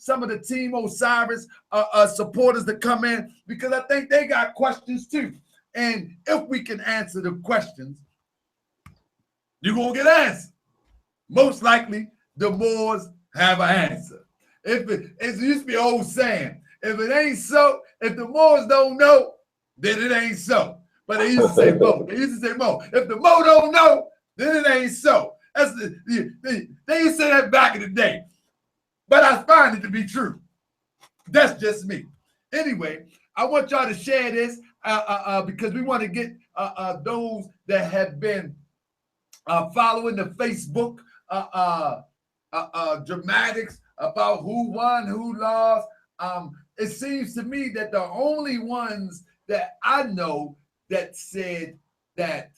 some of the Team Osiris supporters to come in, because I think they got questions too. And if we can answer the questions, you're going to get answers. Most likely, the Moors have an answer. If it used to be an old saying, if it ain't so, if the Moors don't know, then it ain't so. But they used to say Mo. They used to say Mo. If the Mo don't know, then it ain't so. That's they used to say that back in the day. But I find it to be true. That's just me. Anyway, I want y'all to share this because we want to get those that have been following the Facebook dramatics about who won, who lost. It seems to me that the only ones that I know that said that,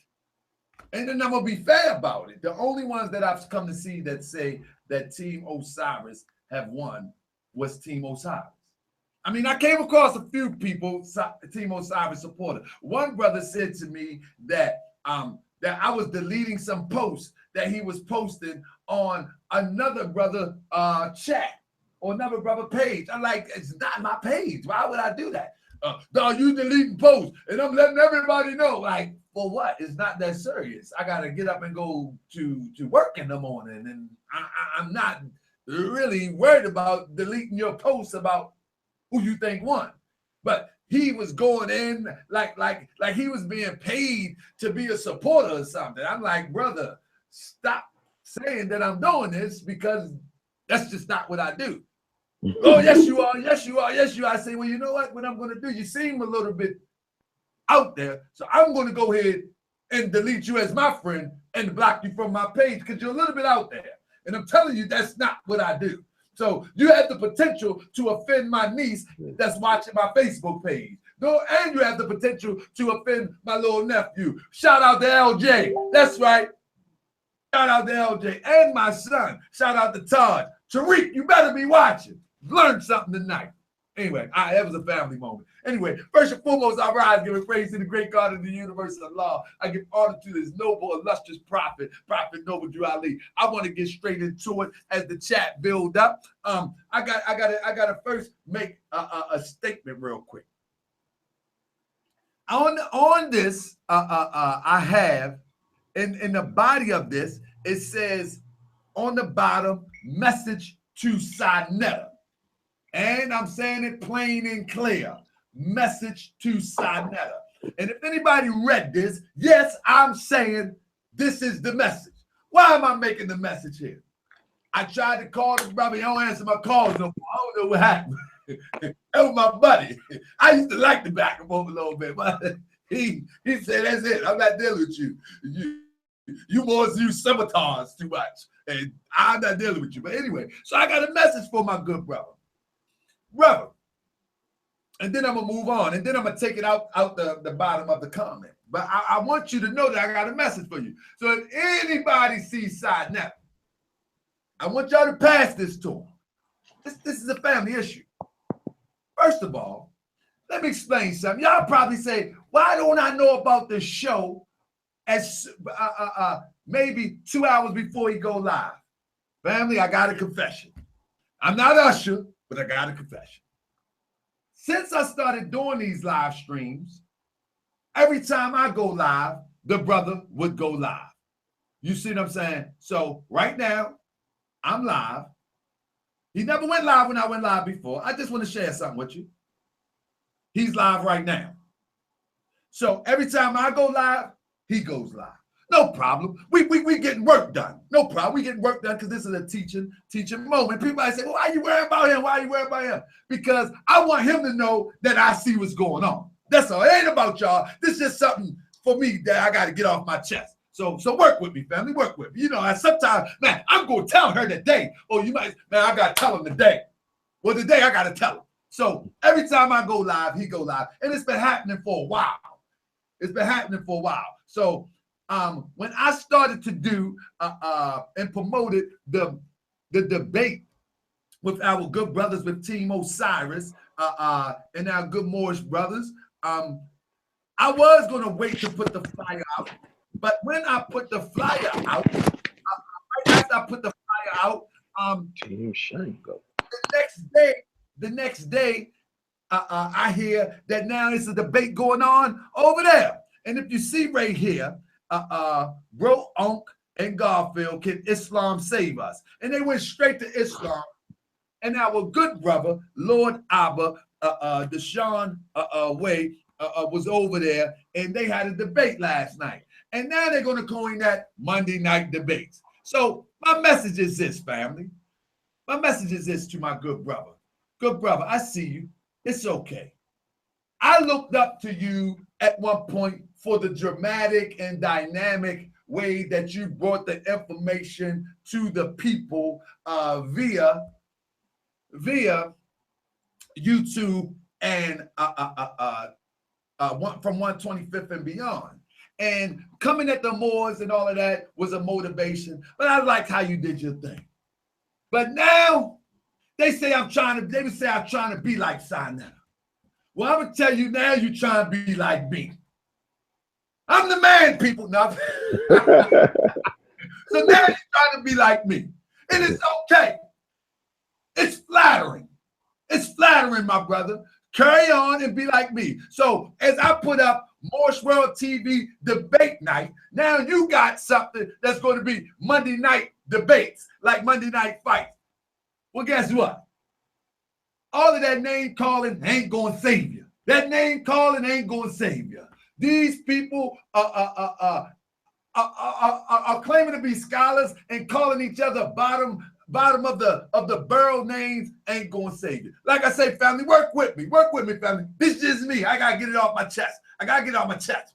and then I'm going to be fair about it, the only ones that I've come to see that say that Team Osiris have won was Team Osiris. I mean, I came across a few people, Team Osiris supporters. One brother said to me that that I was deleting some posts that he was posting on another brother chat or another brother page. I'm like, it's not my page. Why would I do that? Dog, you deleting posts and I'm letting everybody know. Like, for what? It's not that serious. I gotta get up and go to work in the morning, and I'm not really worried about deleting your posts about who you think won. But he was going in like he was being paid to be a supporter or something. I'm like, brother, stop saying that I'm doing this, because that's just not what I do. Oh, yes, you are. Yes, you are. Yes, you are. I say, well, you know what I'm going to do? You seem a little bit out there, so I'm going to go ahead and delete you as my friend and block you from my page because you're a little bit out there. And I'm telling you, that's not what I do. So you have the potential to offend my niece that's watching my Facebook page. And you have the potential to offend my little nephew. Shout out to LJ. That's right. Shout out to LJ. And my son. Shout out to Todd. Tariq, you better be watching. Learn something tonight. Anyway, that was a family moment. Anyway, first and foremost, I rise, giving praise to the great God of the universe and Allah. I give honor to this noble, illustrious prophet, Prophet Noble Drew Ali. I want to get straight into it as the chat build up. I gotta first make a statement real quick. On this, I have in the body of this, it says on the bottom, message to Saneter. And I'm saying it plain and clear. Message to Saneter. And if anybody read this, yes, I'm saying this is the message. Why am I making the message here? I tried to call this brother. He don't answer my calls no more. I don't know what happened. That was my buddy. I used to like to back him up a little bit, but he said, that's it. I'm not dealing with you. You boys use sabotage too much. And I'm not dealing with you. But anyway, so I got a message for my good brother. And then I'm gonna move on, and then I'm gonna take it out the bottom of the comment. But I want you to know that I got a message for you. So if anybody sees Saneter, I want y'all to pass this to him. This is a family issue. First of all, let me explain something. Y'all probably say, why don't I know about this show as maybe 2 hours before he go live? Family, I got a confession. I'm not Usher, but I got a confession. Since I started doing these live streams, every time I go live, the brother would go live. You see what I'm saying? So right now, I'm live. He never went live when I went live before. I just want to share something with you. He's live right now. So every time I go live, he goes live. No problem. We getting work done. No problem. We getting work done because this is a teaching moment. People might say, well, why are you worried about him? Why are you worried about him? Because I want him to know that I see what's going on. That's all. It ain't about y'all. This is just something for me that I got to get off my chest. So work with me, family. Work with me. You know, sometimes, man, I'm going to tell her today. Oh, you might, man, I got to tell him today. Well, today I got to tell him. So every time I go live, he go live. And it's been happening for a while. So when I started to do and promoted the debate with our good brothers with Team Osiris and our good Moorish brothers, I was going to wait to put the flyer out. But when I put the flyer out, right after I put the flyer out, Team Shango. the next day, I hear that now there's a debate going on over there. And if you see right here, Bro Unk and Garfield, can Islam save us? And they went straight to Islam. And our good brother, Lord Abba, Deshaun Way, was over there, and they had a debate last night. And now they're going to coin that Monday night debates. So my message is this, family. My message is this to my good brother. Good brother, I see you. It's okay. I looked up to you at one point for the dramatic and dynamic way that you brought the information to the people via YouTube and from 125th and beyond. And coming at the Moors and all of that was a motivation. But I like how you did your thing. But now they would say I'm trying to be like Saneter. Well, I'm gonna tell you now, you're trying to be like me. I'm the man, people. Now. So now you're trying to be like me. And it's okay. It's flattering. It's flattering, my brother. Carry on and be like me. So as I put up Morse World TV debate night, now you got something that's going to be Monday night debates, like Monday night fights. Well, guess what? All of that name calling ain't going to save you. That name calling ain't going to save you. These people are claiming to be scholars and calling each other bottom of the barrel names ain't gonna save you. Like I say, family, work with me, family. This is just me. I gotta get it off my chest.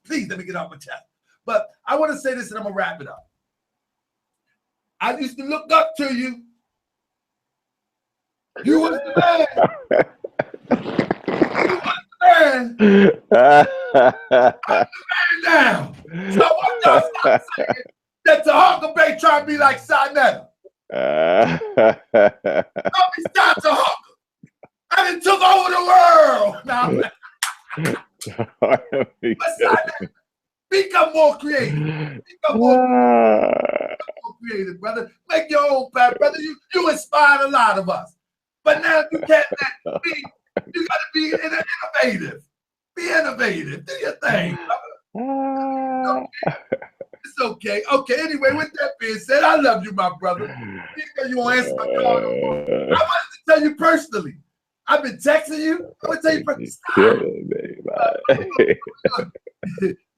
Please let me get it off my chest. But I want to say this, and I'm gonna wrap it up. I used to look up to you. You was the man. You was the man. I'm the man now. So what y'all stop saying that the Hawker Bay trying to be like Saneter? Don't be stop to Hawker. I done took over the world. Now, become more creative. Become more creative, brother. Make your own path, brother. You inspired a lot of us. But now you can't be. You got to be innovative. Be innovative. Do your thing, brother. It's okay. Okay. Anyway, with that being said, I love you, my brother. You won't answer my call no more. I wanted to tell you personally. I've been texting you. I want to tell you personally.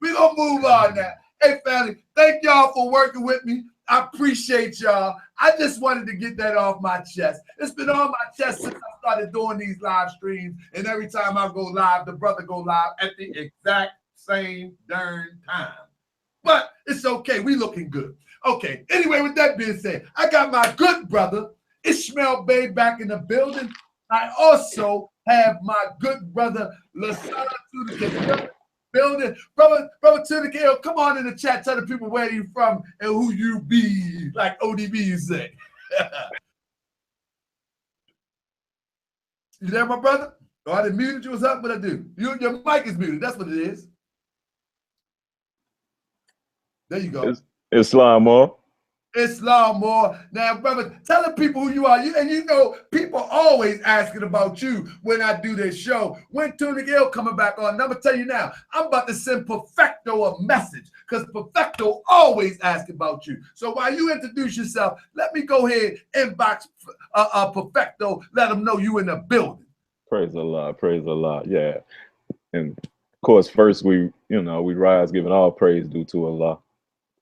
We're going to move on now. Hey, family, thank y'all for working with me. I appreciate y'all. I just wanted to get that off my chest. It's been on my chest since I started doing these live streams. And every time I go live, the brother go live at the exact same darn time. But it's okay. We looking good. Okay. Anyway, with that being said, I got my good brother, Ishmael Bey, back in the building. I also have my good brother, Lasana Tunica, building. Brother Tunica, come on in the chat. Tell the people where you from and who you be, like ODB you say. You there, my brother? Oh, I didn't mute you. What's up? What I do? Your mic is muted. That's what it is. There you go. Islam more. Islam more. Now, brother, tell the people who you are. You know, people always asking about you when I do this show. When Tunica coming back on, and I'm gonna tell you now, I'm about to send Perfecto a message because Perfecto always asking about you. So while you introduce yourself, let me go ahead inbox Perfecto. Let them know you in the building. Praise Allah. Praise Allah. Yeah. And of course, first we rise giving all praise due to Allah.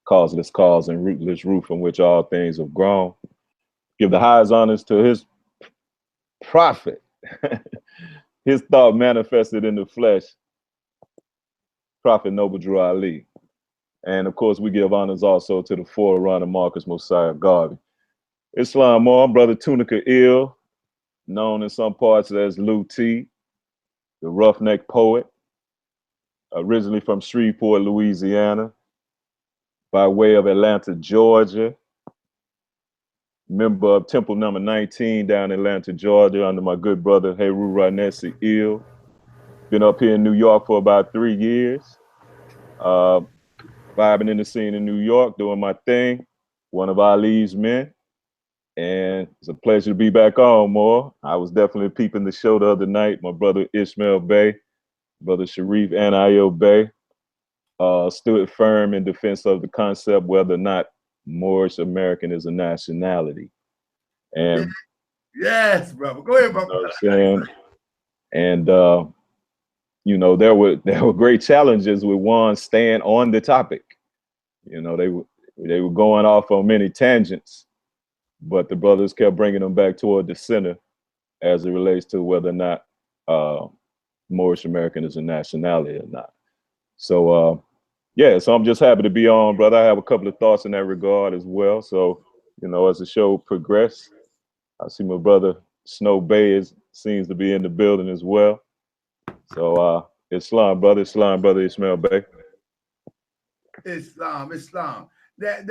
Causeless cause and rootless root from which all things have grown. Give the highest honors to his prophet, his thought manifested in the flesh, Prophet Noble Drew Ali. And of course, we give honors also to the forerunner Marcus Mosiah Garvey. Islam more, brother Tunica Ill, known in some parts as Lou T, the roughneck poet, originally from Shreveport, Louisiana, by way of Atlanta, Georgia, member of Temple number 19 down in Atlanta, Georgia, under my good brother, Heru Ranesi Ill. Been up here in New York for about 3 years, vibing in the scene in New York, doing my thing, one of Ali's men. And it's a pleasure to be back on, more. I was definitely peeping the show the other night. My brother Ishmael Bey, brother Sharif Anio Bey, stood firm in defense of the concept whether or not Moorish American is a nationality. And yes, brother. Go ahead, brother. You know what I'm saying? And you know, there were great challenges with one staying on the topic. You know, they were going off on many tangents, but the brothers kept bringing them back toward the center as it relates to whether or not Moorish American is a nationality or not. So yeah, so I'm just happy to be on, brother. I have a couple of thoughts in that regard as well. So, you know, as the show progressed, I see my brother Snow Bay seems to be in the building as well. So Islam, brother Ismail Bey. Islam. Now,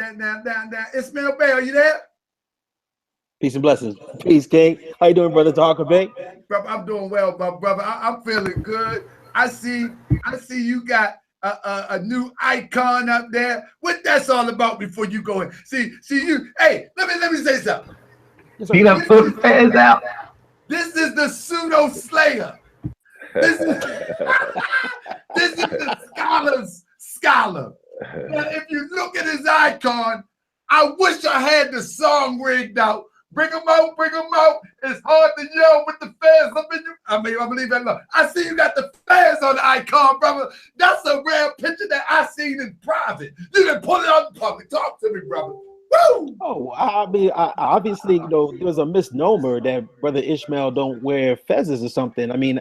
Ismail Bey, are you there? Peace and blessings. Peace, King. How you doing, brother Talker Bay? Brother, I'm doing well, my brother. I'm feeling good. I see you got a new icon up there. What that's all about before you go in? See you. Hey, let me say something. He done put the fans out. This is the pseudo slayer. This is the scholar's scholar. Now, if you look at his icon, I wish I had the song rigged out. Bring them out, bring them out. It's hard to yell with the fans up in you. I believe that love. I see you got the fans on the icon, brother. That's a rare picture that I seen in private. You didn't pull it out in public. Talk to me, brother. Woo! Oh, I mean, I obviously, you know, there was a misnomer that brother Ishmael don't wear fezzes or something. I mean,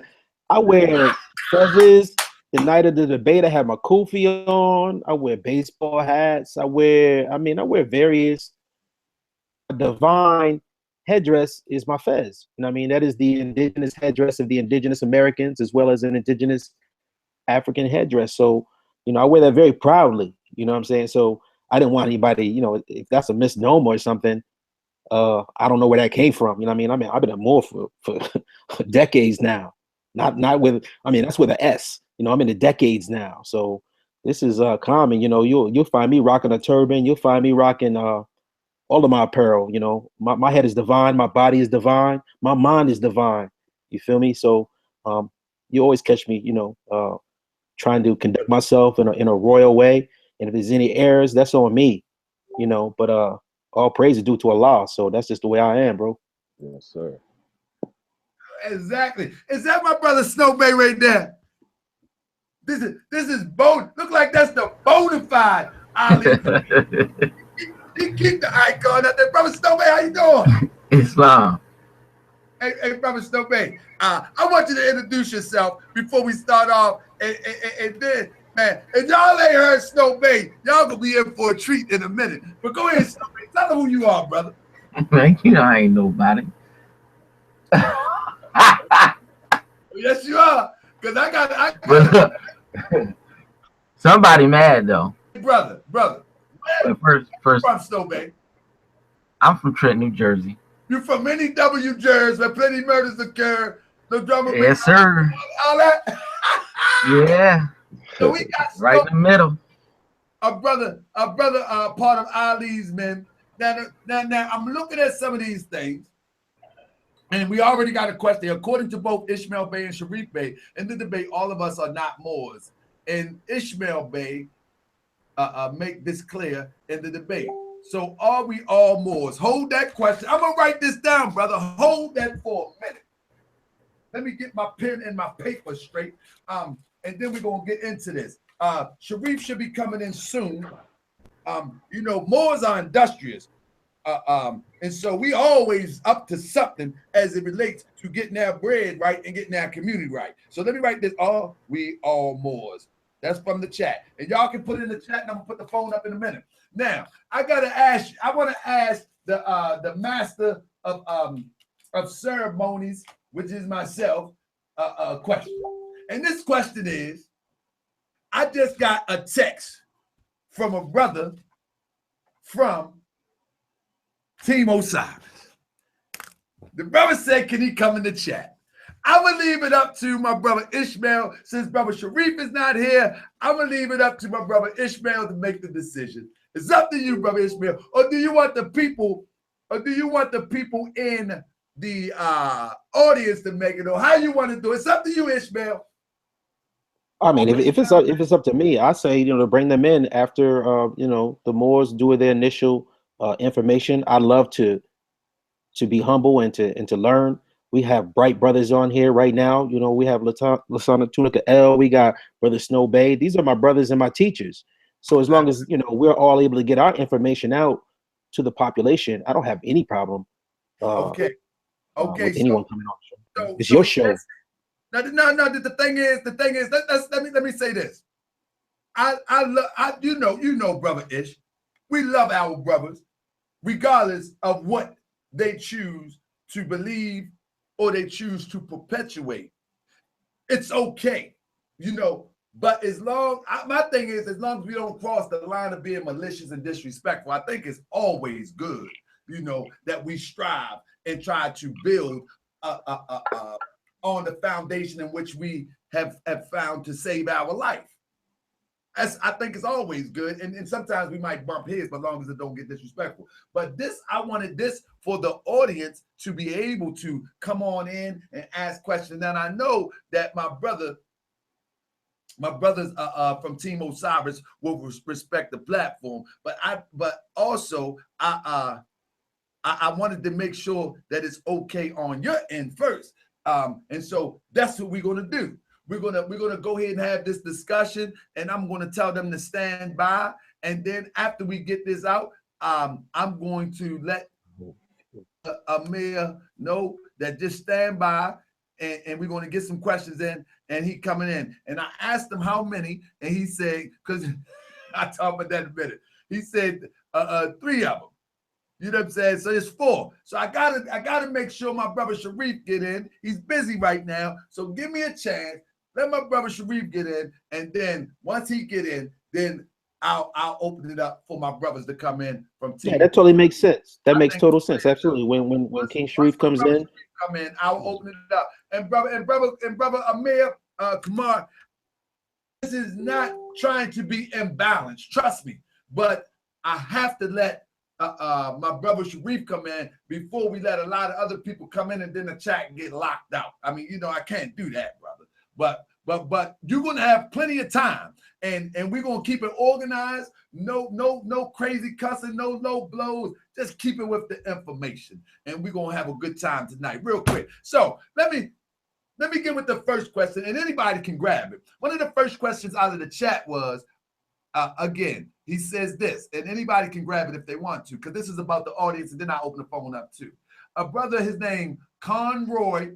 I wear fezzes. The night of the debate, I had my kufi on. I wear baseball hats. I wear various. Divine headdress is my fez. You know what I mean? That is the indigenous headdress of the indigenous Americans, as well as an indigenous African headdress. So, you know, I wear that very proudly. You know what I'm saying? So I didn't want anybody, you know, if that's a misnomer or something, I don't know where that came from. You know what I mean? I've been a Moor for decades now. Not with, I mean, that's with an S. You know, I'm in the decades now. So this is common. You know, you'll find me rocking a turban. You'll find me rocking all of my apparel. You know, my head is divine, my body is divine, my mind is divine. You feel me? So you always catch me, you know, trying to conduct myself in a royal way. And if there's any errors, that's on me, you know, but all praise is due to Allah. So that's just the way I am, bro. Yes, sir. Exactly. Is that my brother Snow Bay right there? This is bone. Look like that's the bona fide Ali. He keep the icon up there. Brother Snow Bay, how you doing? Islam. Hey, brother Snow Bay, I want you to introduce yourself before we start off. And then, man, if y'all ain't heard Snow Bay, y'all gonna be in for a treat in a minute. But go ahead, Snow Bay. Tell them who you are, brother. Man, you know I ain't nobody. Yes, you are. Because I got somebody mad though. Brother. But first, From Snow Bay. I'm from Trenton, New Jersey. You're from any W Jersey where plenty murders occur. No drama. Yes, sir. All that. Yeah. So we got Right in the middle. a brother, part of Ali's men. Now, I'm looking at some of these things, and we already got a question. According to both Ishmael Bey and Sharif Bey, in the debate, all of us are not Moors. And Ishmael Bey make this clear in the debate. So are we all Moors? Hold that question. I'm gonna write this down, brother. Hold that for a minute. Let me get my pen and my paper straight. And then we're gonna get into this. Sharif should be coming in soon. You know, Moors are industrious. And so we always up to something as it relates to getting our bread right and getting our community right. So let me write this. Are we all Moors? That's from the chat. And y'all can put it in the chat, and I'm gonna put the phone up in a minute. Now, I want to ask the master of ceremonies, which is myself, a question. And this question is, I just got a text from a brother from Team Osiris. The brother said, can he come in the chat? I'm going to leave it up to my brother Ishmael. Since brother Sharif is not here, I'm going to leave it up to my brother Ishmael to make the decision. It's up to you, brother Ishmael. Or do you want the people or do you want the people in the audience to make it, or how you want to do it? It's up to you, Ishmael. I mean, if it's up to me, I say, to bring them in after the Moors do their initial information. I love to be humble and to learn. We have bright brothers on here right now. We have Lasana Tunica L. We got Brother Snow Bay. These are my brothers and my teachers. So as long as we're all able to get our information out to the population, I don't have any problem. Okay. With anyone coming on the show. It's so your show. No. The thing is. Let me say this. I love. You know, brother Ish. We love our brothers, regardless of what they choose to believe or they choose to perpetuate. It's okay, But my thing is, as long as we don't cross the line of being malicious and disrespectful, I think it's always good, that we strive and try to build on the foundation in which we have found to save our life. I think it's always good, and sometimes we might bump heads, but as long as it don't get disrespectful. But I wanted this for the audience to be able to come on in and ask questions. And I know that my brothers from Team Osiris will respect the platform, but also I wanted to make sure that it's okay on your end first. And so that's what we're going to do. We're gonna go ahead and have this discussion, and I'm going to tell them to stand by. And then after we get this out, I'm going to let Amir know that just stand by, and we're going to get some questions in. And he coming in, and I asked him how many, and he said, because I talk about that in a minute. He said 3 of them. You know what I'm saying? So it's 4. So I gotta make sure my brother Sharif get in. He's busy right now, so give me a chance. Let my brother Sharif get in, and then once he get in, then I'll open it up for my brothers to come in from Team. Yeah, that totally makes sense. That makes total sense. Absolutely. When King Sharif comes in, I'll open it up. And brother Amir Kumar, this is not trying to be imbalanced. Trust me, but I have to let my brother Sharif come in before we let a lot of other people come in, and then the chat get locked out. I mean, I can't do that, brother. But you're gonna have plenty of time, and we're gonna keep it organized. No crazy cussing, no blows. Just keep it with the information, and we're gonna have a good time tonight, real quick. So let me get with the first question, and anybody can grab it. One of the first questions out of the chat was, again, he says this, and anybody can grab it if they want to, because this is about the audience, and then I open the phone up too. A brother, his name Kenroy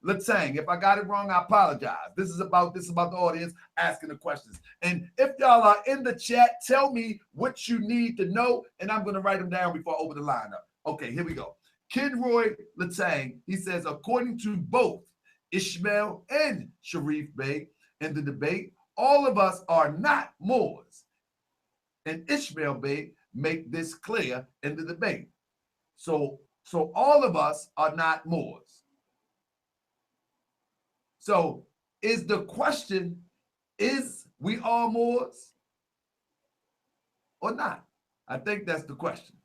Latang. If I got it wrong, I apologize. This is about the audience asking the questions. And if y'all are in the chat, tell me what you need to know, and I'm going to write them down before I open the line up. Okay, here we go. Kenroy Latang, he says, according to both Ishmael and Sharif Bey in the debate, all of us are not Moors. And Ishmael Bey make this clear in the debate. So all of us are not Moors. So is the question, is we all Moors or not? I think that's the question.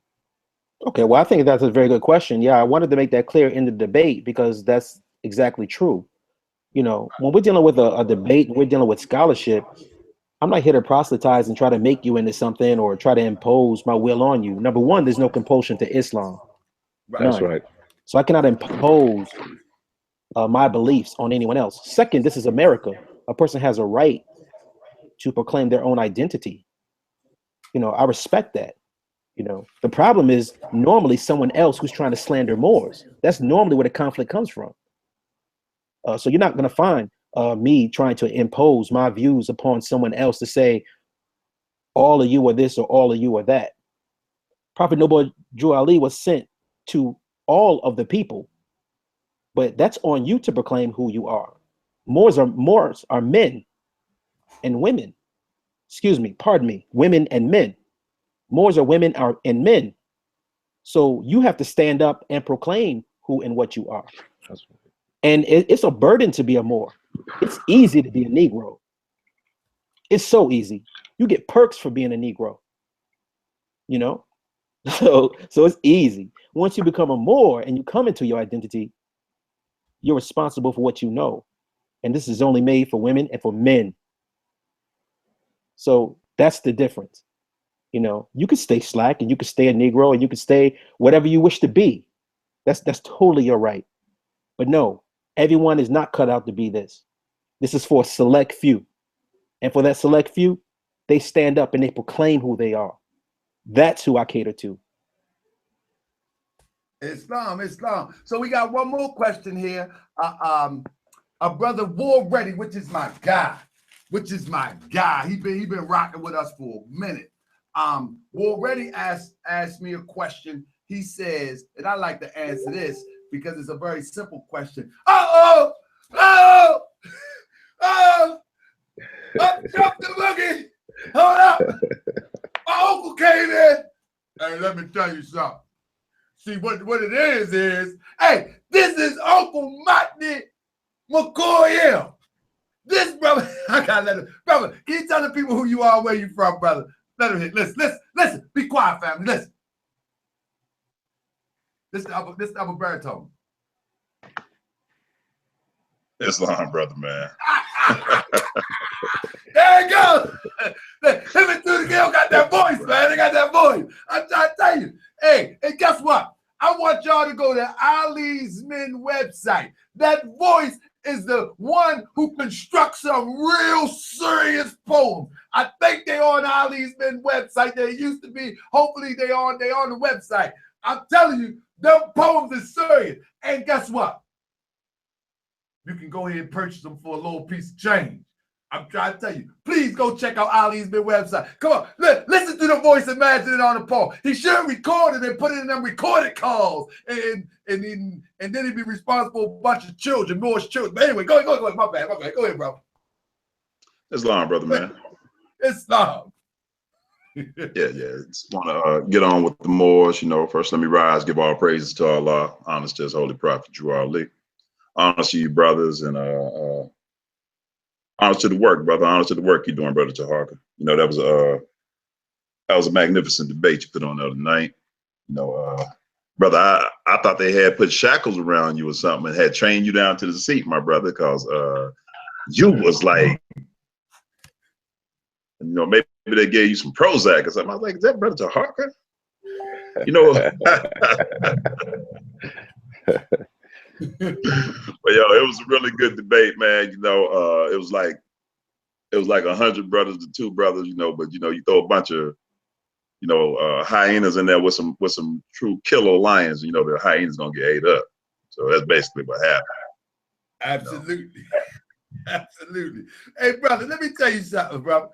Okay, well, I think that's a very good question. Yeah, I wanted to make that clear in the debate because that's exactly true. When we're dealing with a debate, we're dealing with scholarship. I'm not here to proselytize and try to make you into something or try to impose my will on you. Number one, there's no compulsion to Islam. Right. That's right. So I cannot impose my beliefs on anyone else. Second, this is America. A person has a right to proclaim their own identity. I respect that. The problem is normally someone else who's trying to slander Moors. That's normally where the conflict comes from. So you're not going to find me trying to impose my views upon someone else to say, all of you are this or all of you are that. Prophet Noble Drew Ali was sent to all of the people, but that's on you to proclaim who you are. Moors are men and women. Women and men. Moors are women and men. So you have to stand up and proclaim who and what you are. And it's a burden to be a Moor. It's easy to be a Negro. It's so easy. You get perks for being a Negro. So it's easy. Once you become a Moor and you come into your identity, you're responsible for what you know. And this is only made for women and for men. So that's the difference. You know, you could stay slack and you could stay a Negro and you could stay whatever you wish to be. That's totally your right. But no, everyone is not cut out to be this. This is for a select few. And for that select few, they stand up and they proclaim who they are. That's who I cater to. Islam. So we got one more question here. A brother War Ready, which is my guy. He been rocking with us for a minute. War Ready asked me a question. He says, and I like to answer this because it's a very simple question. I jumped the boogie. Hold up. My uncle came in. Hey, let me tell you something. See, what it is, hey, this is Uncle Matney McCoy. This brother, I gotta let him. Brother, can you tell the people who you are, where you from, brother? Let him hit. Listen. Be quiet, family. Listen. This is the upper baritone. Islam, brother, man. There you go. Him and Tunica got that voice, man. They got that voice. I'm trying to tell you. Hey, and guess what? I want y'all to go to Ali's Men website. That voice is the one who constructs a real serious poem. I think they're on Ali's Men website. They used to be. Hopefully they on the website. I'm telling you, them poems are serious. And guess what? You can go ahead and purchase them for a little piece of change. I'm trying to tell you, please go check out Ali's Big website. Come on, listen to the voice, imagine it on the poem. He should record it and put it in them recorded calls, and then he'd be responsible for a bunch of children, more children. But anyway, go ahead. My bad. Go ahead, bro. Islam, brother, man. Islam. Yeah. Just want to get on with the Moors. You know, first let me rise, give all praises to Allah, honest to His holy prophet, Drew Ali. Honest to you, brothers, and honest to the work, brother. Honest to the work you're doing, brother Taharka. You know, that was a magnificent debate you put on the other night. You know, brother, I thought they had put shackles around you or something and had chained you down to the seat, my brother, because you was like, you know, maybe they gave you some Prozac or something. I was like, is that brother Taharka? You know. But yo, it was a really good debate, man. You know, it was like 100 brothers to 2 brothers, you know, but you know, you throw a bunch of, you know, hyenas in there with some true killer lions, you know, the hyenas gonna get ate up. So that's basically what happened. Absolutely. Absolutely. Hey, brother, let me tell you something, bro.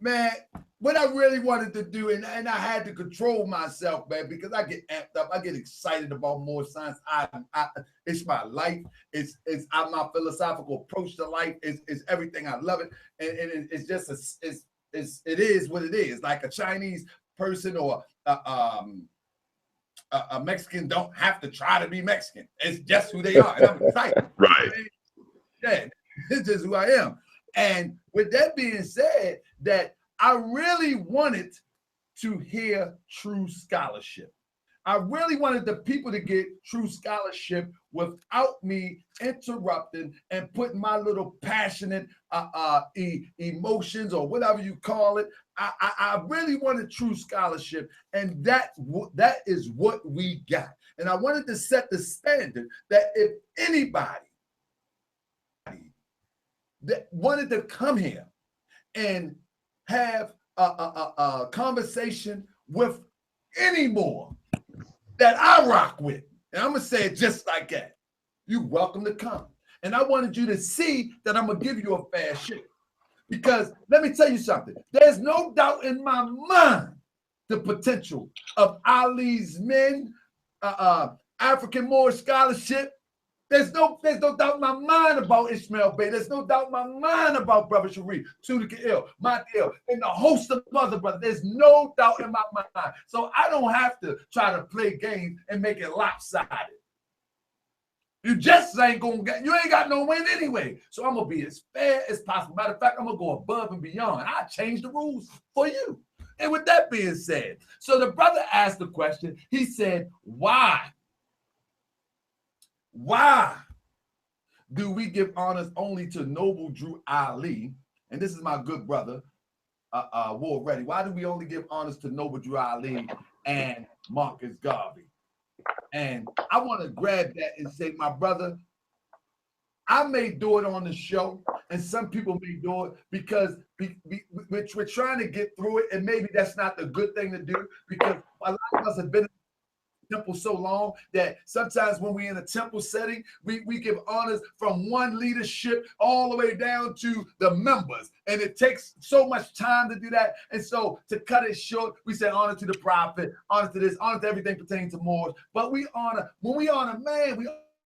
Man, what I really wanted to do, and I had to control myself, man, because I get amped up. I get excited about more science. It's my life. It's my philosophical approach to life. It's everything. I love it, and it's just it is what it is. Like a Chinese person or a Mexican don't have to try to be Mexican. It's just who they are, and I'm excited. Right. Yeah, it's just who I am. And with that being said, that I really wanted to hear true scholarship. I really wanted the people to get true scholarship without me interrupting and putting my little passionate emotions or whatever you call it. I really wanted true scholarship, and that is what we got. And I wanted to set the standard that if anybody that wanted to come here and have a conversation with any more that I rock with, and I'm gonna say it just like that, you're welcome to come. And I wanted you to see that I'm gonna give you a fair shake, because let me tell you something, there's no doubt in my mind the potential of Ali's Men African Moor scholarship. There's no doubt in my mind about Ishmael Bey. There's no doubt in my mind about Brother Sharif, Tunica Ill, Matil, and the host of other brothers. There's no doubt in my mind. So I don't have to try to play games and make it lopsided. You just ain't got no win anyway. So I'm gonna be as fair as possible. Matter of fact, I'm gonna go above and beyond. I change the rules for you. And with that being said, so the brother asked the question, he said, why do we give honors only to Noble Drew Ali? And this is my good brother, War Ready. Why do we only give honors to Noble Drew Ali and Marcus Garvey? And I want to grab that and say, my brother, I may do it on the show, and some people may do it because we're trying to get through it, and maybe that's not the good thing to do, because a lot of us have been in the temple so long that sometimes when we're in a temple setting, we give honors from one leadership all the way down to the members, and it takes so much time to do that. And so to cut it short, we say honor to the prophet, honor to this, honor to everything pertaining to Moors. But we honor, when we honor man, we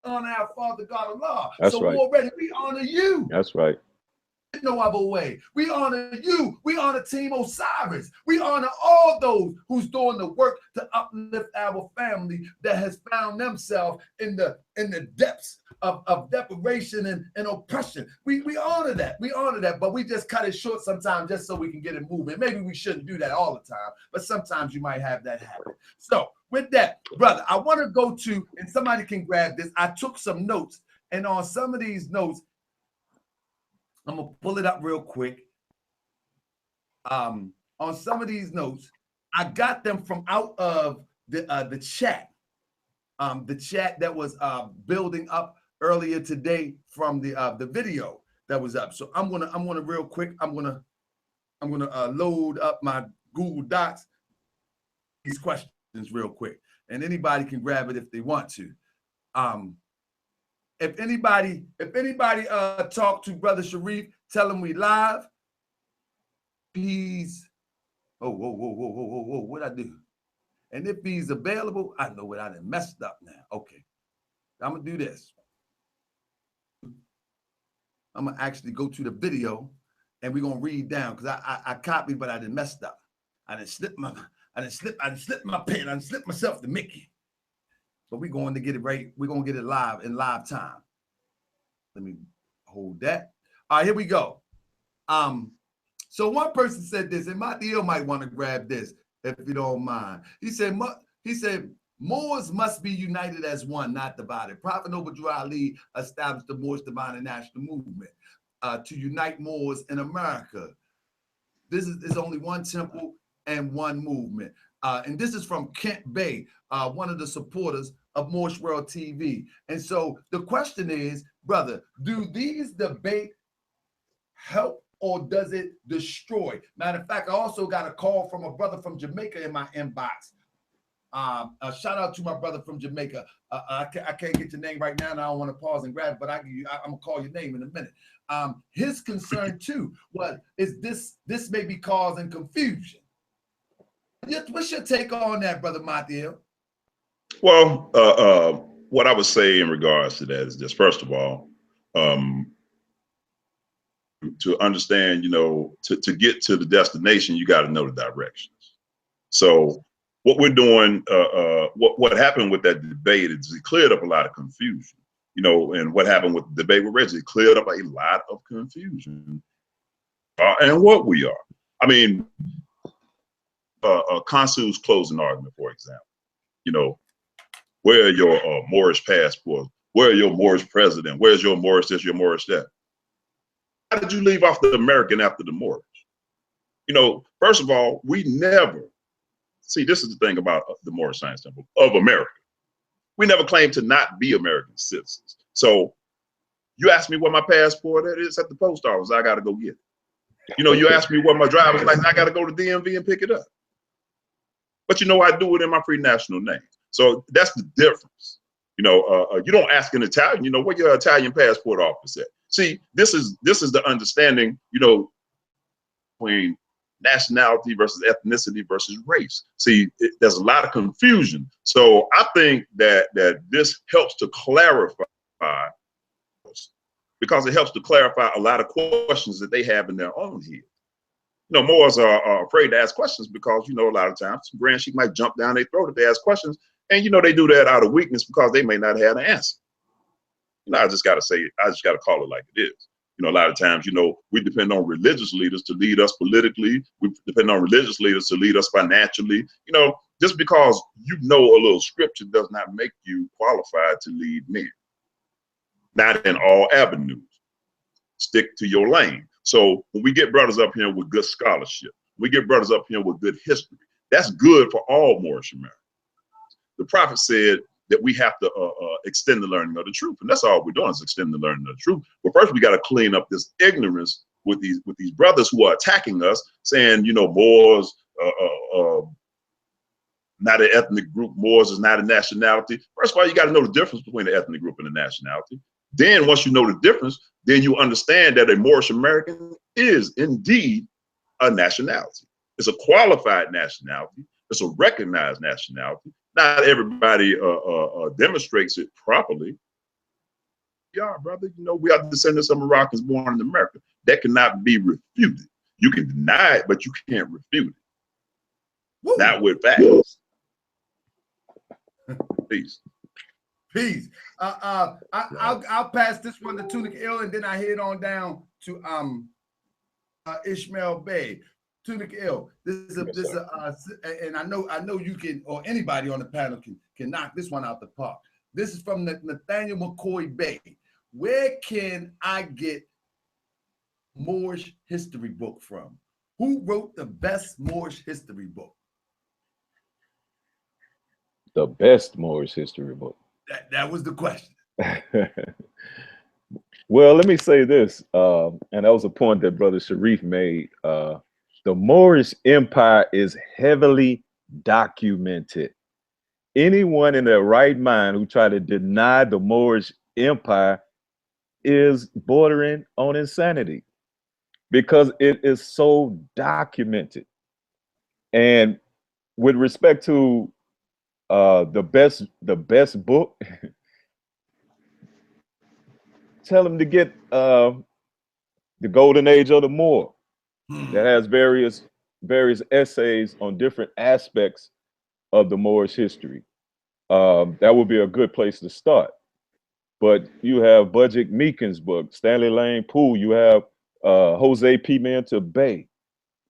honor our Father God Allah. That's so right. already we honor you. That's right. No other way. We honor you. We honor Team Osiris. We honor all those who's doing the work to uplift our family that has found themselves in the depths of deprivation and oppression. We honor that. We honor that, but we just cut it short sometimes just so we can get it moving. Maybe we shouldn't do that all the time, but sometimes you might have that habit. So with that, brother, I want to go to, and somebody can grab this. I took some notes, and on some of these notes, I'm gonna pull it up real quick. On some of these notes, I got them from out of the chat. The chat that was building up earlier today from the video that was up. So I'm gonna real quick. I'm gonna load up my Google Docs. These questions real quick, and anybody can grab it if they want to. If anybody talk to Brother Sharif, tell him we live. He's whoa, what'd I do? And if he's available, I know what I done messed up now. Okay, I'm gonna do this. I'm gonna actually go to the video, and we're gonna read down because I copied, but I done messed up. I done slipped my pen. I done slipped myself to Mickey. But we're going to get it right. We're going to get it live in live time. Let me hold that. All right, here we go. So one person said this, and my deal might want to grab this if you don't mind. He said, Moors must be united as one, not divided. Prophet Noble Drew Ali established the Moorish Divine and National Movement to unite Moors in America. This is only one temple and one movement. And this is from Kent Bay, one of the supporters of Moorish World TV. And so the question is, brother, do these debates help or does it destroy? Matter of fact, I also got a call from a brother from Jamaica in my inbox. A shout out to my brother from Jamaica. I can't get your name right now, and I don't want to pause and grab it, but I'm gonna call your name in a minute. His concern too is this may be causing confusion. What's your take on that, Brother Mathiel? Well, what I would say in regards to that is this: first of all, to understand, to get to the destination, you got to know the directions. So what we're doing, what happened with that debate is it cleared up a lot of confusion, and what happened with the debate with Reggie, it cleared up a lot of confusion and what we are. I mean, Consul's closing argument, for example, where are your Moorish passports? Where are your Moorish president? Where's your Moorish this, your Moorish that? How did you leave off the American after the Moorish? First of all, we never, see, this is the thing about the Moorish Science Temple of America. We never claimed to not be American citizens. So you ask me what my passport is at the post office, I got to go get it. You ask me what my driver's license, I got to go to DMV and pick it up. But I do it in my pre-national name. So that's the difference. You don't ask an Italian, where your Italian passport office at. See, this is the understanding, between nationality versus ethnicity versus race. See, there's a lot of confusion. So I think that this helps to clarify, because it helps to clarify a lot of questions that they have in their own head. Moors are afraid to ask questions because, a lot of times some grand sheik might jump down their throat if they ask questions. And, they do that out of weakness because they may not have an answer. I just got to say, I just got to call it like it is. You know, a lot of times, you know, we depend on religious leaders to lead us politically. We depend on religious leaders to lead us financially. You know, just because you know a little scripture does not make you qualified to lead men. Not in all avenues. Stick to your lane. So when we get brothers up here with good scholarship, we get brothers up here with good history, that's good for all Moorish Americans. The prophet said that we have to extend the learning of the truth, and that's all we're doing is extend the learning of the truth. But first, we got to clean up this ignorance with these brothers who are attacking us, saying, you know, Moors, not an ethnic group. Moors is not a nationality. First of all, you got to know the difference between the ethnic group and the nationality. Then, once you know the difference, then you understand that a Moorish American is indeed a nationality. It's a qualified nationality. It's a recognized nationality. Not everybody demonstrates it properly. Yeah, brother, you know, we are descendants of Moroccans born in America. That cannot be refuted. You can deny it, but you can't refute it. Woo. Not with facts. Peace. Peace. I'll pass this one to Tunic Ill, and then I head on down to Ishmael Bey. Tunic Ill. And I know you can, or anybody on the panel can knock this one out the park. This is from Nathaniel McCoy Bay. Where can I get Moorish history book from? Who wrote the best Moorish history book? The best Moorish history book. That was the question. Well, let me say this, and that was a point that Brother Sharif made. The Moorish Empire is heavily documented. Anyone in their right mind who try to deny the Moorish Empire is bordering on insanity because it is so documented. And with respect to the best book, tell them to get the Golden Age of the Moor. That has various essays on different aspects of the Moorish history. That would be a good place to start. But you have Budget Meekin's book, Stanley Lane Poole, you have Jose Pimenta Bay.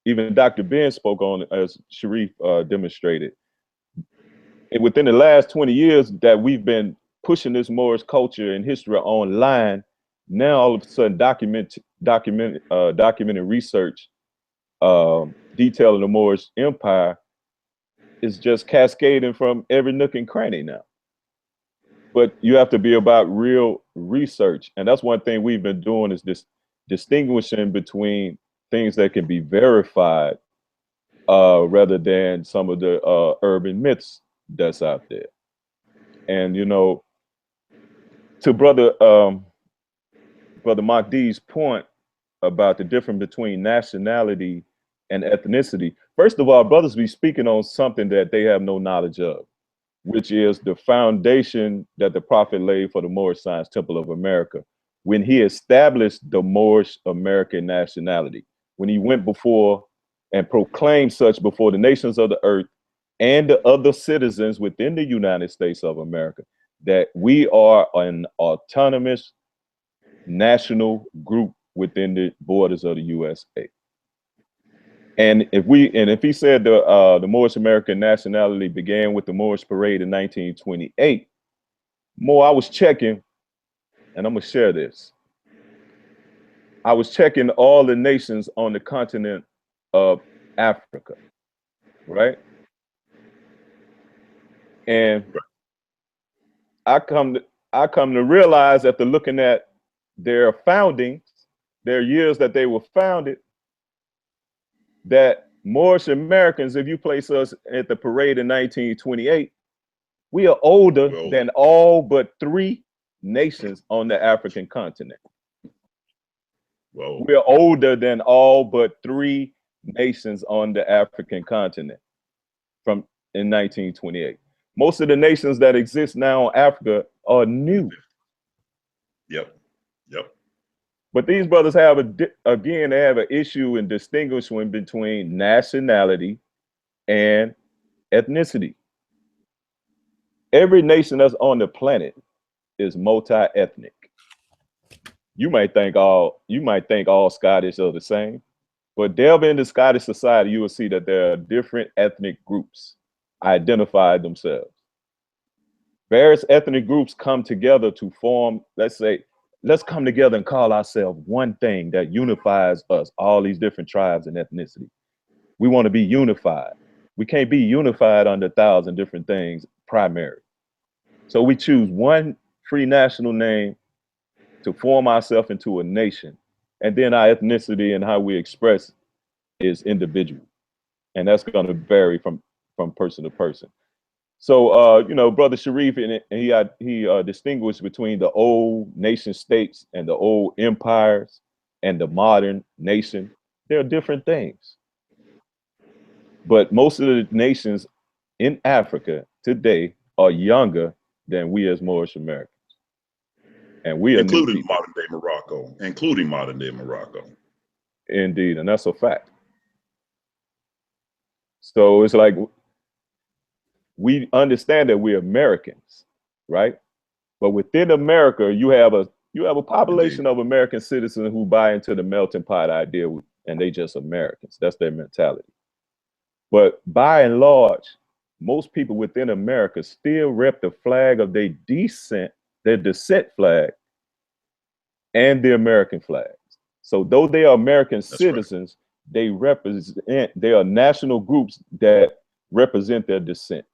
Even Dr. Ben spoke on it, as Sharif demonstrated. And within the last 20 years that we've been pushing this Moorish culture and history online, now all of a sudden documented research detailing the Moorish Empire is just cascading from every nook and cranny now. But you have to be about real research. And that's one thing we've been doing is this distinguishing between things that can be verified rather than some of the urban myths that's out there. And, you know, to Brother Mahdi's point about the difference between nationality and ethnicity, first of all, brothers be speaking on something that they have no knowledge of, which is the foundation that the prophet laid for the Moorish Science Temple of America when he established the Moorish American nationality, when he went before and proclaimed such before the nations of the earth and the other citizens within the United States of America, that we are an autonomous national group within the borders of the USA. And if he said the Moorish American nationality began with the Moorish Parade in 1928, I was checking, and I'm gonna share this. I was checking all the nations on the continent of Africa, right? And I come to realize after looking at their foundings, their years that they were founded, that Moorish Americans, if you place us at the parade in 1928, we are older than all but 3 nations on the African continent. We are older than all but 3 nations on the African continent in 1928. Most of the nations that exist now in Africa are new. Yep. But these brothers have they have an issue in distinguishing between nationality and ethnicity. Every nation that's on the planet is multi-ethnic. you might think all Scottish are the same, but delve into Scottish society, you will see that there are different ethnic groups identify themselves. Various ethnic groups come together to form, let's come together and call ourselves one thing that unifies us, all these different tribes and ethnicity. We want to be unified. We can't be unified under 1,000 different things primary. So we choose one free national name to form ourselves into a nation. And then our ethnicity and how we express is individual. And that's going to vary from person to person. So, Brother Sharif, he distinguished between the old nation states and the old empires and the modern nation. They're different things. But most of the nations in Africa today are younger than we as Moorish Americans. And we are including modern day Morocco. Indeed, and that's a fact. So it's like we understand that we're Americans, right? But within America, you have a population of American citizens who buy into the melting pot idea, and they just Americans. That's their mentality. But by and large, most people within America still rep the flag of their descent flag, and the American flags. So though they are American citizens, they are national groups that represent their descent.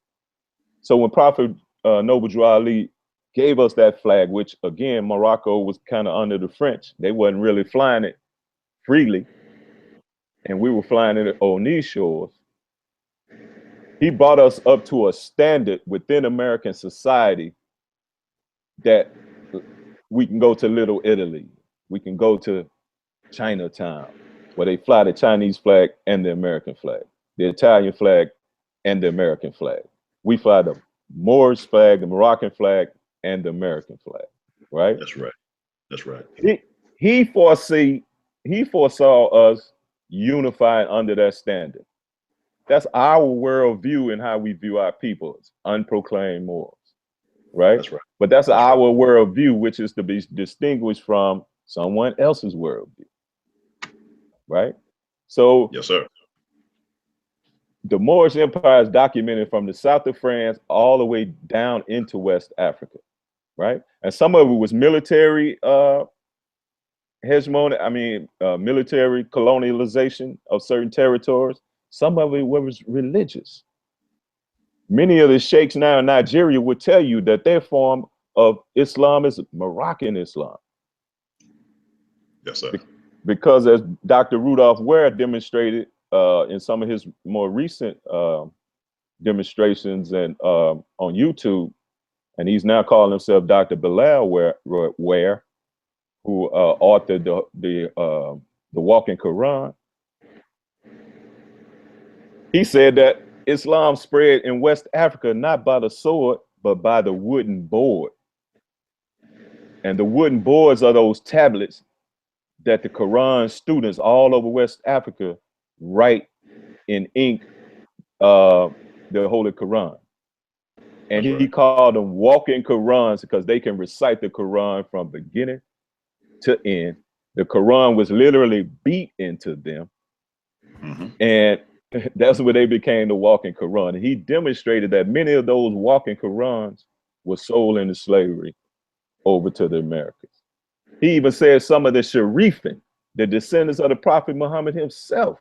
So when Prophet Noble Drew Ali gave us that flag, which again, Morocco was kind of under the French, they wasn't really flying it freely, and we were flying it on these shores. He brought us up to a standard within American society that we can go to Little Italy, we can go to Chinatown, where they fly the Chinese flag and the American flag, the Italian flag and the American flag. We fly the Moorish flag, the Moroccan flag, and the American flag, right? That's right. That's right. He foresaw us unifying under that standard. That's our worldview and how we view our people as unproclaimed Moors, right? That's right. But that's our worldview, which is to be distinguished from someone else's worldview, right? So, yes, sir. The Moorish Empire is documented from the south of France all the way down into West Africa, right? And some of it was military hegemony, military colonialization of certain territories. Some of it was religious. Many of the sheikhs now in Nigeria would tell you that their form of Islam is Moroccan Islam. Yes, sir. Because as Dr. Rudolph Ware demonstrated in some of his more recent demonstrations and on YouTube, and he's now calling himself Dr. Bilal Ware, who authored the Walking Quran. He said that Islam spread in West Africa not by the sword, but by the wooden board. And the wooden boards are those tablets that the Quran students all over West Africa write in ink the Holy Quran. And he called them walking Qurans because they can recite the Quran from beginning to end. The Quran was literally beat into them. Mm-hmm. And that's where they became the walking Quran. And he demonstrated that many of those walking Qurans were sold into slavery over to the Americans. He even said some of the Sharifin, the descendants of the Prophet Muhammad himself.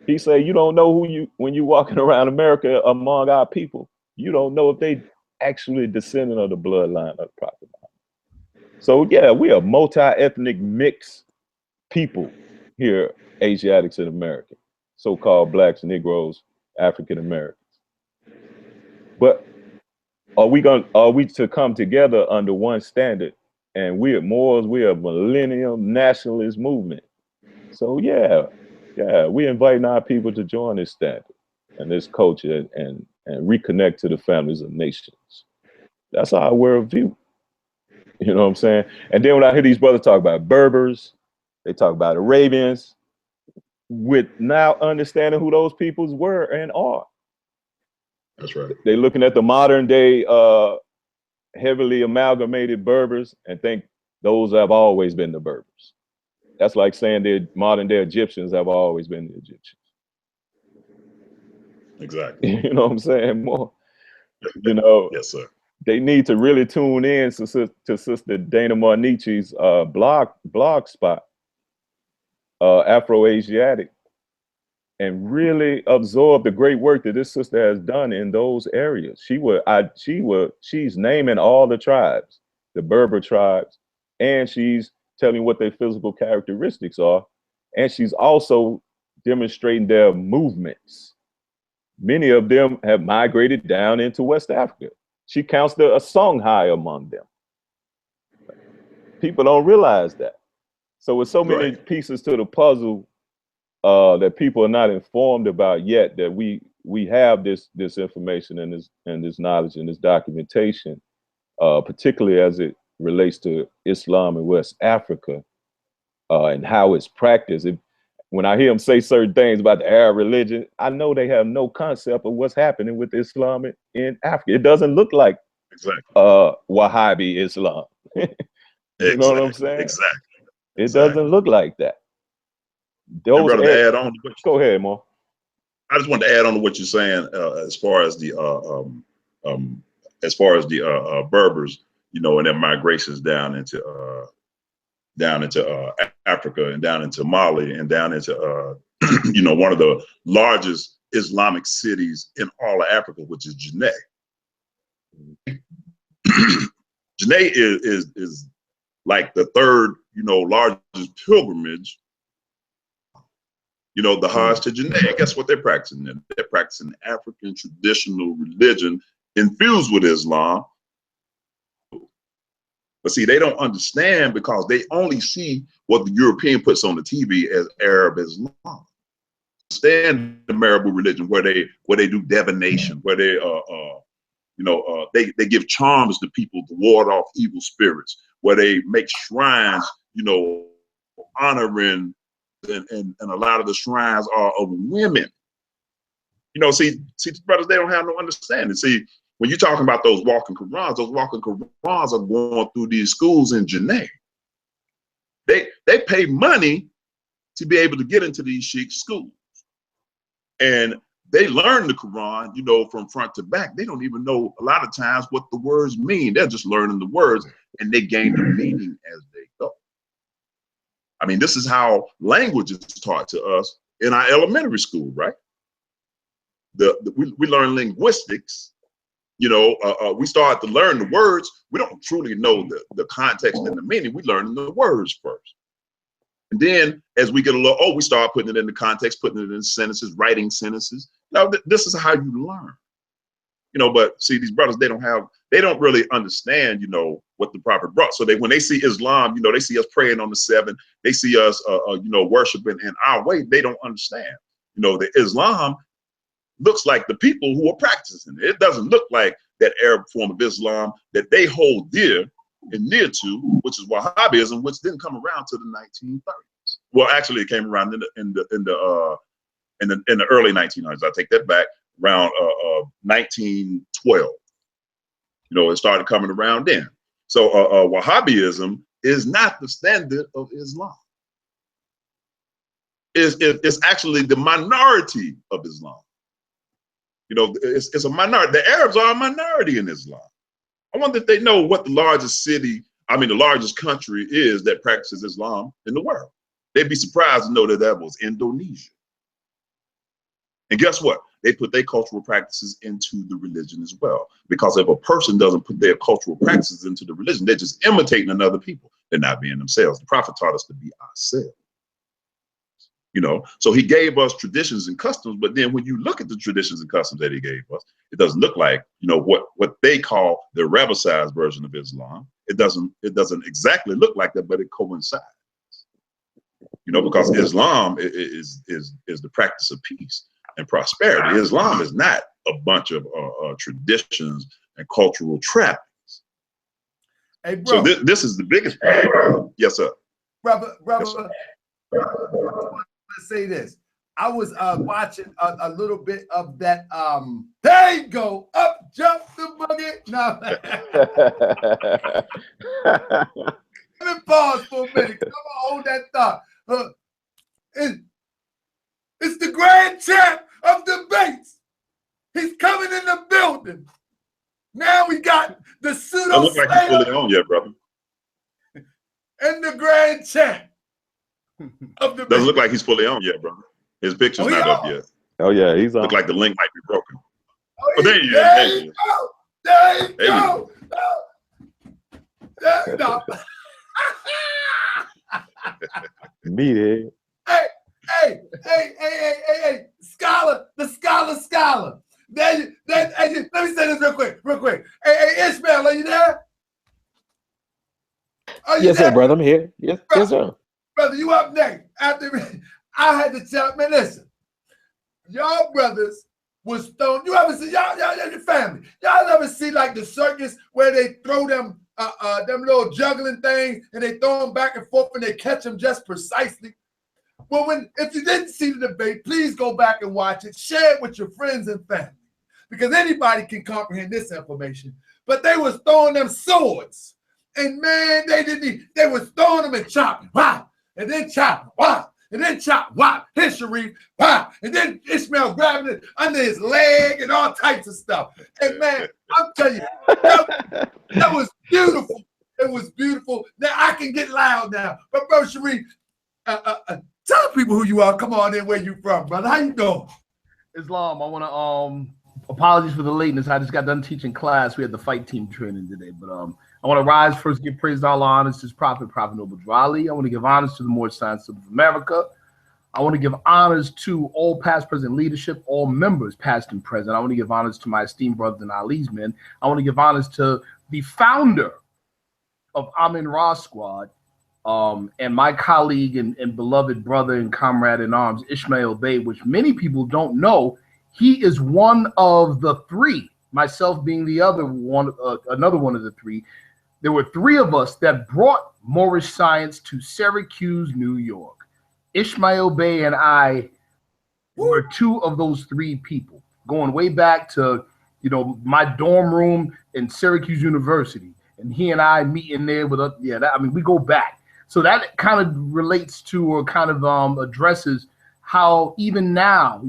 He said, you don't know when you're walking around America among our people, you don't know if they actually descendant of the bloodline of the Prophet Muhammad. So yeah, we are multi-ethnic mixed people here, Asiatics and Americans, so-called blacks, Negroes, African Americans. But are we to come together under one standard? And we are Moors, we are a millennium nationalist movement. So yeah, we're inviting our people to join this standard and this culture and reconnect to the families of nations. That's our worldview. You know what I'm saying? And then when I hear these brothers talk about Berbers, they talk about Arabians, with now understanding who those peoples were and are. That's right. They're looking at the modern day heavily amalgamated Berbers and think those have always been the Berbers. That's like saying the modern day Egyptians have always been the Egyptians. Exactly. You know what I'm saying? More, you know, Yes, sir. they need to really tune in to Sister Dana Marnichi's blog spot, Afro-Asiatic, and really absorb the great work that this sister has done in those areas. She's naming all the tribes, the Berber tribes, and she's telling what their physical characteristics are, and she's also demonstrating their movements. Many of them have migrated down into West Africa. She counts a Songhai among them. People don't realize that. So with so many pieces to the puzzle that people are not informed about yet, that we have this information and this knowledge and this documentation, particularly as it relates to Islam in West Africa and how it's practiced. When I hear them say certain things about the Arab religion, I know they have no concept of what's happening with Islam in Africa. It doesn't look like Wahhabi Islam. You know what I'm saying? Exactly. It doesn't look like that. And brother, to add on, go ahead, Mo. I just wanted to add on to what you're saying as far as the Berbers, you know, and their migrations down into Africa and down into Mali and down into you know, one of the largest Islamic cities in all of Africa, which is Janneh. Janneh is like the third, you know, largest pilgrimage. You know, the Hajj to Janneh. And guess what they're practicing? They're practicing African traditional religion infused with Islam. But see, they don't understand because they only see what the European puts on the TV as Arab Islam. Understand the Marabou religion where they do divination, where they you know, they give charms to people to ward off evil spirits, where they make shrines, you know, honoring, and a lot of the shrines are of women. You know, see, brothers, they don't have no understanding. See, when you're talking about those walking Qurans are going through these schools in Janneh. They pay money to be able to get into these sheikh schools. And they learn the Quran, you know, from front to back. They don't even know a lot of times what the words mean. They're just learning the words and they gain the meaning as they go. I mean, this is how language is taught to us in our elementary school, right? We learn linguistics. You know, we start to learn the words. We don't truly know the context and the meaning. We learn the words first. And then as we get a little old, we start putting it into context, putting it in sentences, writing sentences. Now, this is how you learn. You know, but see, these brothers, they don't really understand, you know, what the prophet brought. So when they see Islam, you know, they see us praying on the seven, they see us, you know, worshiping in our way. They don't understand, you know, the Islam looks like the people who are practicing it. It doesn't look like that Arab form of Islam that they hold dear and near to, which is Wahhabism, which didn't come around till the 1930s. Well, actually, it came around in the early 1900s. I take that back. Around 1912, you know, it started coming around then. So Wahhabism is not the standard of Islam. It's actually the minority of Islam. You know, it's a minority. The Arabs are a minority in Islam. I wonder if they know what the largest the largest country is that practices Islam in the world. They'd be surprised to know that was Indonesia. And guess what? They put their cultural practices into the religion as well. Because if a person doesn't put their cultural practices into the religion, they're just imitating another people. They're not being themselves. The prophet taught us to be ourselves. You know, so he gave us traditions and customs, but then when you look at the traditions and customs that he gave us, it doesn't look like, you know, what they call the arabicized version of Islam. It doesn't exactly look like that, but it coincides. You know, because Islam is the practice of peace and prosperity. Islam is not a bunch of traditions and cultural trappings. Hey, bro. So this is the biggest problem. Yes, sir. Brother, yes, sir. Let's say this. I was watching a little bit of that. There you go, up jump the buggy. No. me pause for a minute. I'm gonna hold that thought. It's the grand champ of debates. He's coming in the building. Now we got the pseudo Doesn't look like he's fully on yet, brother. and the grand champ of the Doesn't look like he's fully on yet, brother. His picture's not up yet. Oh yeah, he's on. Look like the link might be broken. Oh, there you there go. you go. There you There you go. There you go. Meathead. Hey, scholar. Let me say this real quick. Hey, Ishmael, are you there? Yes, sir, brother. I'm here. Yes, yes, sir. Brother, you up next. After I had to tell, man, listen, y'all brothers was thrown. You ever see y'all your family? Y'all ever see like the circus where they throw them little juggling things and they throw them back and forth and they catch them just precisely? Well, if you didn't see the debate, please go back and watch it. Share it with your friends and family because anybody can comprehend this information. But they was throwing them swords, and man, they was throwing them and chopping, wow, and then chopping, wow. And then chop, whop, hit Sharif, pop, and then Ishmael grabbing it under his leg and all types of stuff. And man, I'm telling you, that was beautiful. It was beautiful. Now I can get loud now. But bro, Sharif, tell people who you are. Come on in, where you from, brother. How you doing? Islam, I want to apologies for the lateness. I just got done teaching class. We had the fight team training today, but I want to rise first, give praise to Allah, honors to his prophet Noble Drali. I want to give honors to the Moorish Science of America. I want to give honors to all past, present leadership, all members, past and present. I want to give honors to my esteemed brothers and Ali's men. I want to give honors to the founder of Amin Ra Squad, and my colleague and beloved brother and comrade in arms, Ishmael Bey, which many people don't know. He is one of the three, myself being the other one, another one of the three. There were three of us that brought Moorish science to Syracuse, New York. Ishmael Bey and I were two of those three people, going way back to, my dorm room in Syracuse University. And he and I meeting there with us. Yeah, we go back. So that kind of relates to or kind of addresses how even now,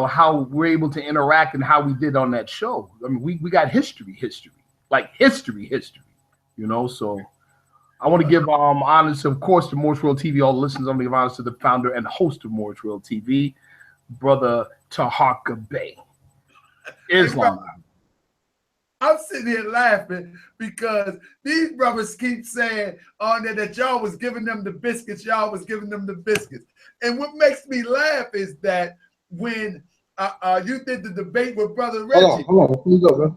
how we're able to interact and how we did on that show. We got history. Like history, so I want to give honors, of course, to Moorish World TV, all the listeners. I'm going to give honors to the founder and host of Moorish World TV, Brother Taharka Bey. Islam. I'm sitting here laughing because these brothers keep saying on there that y'all was giving them the biscuits, And what makes me laugh is that when you did the debate with Brother Reggie. Hold on. Please go, bro.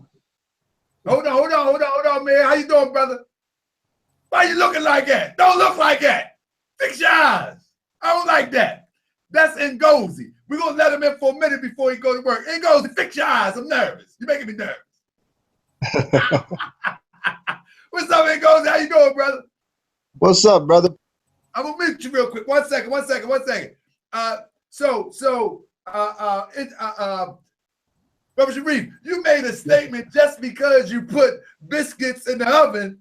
Hold on, man. How you doing, brother? Why you looking like that? Don't look like that. Fix your eyes. I don't like that. That's Ngozi. We're going to let him in for a minute before he go to work. Ngozi, fix your eyes. I'm nervous. You're making me nervous. What's up, Ngozi? How you doing, brother? What's up, brother? I'm going to mute you real quick. One second. Brother Sharif, you made a statement just because you put biscuits in the oven.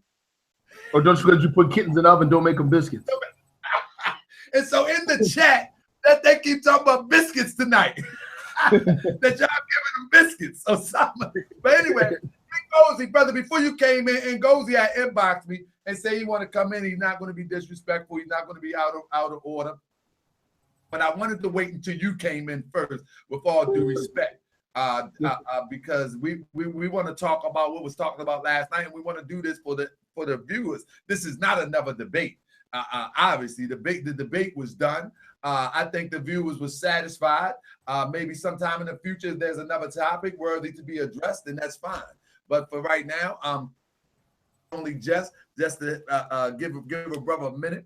Or just because you put kittens in the oven, don't make them biscuits. And so in the chat, that they keep talking about biscuits tonight. That y'all giving them biscuits or something. But anyway, Ngozi, brother, before you came in, Ngozi had inboxed me and said he want to come in. He's not going to be disrespectful. He's not going to be out of order. But I wanted to wait until you came in first, with all due respect. Because we want to talk about what was talked about last night, and we want to do this for the viewers. This is not another debate. Obviously, the debate was done. I think the viewers were satisfied. Maybe sometime in the future, there's another topic worthy to be addressed, and that's fine. But for right now, only just to give a brother a minute,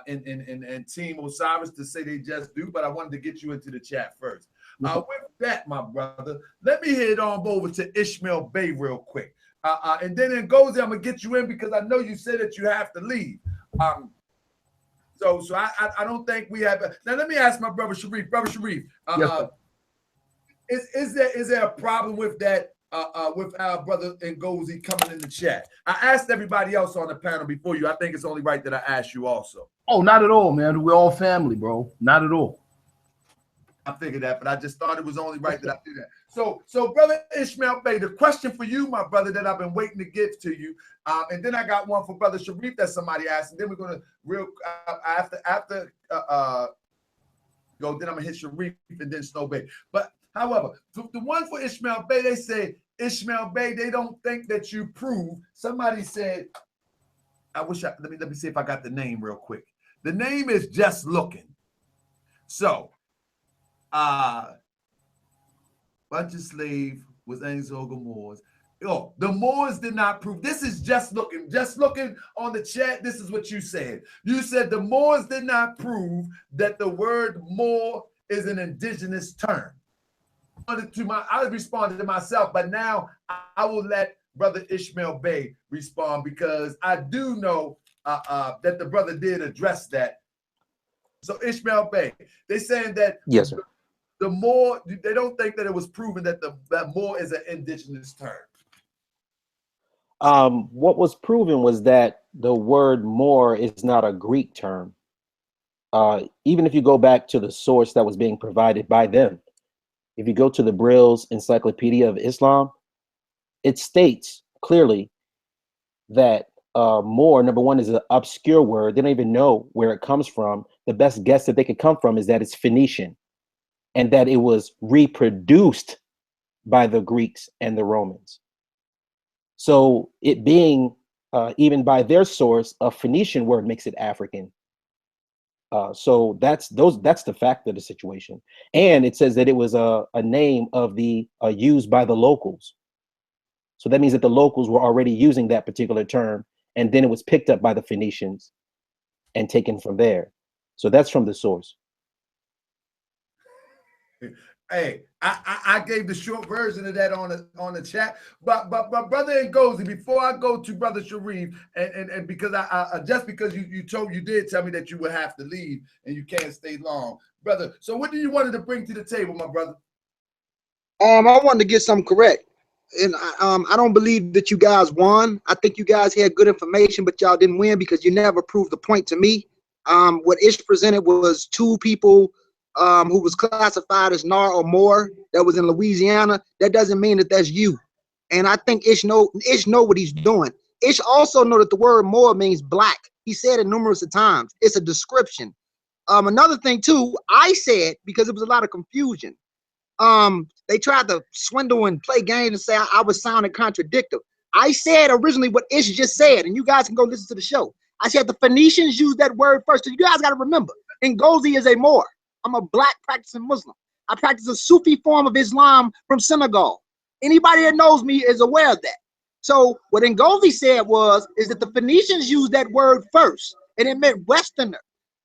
and Team Osiris to say they just do. But I wanted to get you into the chat first. With that, my brother, let me head on over to Ishmael Bey real quick. And then in Ngozi, I'm going to get you in because I know you said that you have to leave. So I don't think we have. Now, let me ask my brother Sharif. Brother Sharif, yes, is there a problem with that with our brother Ngozi coming in the chat. I asked everybody else on the panel before you. I think it's only right that I ask you also. Oh, not at all, man. We're all family, bro. Not at all. I figured that, but I just thought it was only right that I do that. So brother Ishmael Bey, the question for you, my brother, that I've been waiting to give to you, and then I got one for brother Sharif that somebody asked, and then we're gonna after go. Then I'm gonna hit Sharif and then Snow Bey. But however, the one for Ishmael Bey, they say Ishmael Bey, they don't think that you prove. Somebody said, I wish I let me see if I got the name real quick. The name is Just Looking. So. Bunch of slave was Angel Moors. Oh, the Moors did not prove. This is Just Looking. Just Looking on the chat. This is what you said. You said the Moors did not prove that the word Moor is an indigenous term. I responded to myself, but now I will let brother Ishmael Bey respond because I do know that the brother did address that. So Ishmael Bey, they're saying that yes, sir. The Moor, they don't think that it was proven that that Moor is an indigenous term. What was proven was that the word Moor is not a Greek term. Even if you go back to the source that was being provided by them, if you go to the Brill's Encyclopedia of Islam, it states clearly that Moor, number one, is an obscure word. They don't even know where it comes from. The best guess that they could come from is that it's Phoenician, and that it was reproduced by the Greeks and the Romans. So it being, even by their source, a Phoenician word makes it African. So that's the fact of the situation. And it says that it was a name of the used by the locals. So that means that the locals were already using that particular term, and then it was picked up by the Phoenicians and taken from there. So that's from the source. Hey, I gave the short version of that on the chat, but brother Ngozi, before I go to brother Sharif, and because I just because you did tell me that you would have to leave and you can't stay long, brother. So what do you wanted to bring to the table, my brother? I wanted to get something correct, and I don't believe that you guys won. I think you guys had good information, but y'all didn't win because you never proved the point to me. What Ish presented was two people who was classified as Nar or Moor that was in Louisiana. That doesn't mean that that's you. And I think Ish know what he's doing. Ish also know that the word Moor means black. He said it numerous of times. It's a description. Another thing too, I said, because it was a lot of confusion, they tried to swindle and play games and say I was sounding contradictory. I said originally what Ish just said, and you guys can go listen to the show. I said the Phoenicians used that word first. So you guys got to remember, Ngozi is a Moor. I'm a black practicing Muslim. I practice a Sufi form of Islam from Senegal. Anybody that knows me is aware of that. So what Ngozi said is that the Phoenicians used that word first, and it meant Westerner,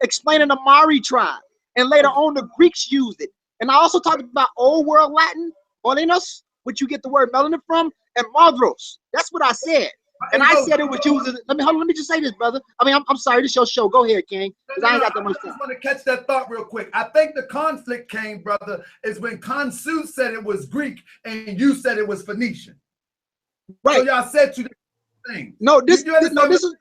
explaining the Mari tribe. And later on, the Greeks used it. And I also talked about Old World Latin, Molinos, which you get the word melanin from, and Madros. That's what I said. And I said it was used. Let me just say this, brother. I mean, I'm sorry, this is your show. Go ahead, King. Because I ain't got that much time. I just want to catch that thought real quick. I think the conflict came, brother, is when Khonsu said it was Greek and you said it was Phoenician. Right. So y'all said two different things. No, this is.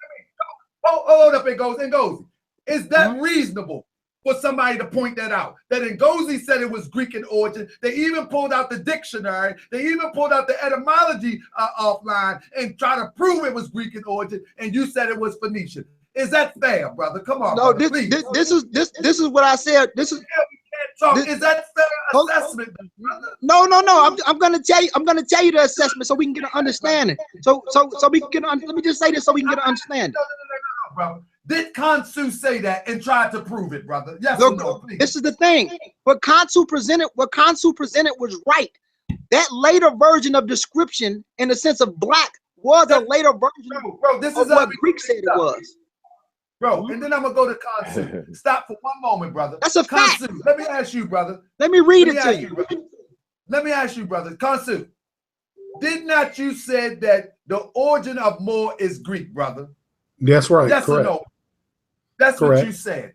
Hold up, it goes. Is that reasonable for somebody to point that out? That Ngozi said it was Greek in origin. They even pulled out the dictionary. They even pulled out the etymology offline and try to prove it was Greek in origin. And you said it was Phoenician. Is that fair, brother? Come on. No, brother, this is what I said. Is that fair assessment, brother? No. I'm gonna tell you. I'm gonna tell you the assessment so we can get an understanding. So we can get. Let me just say this so we can get an understanding. No, brother. Did Khonsu say that and try to prove it, brother? Yes or no, please. This is the thing. What Khonsu presented was right. That later version of description, in the sense of black, was a later version bro, this of is what Greek said it was. Bro, and then I'm gonna go to Khonsu. Stop for one moment, brother. That's a fact. Khonsu, let me ask you, brother. Let me read it to you. Let me ask you, brother. Khonsu, did not you said that the origin of Moor is Greek, brother? That's right. Yes correct. or no? That's correct. What you said.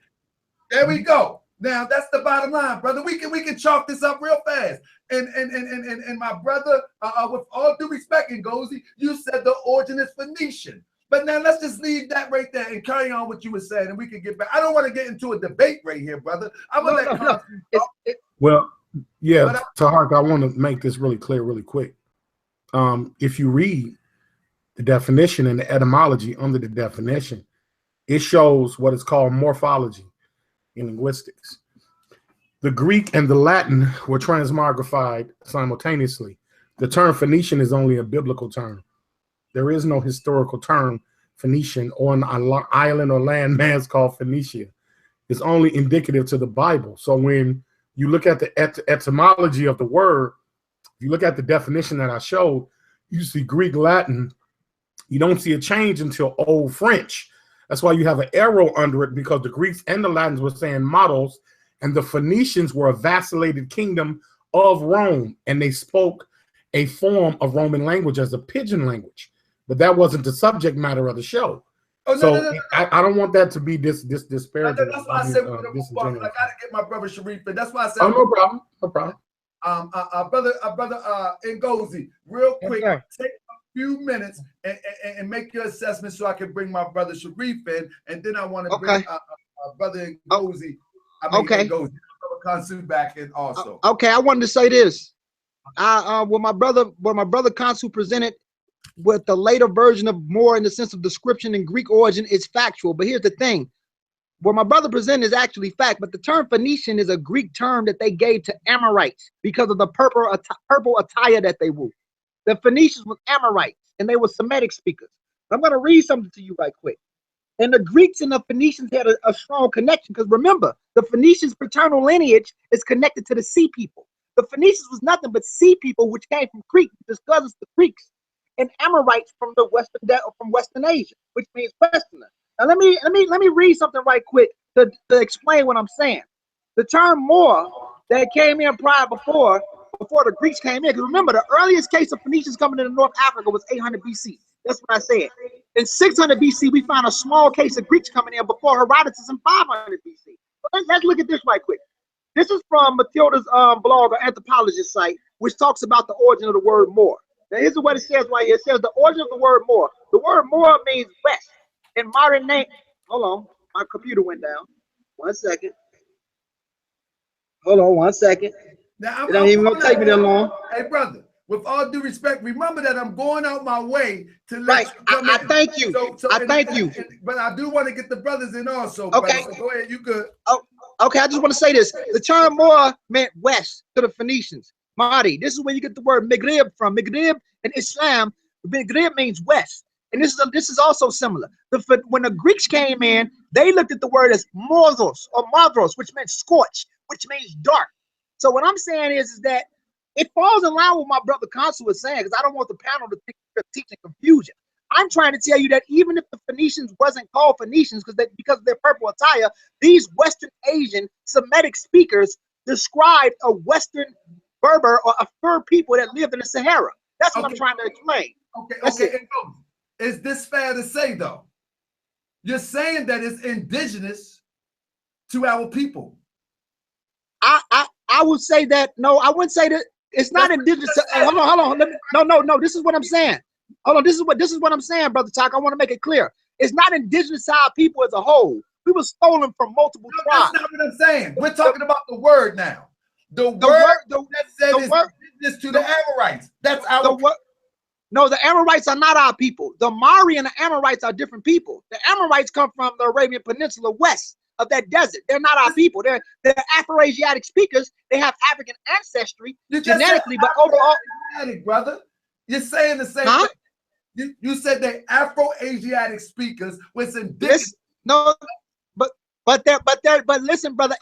There we go. Now that's the bottom line, brother. We can chalk this up real fast. And my brother, with all due respect, Ngozi, you said the origin is Phoenician. But now let's just leave that right there and carry on what you were saying, and we can get back. I don't want to get into a debate right here, brother. I'm gonna let Constance talk. Well, yeah, Tahark, I want to make this really clear, really quick. If you read the definition and the etymology under the definition, it shows what is called morphology in linguistics. The Greek and the Latin were transmogrified simultaneously. The term Phoenician is only a biblical term. There is no historical term Phoenician or an island or land mass called Phoenicia. It's only indicative to the Bible. So when you look at the etymology of the word, if you look at the definition that I showed, you see Greek, Latin. You don't see a change until Old French. That's why you have an arrow under it, because the Greeks and the Latins were saying models, and the Phoenicians were a vacillated kingdom of Rome, and they spoke a form of Roman language as a pidgin language. But that wasn't the subject matter of the show. Oh, so no. I don't want that to be disparaging. That's why I said I gotta get my brother Sharif in. That's why I said. Oh, no problem. No problem. Brother Ngozi, real quick, take a few minutes and make your assessment so I can bring my brother Sharif in, and then I want to bring brother Ngozi. Ngozi, Kansu back in also. Okay, I wanted to say this. When my brother Kansu presented with the later version of more in the sense of description and Greek origin, is factual. But here's the thing. What my brother presented is actually fact, but the term Phoenician is a Greek term that they gave to Amorites because of the purple attire that they wore. The Phoenicians were Amorites, and they were Semitic speakers. I'm going to read something to you right quick. And the Greeks and the Phoenicians had a strong connection, because remember, the Phoenicians' paternal lineage is connected to the Sea people. The Phoenicians was nothing but Sea people, which came from Crete, which discusses the Greeks, and Amorites from Western Asia, which means Westerner. Now let me read something right quick to explain what I'm saying. The term Moor that came in before the Greeks came in, because remember, the earliest case of Phoenicians coming into North Africa was 800 BC. That's what I said. In 600 BC, we found a small case of Greeks coming in before Herodotus in 500 BC. But let's look at this right quick. This is from Matilda's blog or anthropologist site, which talks about the origin of the word Moor. Now, here's what it says right here. It says the origin of the word Moor. The word Moor means west. In modern name, hold on, my computer went down. 1 second. Hold on 1 second. Now, it ain't even gonna take me that long. Hey, brother, with all due respect, remember that I'm going out my way to let you come in. Thank you. Thank you. But I do want to get the brothers in also. Okay. Brother, so go ahead, you good. Oh, okay, I just want to say this. The term Moor meant west to the Phoenicians. Mahdi, this is where you get the word Maghrib from. Maghrib in Islam, Maghrib means west. And this is also similar. When the Greeks came in, they looked at the word as moros or madros, which meant scorch, which means dark. So what I'm saying is that it falls in line with what my brother Consul was saying, because I don't want the panel to think you're teaching confusion. I'm trying to tell you that even if the Phoenicians wasn't called Phoenicians because of their purple attire, these Western Asian Semitic speakers described a Western Berber or a fur people that lived in the Sahara. That's what I'm trying to explain. Okay. Is this fair to say, though? You're saying that it's indigenous to our people. I would say that, no, I wouldn't say that it's not indigenous. Hold on. No. This is what I'm saying. Hold on. This is what I'm saying, Brother Talk. I want to make it clear. It's not indigenous to our people as a whole. We were stolen from multiple tribes. That's not what I'm saying. We're talking about the word now. The word that said is indigenous to the Amorites. That's our people. No, the Amorites are not our people. The Mari and the Amorites are different people. The Amorites come from the Arabian Peninsula west of that desert. They're not our people. They're Afro-Asiatic speakers. They have African ancestry genetically, but overall, brother, you're saying the same thing. You said they're Afro-Asiatic speakers with indigenous. But listen, brother.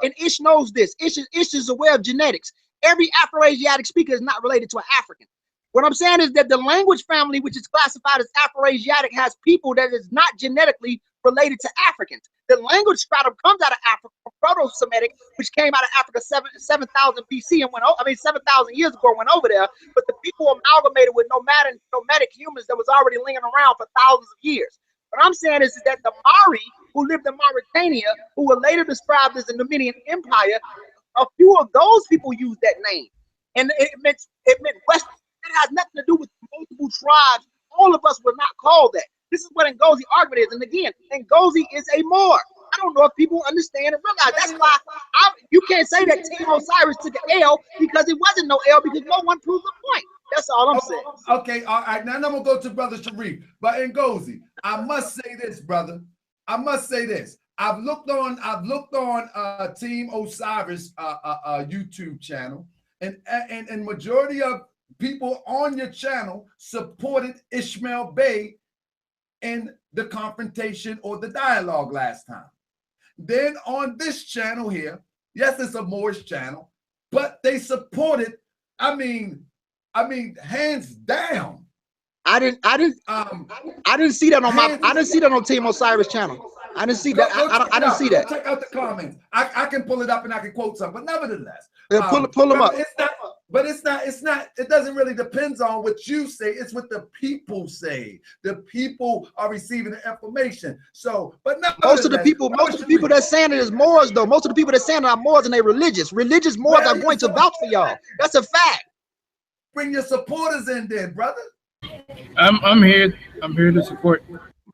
And Ish knows this. Ish is aware of genetics. Every Afro-Asiatic speaker is not related to an African. What I'm saying is that the language family, which is classified as Afro-Asiatic, has people that is not genetically related to Africans. The language stratum comes out of Africa, Proto-Semitic, which came out of Africa 7,000 BC and 7,000 years ago, went over there. But the people amalgamated with nomadic humans that was already lingering around for thousands of years. What I'm saying is that the Mari who lived in Mauritania, who were later described as the Numidian Empire, a few of those people used that name, and it meant West. It has nothing to do with multiple tribes. All of us were not called that. This is what Ngozi argument is. And again, Ngozi is a Moor. I don't know if people understand and realize. That's why you can't say that Team Osiris took an L, because it wasn't no L, because no one proved the point. That's all I'm saying. Okay, all right. Now I'm gonna go to Brother Sharif. But Ngozi, I must say this, brother. I must say this. I've looked on Team Osiris YouTube channel, and majority of people on your channel supported Ishmael Bey in the confrontation or the dialogue last time. Then on this channel here, yes, it's a Moorish channel, but they supported, I mean, hands down. I didn't see that on I didn't see that on Team Osiris channel. I didn't see that. I didn't see that. Check out the comments. I can pull it up and I can quote some, but nevertheless, pull them up. It's not. It doesn't really depend on what you say. It's what the people say. The people are receiving the information. So, but most of the people that saying it is Moors, though. Most of the people that saying it are Moors, and they religious. Religious Moors are going to vouch for y'all. That's a fact. Bring your supporters in, then, brother. I'm here. I'm here to support.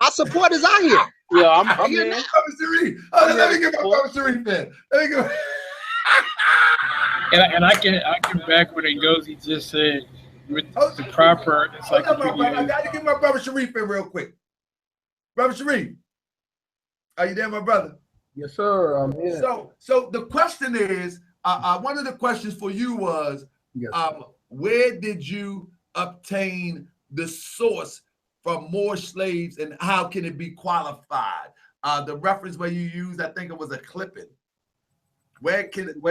My supporters are here. Yeah, I'm here. Let me get my brother Sharif in. Let me go. And I can back what Ngozi just said with the proper encyclopedia. I gotta get my brother Sharif in real quick. Brother Sharif, are you there, my brother? Yes, sir. I'm here. So the question is, one of the questions for you was, yes, where did you obtain the source from more slaves, and how can it be qualified? The reference where you used, I think it was a clipping. Where can this is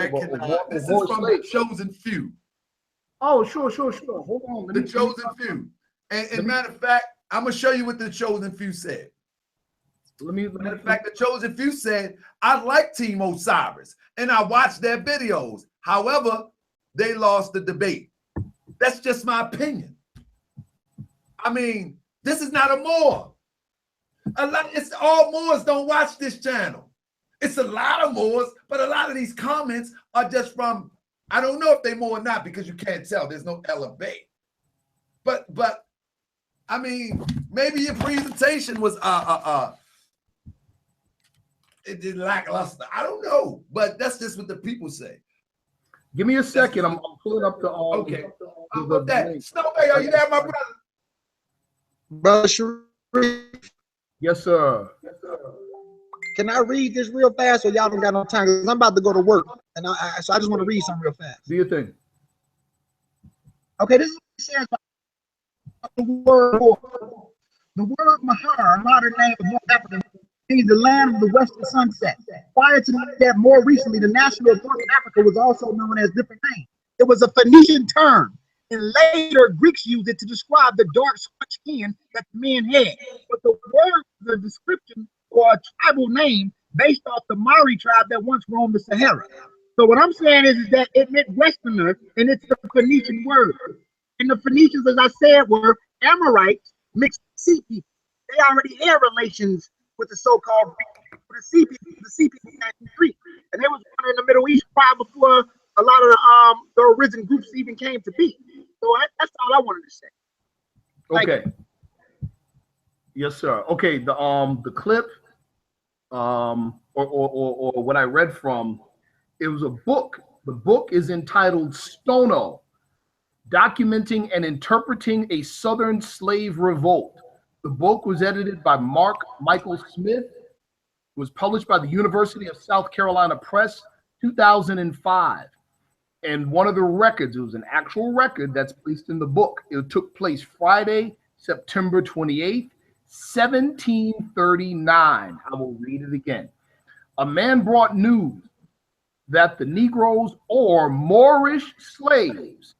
from the Chosen Few. Oh, sure. Hold on. The Chosen Few. And matter of fact, I'm gonna show you what the Chosen Few said. Matter of fact, the Chosen Few said, I like Team Osiris and I watched their videos. However, they lost the debate. That's just my opinion. I mean, this is not a Moor. It's all Moors don't watch this channel. It's a lot of Moors, but a lot of these comments are just from, I don't know if they Moor or not, because you can't tell. There's no elevate. But I mean, maybe your presentation was it did lackluster. I don't know, but that's just what the people say. Give me a second. I'm pulling up the okay. Snowbay, are you there, my brother? Brother Sharif. Yes, sir. Can I read this real fast, or y'all don't got no time? Because I'm about to go to work, and so I just want to read something real fast. Do your thing. Okay, this is what it says. The word Mahar, a modern name of North Africa, means the land of the western sunset. Prior to that, more recently, the national of North Africa was also known as different names. It was a Phoenician term, and later Greeks used it to describe the dark skin that the men had. But the word is a description or a tribal name based off the Mari tribe that once roamed the Sahara. So what I'm saying is that it meant Westerner, and it's a Phoenician word. And the Phoenicians, as I said, were Amorites mixed with sea people. They already had relations with the so-called Greek, the sea people came Greek, and they was in the Middle East prior before a lot of the origin groups even came to be. So that's all I wanted to say. Okay. Yes, sir. Okay, the clip, or what I read from, it was a book. The book is entitled Stono, Documenting and Interpreting a Southern Slave Revolt. The book was edited by Mark Michael Smith. It was published by the University of South Carolina Press, 2005. And one of the records, it was an actual record that's placed in the book. It took place Friday, September 28th, 1739. I will read it again. A man brought news that the Negroes or Moorish slaves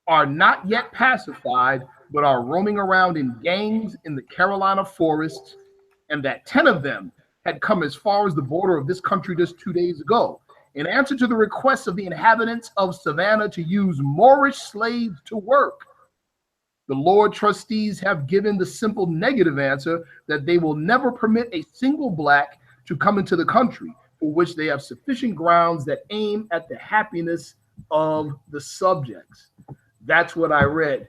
are not yet pacified, but are roaming around in gangs in the Carolina forests, and that 10 of them had come as far as the border of this country just 2 days ago. In answer to the requests of the inhabitants of Savannah to use Moorish slaves to work, The Lord trustees have given the simple negative answer that they will never permit a single black to come into the country, for which they have sufficient grounds that aim at the happiness of the subjects. That's what I read.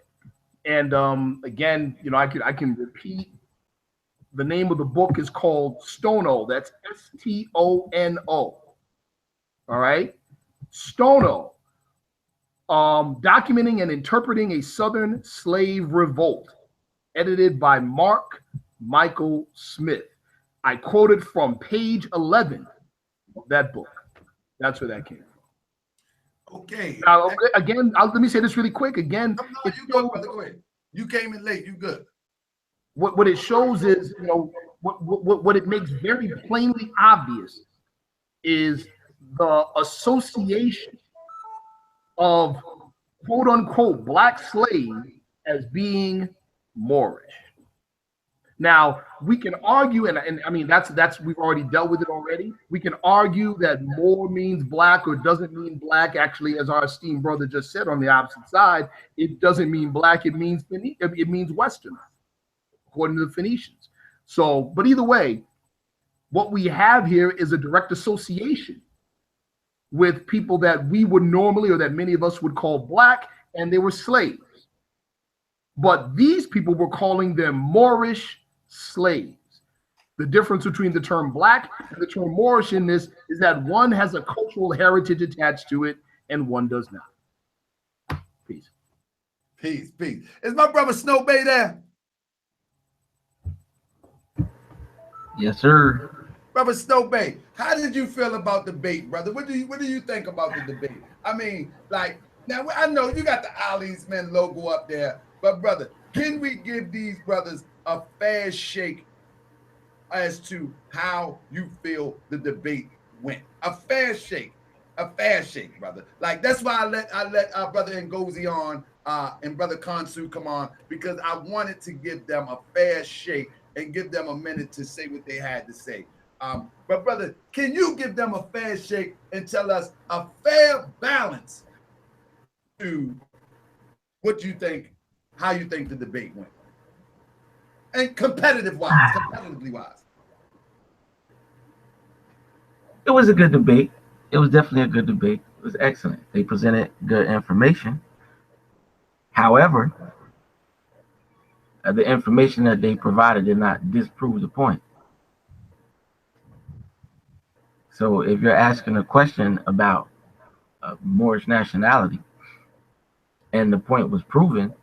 And again, you know, I can repeat. The name of the book is called Stono. That's Stono. All right, Stono. Documenting and interpreting a Southern slave revolt, edited by Mark Michael Smith. I quoted from page 11 of that book. That's where that came from. Okay. Now, again, let me say this really quick. Again, no, you go, brother. Go ahead. You came in late. You good. What it shows is, you know, what it makes very plainly obvious is the association of quote unquote black slave as being Moorish. Now we can argue, and I mean that's we've already dealt with it already. We can argue that Moor means black or doesn't mean black. Actually, as our esteemed brother just said on the opposite side, it doesn't mean black. It means Westerner, according to the Phoenicians. So, but either way, what we have here is a direct association with people that we would normally, or that many of us would call black, and they were slaves. But these people were calling them Moorish slaves. The difference between the term black and the term Moorish in this is that one has a cultural heritage attached to it and one does not. Peace. Peace, peace. Is my brother Snow Bay there? Yes, sir. Brother Snow Bay, how did you feel about the debate, brother? What do you think about the debate? I mean, like, now I know you got the Ali's Men logo up there, but brother, can we give these brothers a fair shake as to how you feel the debate went? A fair shake, brother. Like, that's why I let our brother Ngozi on and brother Kansu come on, because I wanted to give them a fair shake and give them a minute to say what they had to say. But brother, can you give them a fair shake and tell us a fair balance to what you think, how you think the debate went? And competitively wise. It was a good debate. It was definitely a good debate. It was excellent. They presented good information. However, the information that they provided did not disprove the point. So if you're asking a question about Moorish nationality and the point was proven,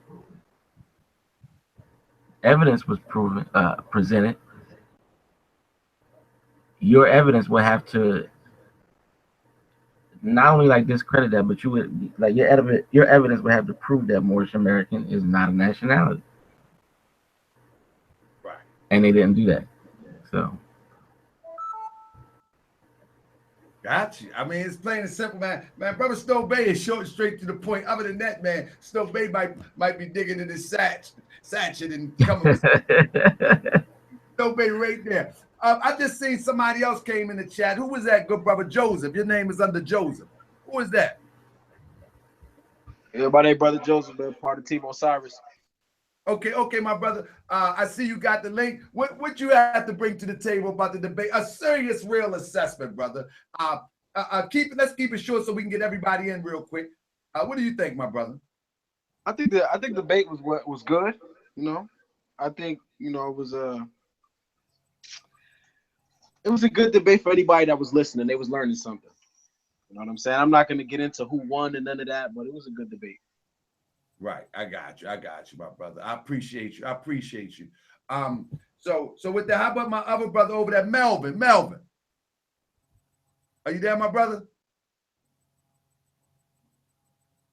evidence was presented, your evidence would have to not only like discredit that, but you would like your evidence would have to prove that Moorish American is not a nationality. Right. And they didn't do that. So got you. I mean, it's plain and simple, man. Man, brother Snow Bay is short and straight to the point. Other than that, man, Snow Bay might be digging in his satchet and coming with Snow Bay right there. I just seen somebody else came in the chat. Who was that? Good brother Joseph. Your name is under Joseph. Who is that? Everybody, brother Joseph, man, part of Team Osiris. Okay, my brother. I see you got the link. What you have to bring to the table about the debate? A serious, real assessment, brother. Let's keep it short so we can get everybody in real quick. What do you think, my brother? I think the debate was good. You know, I think it was a good debate for anybody that was listening. They was learning something. You know what I'm saying? I'm not going to get into who won and none of that, but it was a good debate. Right, I got you, my brother. I appreciate you. So with that, how about my other brother over there, Melvin? Melvin, are you there, my brother?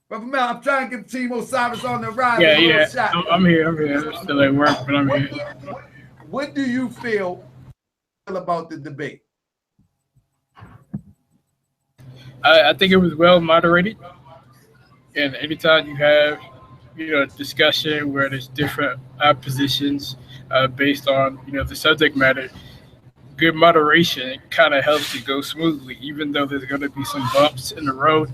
Brother Mel, I'm trying to get Team Osiris on the ride. Yeah. I'm here. I'm still at work, but I'm here. What do you feel about the debate? I think it was well moderated, and anytime you have discussion where there's different positions based on the subject matter, good moderation kind of helps it go smoothly, even though there's going to be some bumps in the road.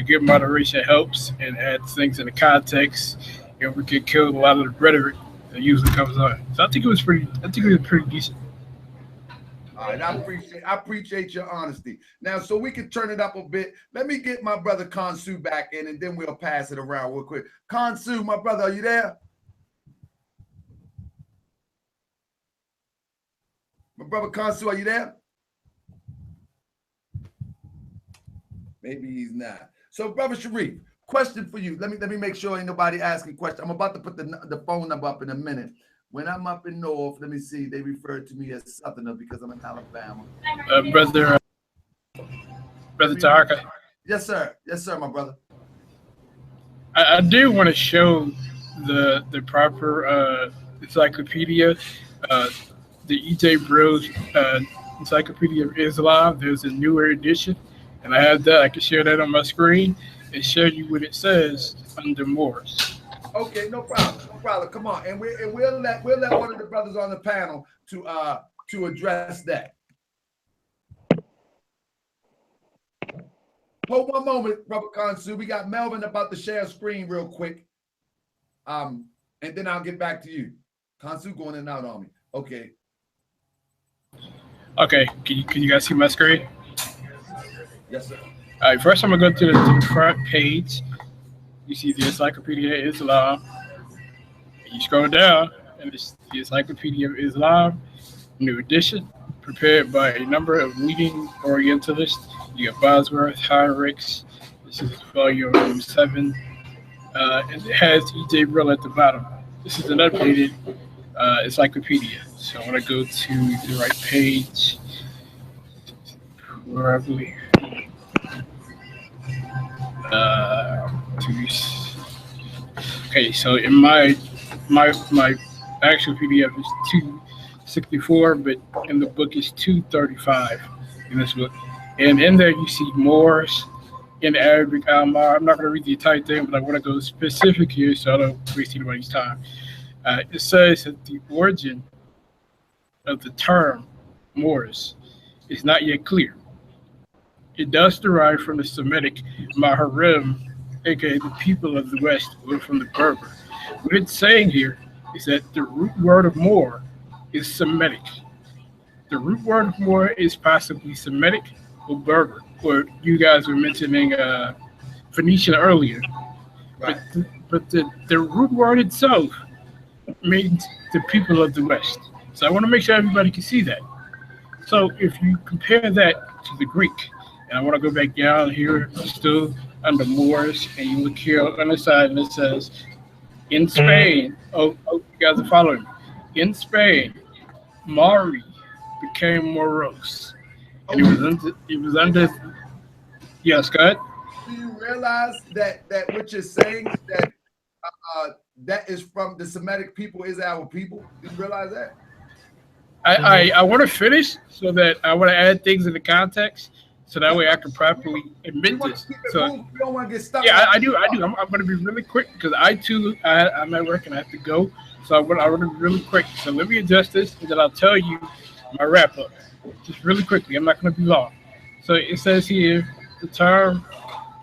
Good moderation helps and adds things in the context and we could kill a lot of the rhetoric that usually comes on. So I think it was pretty decent. All right, I appreciate your honesty. Now, so we can turn it up a bit. Let me get my brother Kansu back in, and then we'll pass it around real quick. Kansu, my brother, are you there? My brother Kansu, are you there? Maybe he's not. So, brother Sharif, question for you. Let me make sure ain't nobody asking questions. I'm about to put the phone number up in a minute. When I'm up in North, let me see. They refer to me as Southerner because I'm in Alabama. Brother Tahaka. Yes, sir. Yes, sir, my brother. I do want to show the proper encyclopedia, the E.J. Brill's Encyclopedia of Islam. There's a newer edition, and I have that. I can share that on my screen and show you what it says under Moors. Okay, no problem. No problem. Come on, and we'll let one of the brothers on the panel to address that. Hold one moment, brother Kansu. We got Melvin about to share a screen real quick, and then I'll get back to you. Kansu going in and out on me. Okay. Okay. Can you guys see my screen? Yes, sir. All right. First, I'm gonna go to the front page. You see the Encyclopedia of Islam. You scroll down, and it's the Encyclopedia of Islam, new edition, prepared by a number of leading Orientalists. You got Bosworth, Heinrichs. This is volume 7. And it has E.J. Brill at the bottom. This is an updated encyclopedia. So I want to go to the right page. Where I believe. Okay, so in my actual PDF is 264, but in the book is 235 in this book. And in there you see Moors in Arabic Almar. I'm not going to read the entire thing, but I want to go specific here so I don't waste anybody's time. It says that the origin of the term Moors is not yet clear. It does derive from the Semitic Maharim, aka the people of the West, or from the Berber. What it's saying here is that the root word of Moor is Semitic. The root word of Moor is possibly Semitic or Berber, or you guys were mentioning Phoenician earlier. Right. But the root word itself means the people of the West. So I want to make sure everybody can see that. So if you compare that to the Greek, and I want to go back down here, still under Moors, and you look here on the side, and it says, in Spain, oh, you guys are following me. In Spain, Mari became morose. And it was under, yes, go ahead. Do you realize that what you're saying is that that is from the Semitic people is our people? Do you realize that? I want to finish so that I want to add things in the context. So that way I can properly admit this. So we don't want to get stuck. Yeah, I do. I'm going to be really quick because I'm at work and I have to go. So I want to be really quick. So let me adjust this and then I'll tell you my wrap up. Just really quickly. I'm not going to be long. So it says here, the term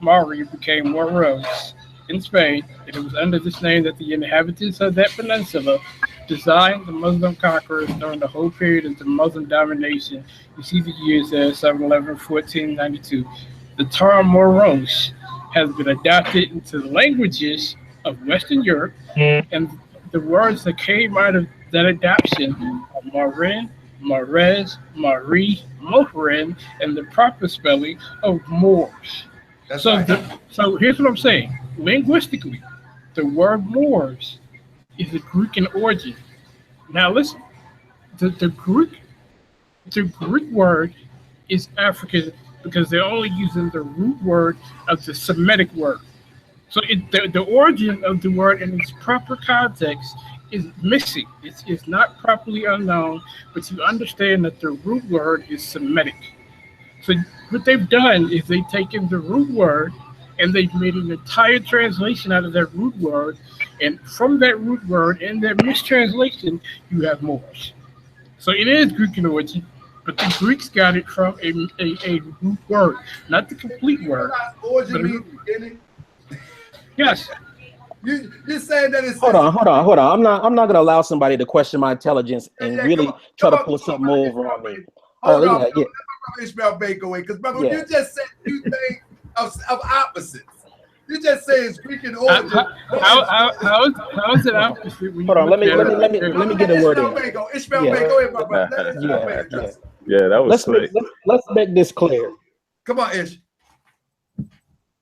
Mari became morose in Spain, and it was under this name that the inhabitants of that peninsula designed the Muslim conquerors during the whole period of the Muslim domination. You see the years there, 711, 1492. The term morose has been adapted into the languages of Western Europe, and the words that came out of that adaptation are Marin, Marez, Marie, Mohrin, and the proper spelling of Moors. So here's what I'm saying. Linguistically, the word Moors is a Greek in origin. Now listen, the Greek word is African because they're only using the root word of the Semitic word. So the origin of the word in its proper context is missing. It's not properly unknown, but you understand that the root word is Semitic. So what they've done is they've taken the root word and they've made an entire translation out of that root word. And from that root word and that mistranslation, you have Moors. So it is Greek in origin, but the Greeks got it from a root word, not the complete word. Origin means beginning. Yes. You're saying that it's Hold on. I'm not gonna allow somebody to question my intelligence and really try to pull something over on me. Hold on. Let Ishmael Bay go in, because brother, you just said two things of opposites. You just say it's Greek in origin. How is it opposite? Hold on, let me get a word in. Ishmael Bay, go ahead, my brother. Yeah, that was slick. Let's make this clear. Come on, Ish.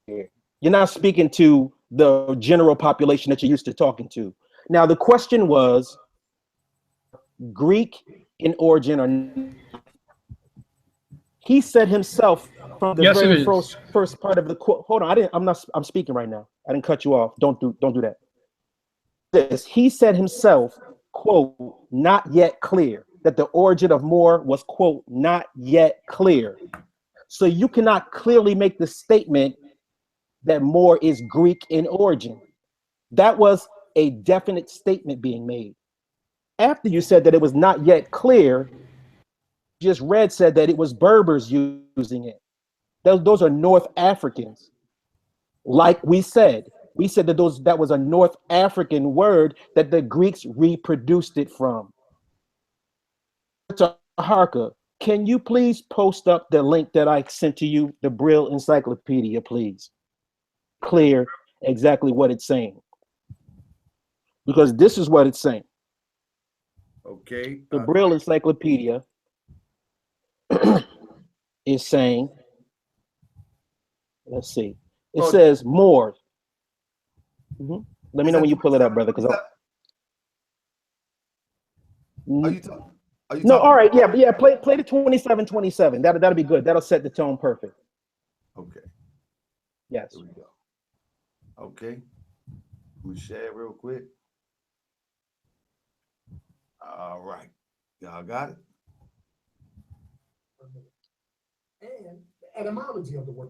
You're not speaking to the general population that you're used to talking to. Now, the question was Greek in origin or he said himself from the very first part of the quote. Hold on, I'm speaking right now. I didn't cut you off. Don't do that. He said himself, quote, not yet clear, that the origin of more was, quote, not yet clear. So you cannot clearly make the statement that more is Greek in origin. That was a definite statement being made. After you said that it was not yet clear, just read said that it was Berbers using it. Those are North Africans. Like we said that that was a North African word that the Greeks reproduced it from. Harka, can you please post up the link that I sent to you, the Brill Encyclopedia, please? Clear exactly what it's saying. Because this is what it's saying. Okay. The Brill Encyclopedia is saying, let's see, it says more. Let me know when you pull it up, brother. Because no, all right, yeah, play the 27-27. That'll be good. That'll set the tone perfect. Okay. Yes. Here we go. Okay. Let me share it real quick. All right. Y'all got it? And the etymology of the word.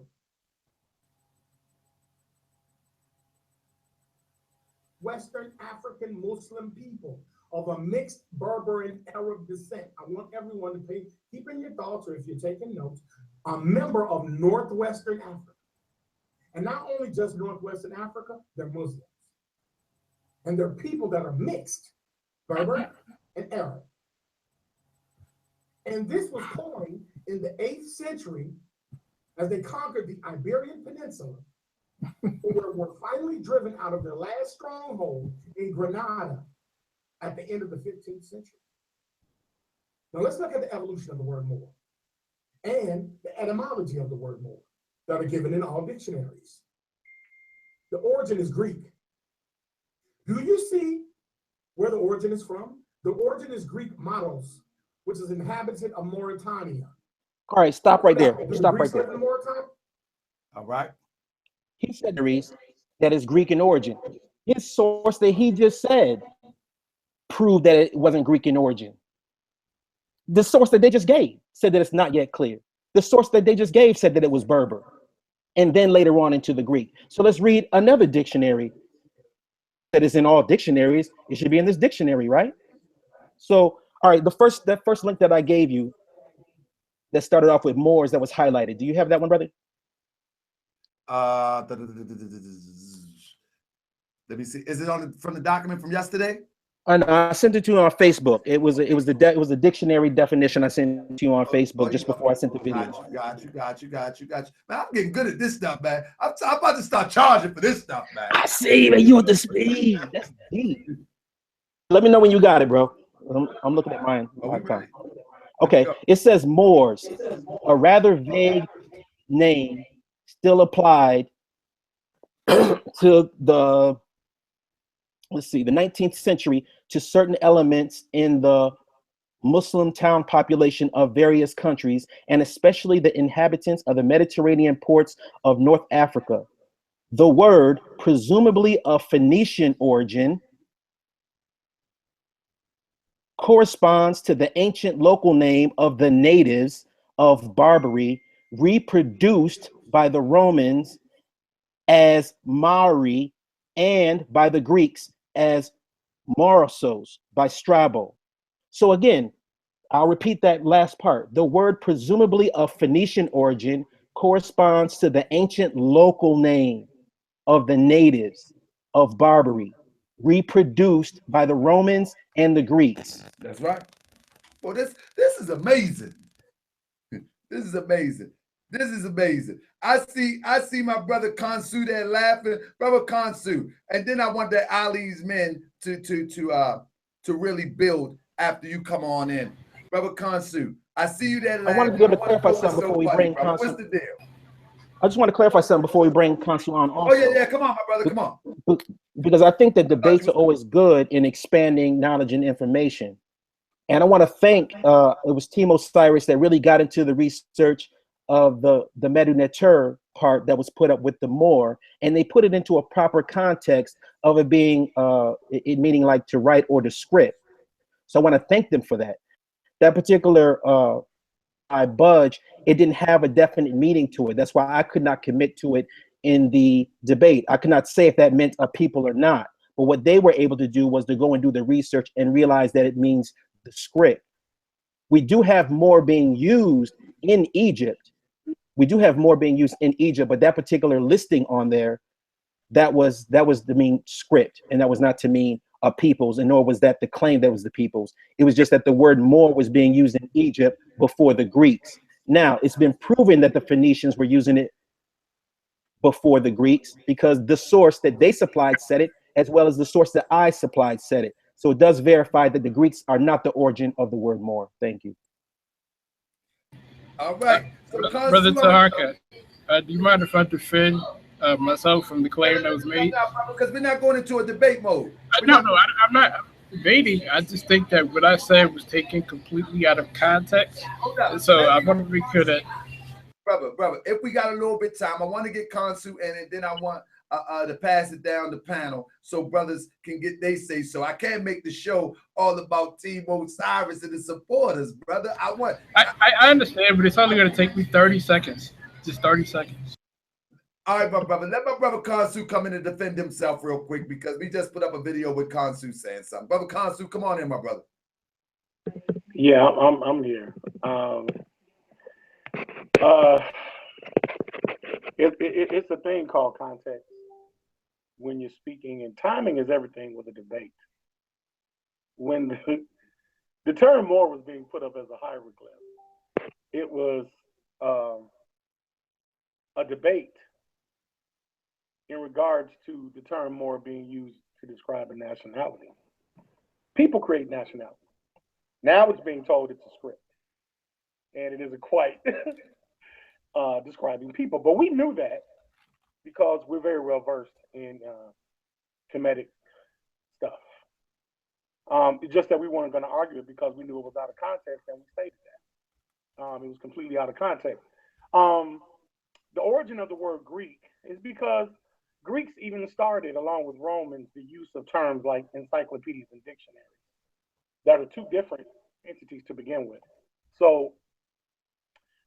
Western African Muslim people of a mixed Berber and Arab descent. I want everyone to keep in your thoughts, or if you're taking notes, a member of Northwestern Africa. And not only just Northwestern Africa, they're Muslims. And they're people that are mixed, Berber and Arab. And this was coined in the 8th century as they conquered the Iberian Peninsula, were finally driven out of their last stronghold in Granada at the end of the 15th century. Now let's look at the evolution of the word more and the etymology of the word more that are given in all dictionaries. The origin is Greek. Do you see where the origin is from? The origin is Greek Moros, which is inhabited of Mauritania. All right, stop right there. Stop right there. All right. He said, Reese, that is Greek in origin. His source that he just said proved that it wasn't Greek in origin. The source that they just gave said that it's not yet clear. The source that they just gave said that it was Berber, and then later on into the Greek. So let's read another dictionary that is in all dictionaries. It should be in this dictionary, right? So, all right, that first link that I gave you that started off with Moors that was highlighted. Do you have that one, brother? Let me see. Is it from the document from yesterday? I sent it to you on Facebook. It was a dictionary definition I sent to you on Facebook just before I sent the video. Got you. Man, I'm getting good at this stuff, man. I'm about to start charging for this stuff, man. I see, man. You at the speed. That's deep. Let me know when you got it, bro. I'm looking at mine. Okay, it says Moors, a rather vague name still applied to the 19th century to certain elements in the Muslim town population of various countries, and especially the inhabitants of the Mediterranean ports of North Africa. The word, presumably of Phoenician origin, corresponds to the ancient local name of the natives of Barbary, reproduced by the Romans as Maori and by the Greeks as Morosos by Strabo. So again, I'll repeat that last part. The word presumably of Phoenician origin corresponds to the ancient local name of the natives of Barbary, reproduced by the Romans and the Greeks. That's right. Well, this is amazing. This is amazing. This is amazing. I see my brother Kansu there laughing, brother Kansu, and then I want the Ali's men to really build after you come on in, brother Kansu. I see you there laughing. I wanted to be able to clarify something before we bring Kansu. What's the deal? I just want to clarify something before we bring Kansu on. Also. Oh yeah, come on, my brother, come on. Because I think that debates are always good in expanding knowledge and information. And I want to thank, it was Team Osiris that really got into the research of the MWtv part that was put up with the Moor, and they put it into a proper context of it being, it meaning like to write or to script. So I want to thank them for that. That particular I budge, it didn't have a definite meaning to it. That's why I could not commit to it in the debate. I could not say if that meant a people or not. But what they were able to do was to go and do the research and realize that it means the script. We do have more being used in Egypt. We do have more being used in Egypt, but that particular listing on there, that was to mean script, and that was not to mean a peoples, and nor was that the claim that was the peoples. It was just that the word more was being used in Egypt before the Greeks. Now, it's been proven that the Phoenicians were using it before the Greeks because the source that they supplied said it, as well as the source that I supplied said it. So it does verify that the Greeks are not the origin of the word more. Thank you. All right. So Brother Taharka, do you mind if I defend myself from the claim that was made? Because we're not going into a debate mode. No, I'm not debating. I just think that what I said was taken completely out of context. So I want to be clear that. Brother, if we got a little bit of time, I want to get Kansu in, and then I want to pass it down the panel so brothers can get they say so. I can't make the show all about Team Osiris and the supporters, brother. I understand, but it's only going to take me 30 seconds. Just 30 seconds. All right, my brother. Let my brother Kansu come in and defend himself real quick because we just put up a video with Kansu saying something. Brother Kansu, come on in, my brother. Yeah, I'm here. It's a thing called context when you're speaking, and timing is everything with a debate. When the term more was being put up as a hieroglyph, it was a debate in regards to the term more being used to describe a nationality. People create nationality. Now it's being told it's a script, and it isn't quite describing people. But we knew that because we're very well versed in Kemetic stuff. It's just that we weren't going to argue it because we knew it was out of context, and we stated that. It was completely out of context. The origin of the word Greek is because Greeks even started, along with Romans, the use of terms like encyclopedias and dictionaries that are two different entities to begin with. So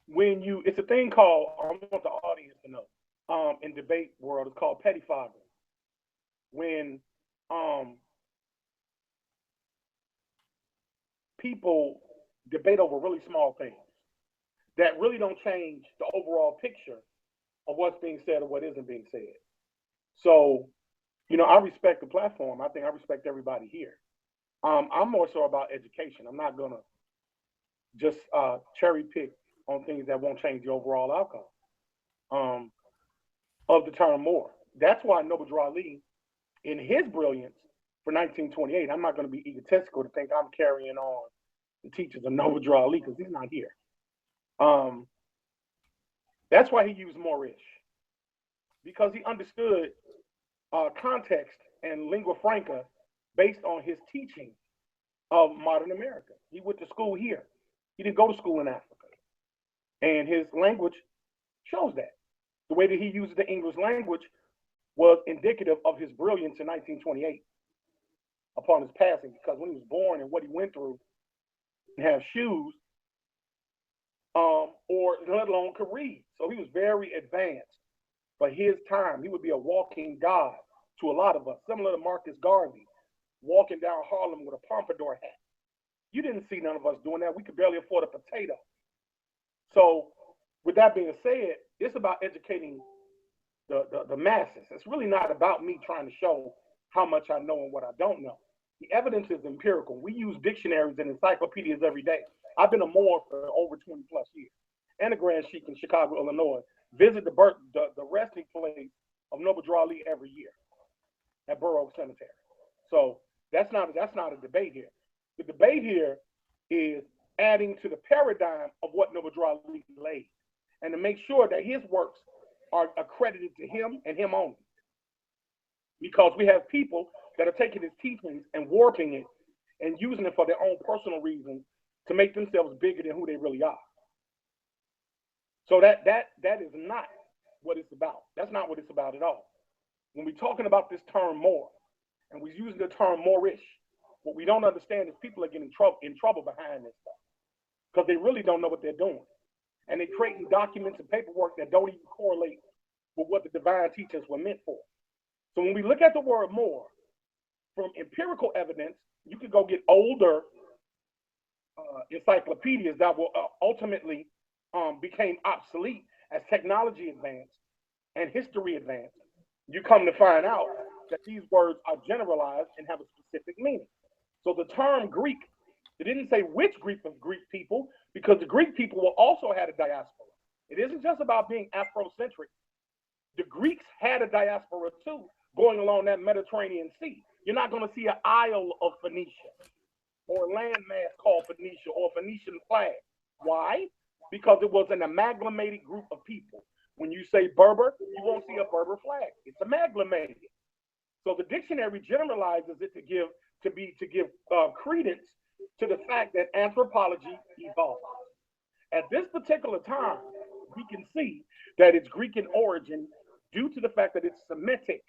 when it's a thing called, I want the audience to know, in debate world, it's called pettifogging. When people debate over really small things that really don't change the overall picture of what's being said or what isn't being said. So, I respect the platform. I think I respect everybody here. I'm more so about education. I'm not gonna just cherry pick on things that won't change the overall outcome of the term more. That's why MWtv, in his brilliance for 1928, I'm not going to be egotistical to think I'm carrying on the teachers of MWtv because he's not here. That's why he used Moorish, because he understood context and lingua franca based on his teaching of modern America. He went to school here. He didn't go to school in Africa. And his language shows that. The way that he uses the English language was indicative of his brilliance in 1928 upon his passing, because when he was born and what he went through, he didn't have shoes, or let alone could read. So he was very advanced for his time. He would be a walking god to a lot of us, similar to Marcus Garvey, walking down Harlem with a pompadour hat. You didn't see none of us doing that. We could barely afford a potato. So with that being said, it's about educating the masses. It's really not about me trying to show how much I know and what I don't know. The evidence is empirical. We use dictionaries and encyclopedias every day. I've been a Moor for over 20 plus years, and a Grand Sheik in Chicago, Illinois. Visit the resting place of Noble Drew Ali every year at Borough Cemetery. So that's not a debate here. The debate here is adding to the paradigm of what Noble Drew Ali laid, and to make sure that his works are accredited to him and him only. Because we have people that are taking his teachings and warping it and using it for their own personal reasons to make themselves bigger than who they really are. So that is not what it's about. That's not what it's about at all. When we're talking about this term Moor, and we're using the term Moorish, what we don't understand is people are getting in trouble behind this stuff because they really don't know what they're doing. And they're creating documents and paperwork that don't even correlate with what the divine teachers were meant for. So when we look at the word Moor, from empirical evidence, you could go get older encyclopedias that will ultimately became obsolete as technology advanced and history advanced. You come to find out that these words are generalized and have a specific meaning. So the term Greek, it didn't say which group of Greek people, because the Greek people will also had a diaspora. It isn't just about being Afrocentric. The Greeks had a diaspora too, going along that Mediterranean Sea. You're not going to see an Isle of Phoenicia or a landmass called Phoenicia or Phoenician flag. Why? Because it was an amalgamated group of people. When you say Berber, you won't see a Berber flag. It's amalgamated. So the dictionary generalizes it to give credence to the fact that anthropology evolved. At this particular time, we can see that it's Greek in origin due to the fact that it's Semitic.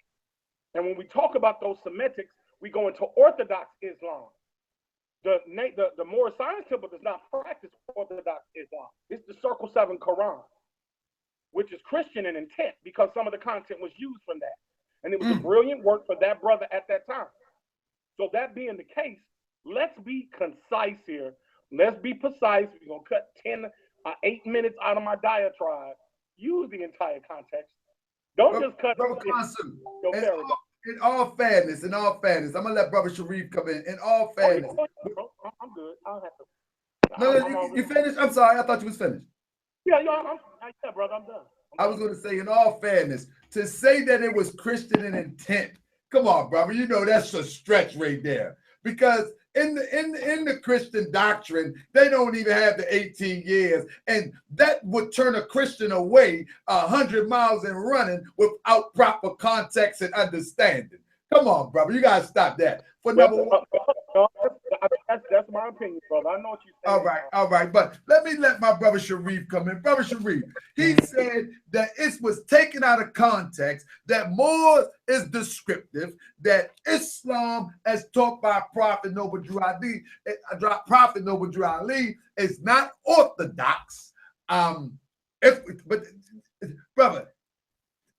And when we talk about those Semitics, we go into Orthodox Islam. The Moorish Science Temple does not practice Orthodox Islam. It's the Circle 7 Quran, which is Christian in intent because some of the content was used from that. And it was a brilliant work for that brother at that time. So that being the case, let's be concise here. Let's be precise. We're going to cut 8 minutes out of my diatribe. Use the entire context. Don't just cut. In all fairness, I'm gonna let Brother Sharif come in. In all fairness, I'm good. I'll have to. No, you finished? I'm sorry, I thought you was finished. Yeah, brother, I'm done. I was gonna say, in all fairness, to say that it was Christian in intent, come on, brother, you know that's a stretch right there. Because in the Christian doctrine, they don't even have the 18 years, and that would turn a Christian away 100 miles and running without proper context and understanding. Come on, brother, you gotta stop that. For number one, that's my opinion, brother. I know what you're saying. All right, but let my brother Sharif come in. Brother Sharif, he said that it was taken out of context, that Moor is descriptive, that Islam, as taught by Prophet Noble Drew Ali, is not orthodox. Brother,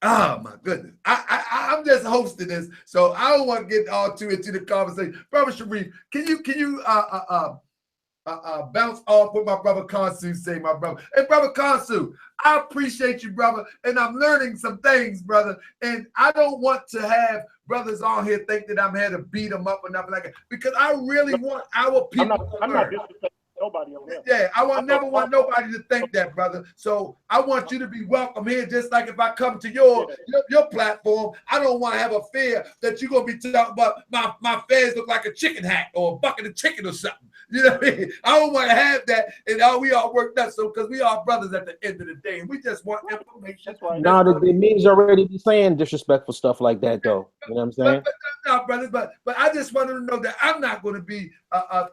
oh my goodness, I'm just hosting this, so I don't want to get all too into the conversation. Brother Sharif, can you bounce off what my brother Kansu say, my brother? Hey, brother Kansu, I appreciate you, brother, and I'm learning some things, brother, and I don't want to have brothers on here think that I'm here to beat them up or nothing like that, because I really want our people I'm not disrespecting nobody on here. Yeah, I never want nobody to think that, brother. So I want you to be welcome here, just like if I come to your platform, I don't want to have a fear that you're gonna be talking about my feds look like a chicken hat or a bucket of chicken or something. You know what I mean? I don't want to have that, and we all work that, so because we are brothers at the end of the day, and we just want information. No, the memes already be saying disrespectful stuff like that, though. You know what I'm saying? No, brother, but I just wanted to know that I'm not going to be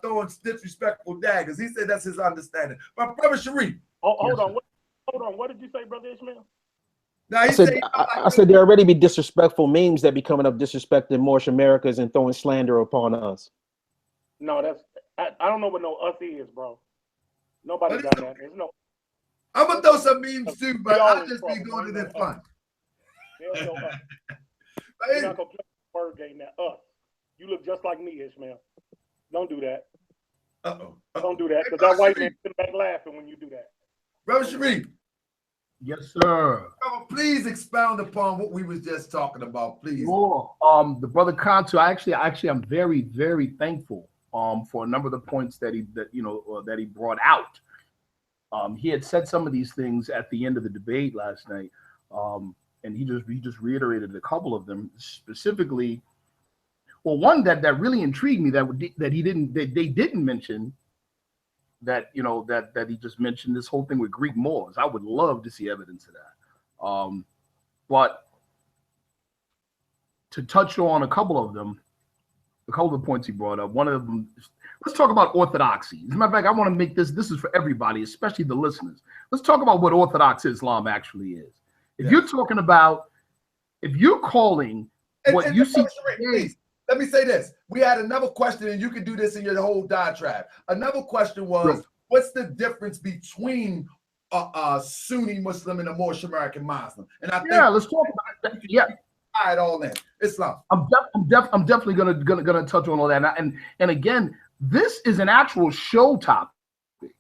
throwing disrespectful daggers. He said that's his understanding. But brother Sharif, hold on. What did you say, brother Ishmael? No, I said there already be disrespectful memes that be coming up disrespecting Moorish Americas and throwing slander upon us. No, I don't know what no us is, bro. Nobody done that. There's no. I'm gonna throw some memes too, but I'll just be doing it in fun. There's no us. You're not gonna play the word game that us. You look just like me, Ishmael. Don't do that. Don't do that, because that white man sitting back laughing when you do that. Brother Sharif. Yes, sir. please expound upon what we was just talking about, please. Sure. The brother Kantu, actually I'm very, very thankful for a number of the points that he brought out. He had said some of these things at the end of the debate last night, and he just reiterated a couple of them, specifically. Well, one that really intrigued me that they didn't mention, that that he just mentioned, this whole thing with Greek Moors. I would love to see evidence of that. But to touch on a couple of the points he brought up, one of them, let's talk about orthodoxy. As a matter of fact, I want to make this is for everybody, especially the listeners. Let's talk about what Orthodox Islam actually is. If you're talking about, if you're calling what you see today, let me say this. We had another question, and you can do this in your whole diatribe. Another question was, what's the difference between a Sunni Muslim and a Moorish American Muslim? And I think let's talk about that. Yeah, all in Islam. I'm definitely gonna touch on all that. And again, this is an actual show topic.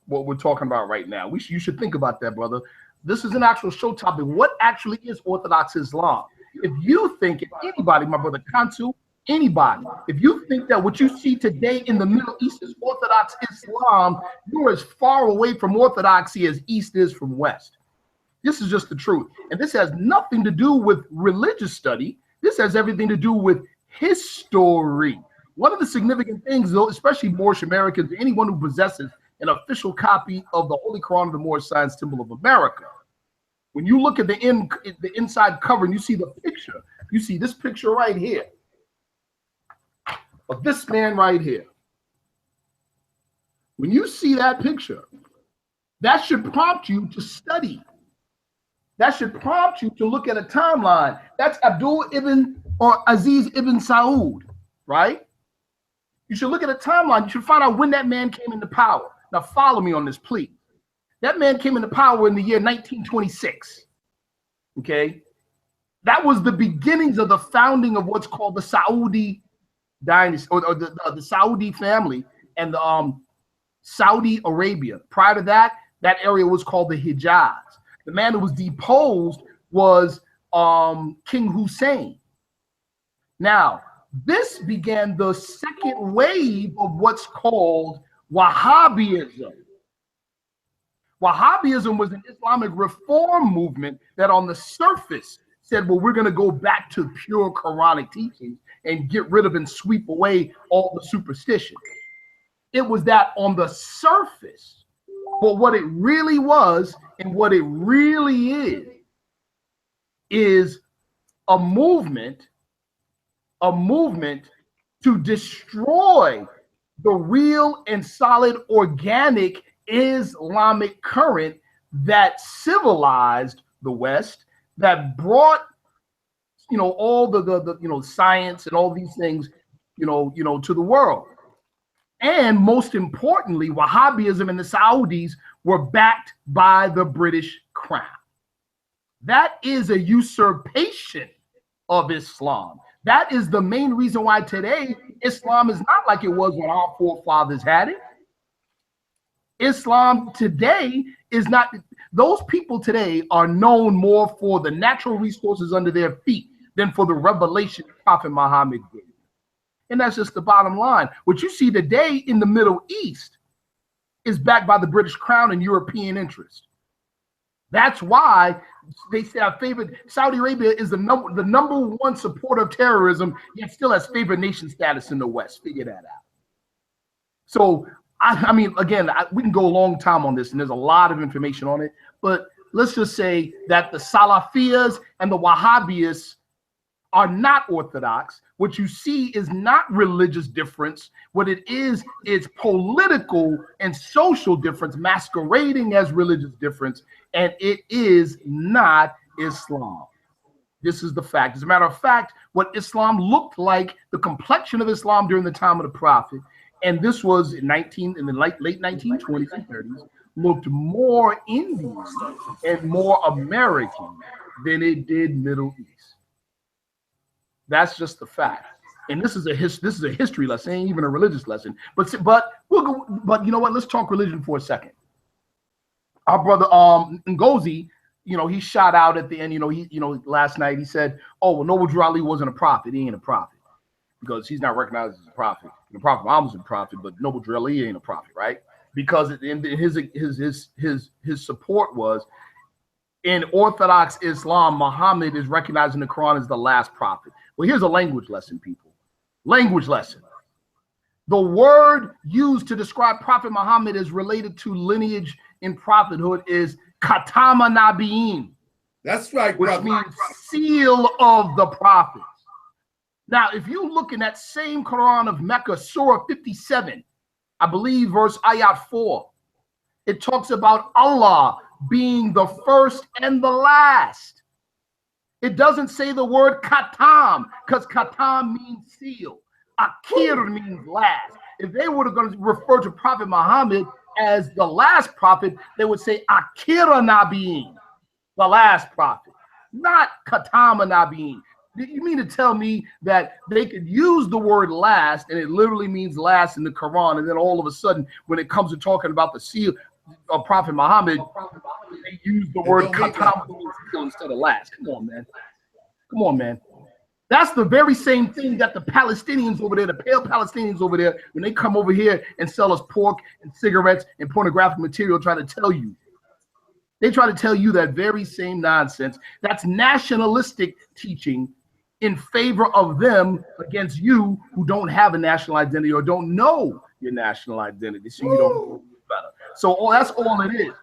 What we're talking about right now, you should think about that, brother. This is an actual show topic. What actually is Orthodox Islam? If you think, if anybody, my brother Kantu, anybody, if you think that what you see today in the Middle East is Orthodox Islam, you're as far away from orthodoxy as East is from West. This is just the truth. And this has nothing to do with religious study. This has everything to do with history. One of the significant things, though, especially Moorish Americans, anyone who possesses an official copy of the Holy Quran of the Moorish Science Temple of America, when you look at the inside cover and you see the picture, you see this picture right here of this man right here. When you see that picture, that should prompt you to study. That should prompt you to look at a timeline. That's Abdul ibn or Aziz ibn Saud, right? You should look at a timeline. You should find out when that man came into power. Now follow me on this, please. That man came into power in the year 1926. Okay? That was the beginnings of the founding of what's called the Saudi dynasty, or the Saudi family, and the Saudi Arabia. Prior to that, that area was called the Hijaz. The man who was deposed was King Hussein. Now, this began the second wave of what's called Wahhabism. Wahhabism was an Islamic reform movement that on the surface said, well, we're going to go back to pure Quranic teachings and get rid of and sweep away all the superstition. It was that on the surface. But what it really was and what it really is a movement to destroy the real and solid organic Islamic current that civilized the West, that brought all the science and all these things to the world. And most importantly, Wahhabism and the Saudis were backed by the British Crown. That is a usurpation of Islam. That is the main reason why today Islam is not like it was when our forefathers had it. Islam today is not, those people today are known more for the natural resources under their feet than for the revelation Prophet Muhammad gave. And that's just the bottom line. What you see today in the Middle East is backed by the British Crown and European interest. That's why they say our favorite, Saudi Arabia is the number one supporter of terrorism, yet still has favored nation status in the West. Figure that out. So, I mean, again, we can go a long time on this, and there's a lot of information on it, but let's just say that the Salafiyas and the Wahhabis are not orthodox. What you see is not religious difference. What it is political and social difference masquerading as religious difference, and it is not Islam. This is the fact. As a matter of fact, what Islam looked like, the complexion of Islam during the time of the Prophet, and this was in the late 1920s and 30s, looked more Indian and more American than it did Middle East. That's just the fact. And this is a history lesson, ain't even a religious lesson. But we'll go. But you know what? Let's talk religion for a second. Our brother Ngozi, you know, he shot out at the end. You know, last night he said, "Oh, well, Noble Drew Ali wasn't a prophet. He ain't a prophet because he's not recognized as a prophet. The Prophet Muhammad was a prophet, but Noble Drew Ali ain't a prophet, right? Because his support was in Orthodox Islam, Muhammad is recognized in the Quran as the last prophet. Well, here's a language lesson, people. Language lesson. The word used to describe Prophet Muhammad is related to lineage in prophethood is Katama Nabiyin. That's right, which brother. means seal of the prophets. Now, if you look in that same Quran of Mecca, Surah 57, I believe verse ayat 4, it talks about Allah being the first and the last. It doesn't say the word Katam, because Katam means seal. Akir means last. If they were going to refer to Prophet Muhammad as the last prophet, they would say Akira Nabiyin, the last prophet, not Katama Nabiyin. You mean to tell me that they could use the word last, and it literally means last in the Quran, and then all of a sudden, when it comes to talking about the seal of Prophet Muhammad, they use the word Katama instead of last? Come on, man. Come on, man. That's the very same thing that the Palestinians over there, the pale Palestinians over there, when they come over here and sell us pork and cigarettes and pornographic material, try to tell you. They try to tell you that very same nonsense. That's nationalistic teaching in favor of them against you who don't have a national identity or don't know your national identity, so you don't know better. So that's all it is.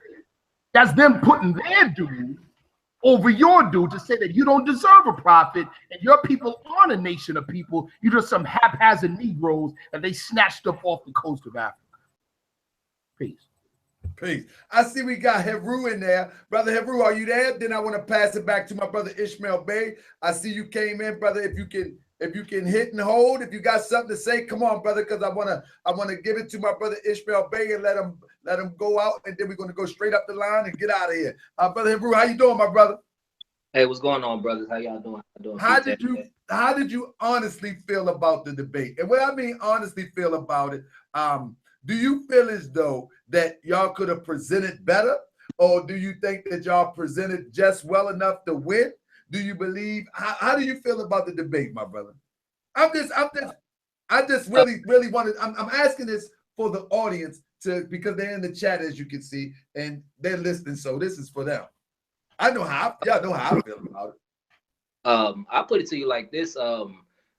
That's them putting their due over your due to say that you don't deserve a prophet and your people aren't a nation of people. You're just some haphazard Negroes that they snatched up off the coast of Africa. Peace. Peace. I see we got Hebrew in there. Brother Hebrew, are you there? Then I want to pass it back to my brother Ishmael Bey. I see you came in, brother. If you can hit and hold, if you got something to say, come on, brother, because I wanna give it to my brother Ishmael Bey and let him go out, and then we're gonna go straight up the line and get out of here. Brother Hebrew, how you doing, my brother? Hey, what's going on, brothers? How y'all doing? How did you honestly feel about the debate? And what I mean honestly feel about it, do you feel as though that y'all could have presented better, or do you think that y'all presented just well enough to win? Do you believe? How do you feel about the debate, my brother? I just really wanted. I'm asking this for the audience because they're in the chat, as you can see, and they're listening. So this is for them. Y'all know how I feel about it. I'll put it to you like this.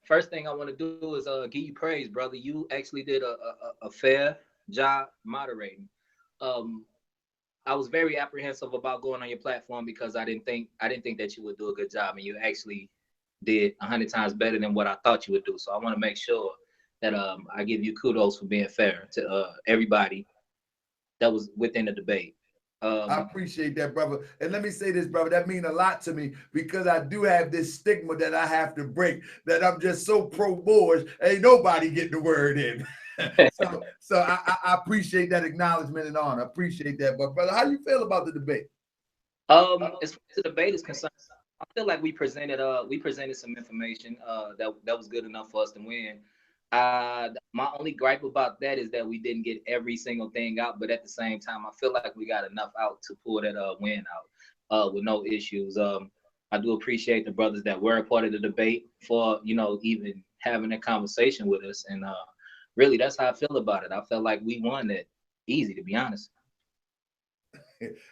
First thing I want to do is give you praise, brother. You actually did a fair job moderating. I was very apprehensive about going on your platform because I didn't think that you would do a good job, and you actually did 100 times better than what I thought you would do. So I want to make sure that I give you kudos for being fair to everybody that was within the debate. I appreciate that, brother. And let me say this, brother, that means a lot to me because I do have this stigma that I have to break, that I'm just so pro-Moorish, ain't nobody getting the word in. so I appreciate that acknowledgement and honor. I appreciate that. But brother, how you feel about the debate? As far as the debate is concerned, I feel like we presented some information that was good enough for us to win. My only gripe about that is that we didn't get every single thing out, but at the same time, I feel like we got enough out to pull that win out with no issues. I do appreciate the brothers that were a part of the debate for even having a conversation with us, and really that's how I feel about it. I felt like we won that easy, to be honest.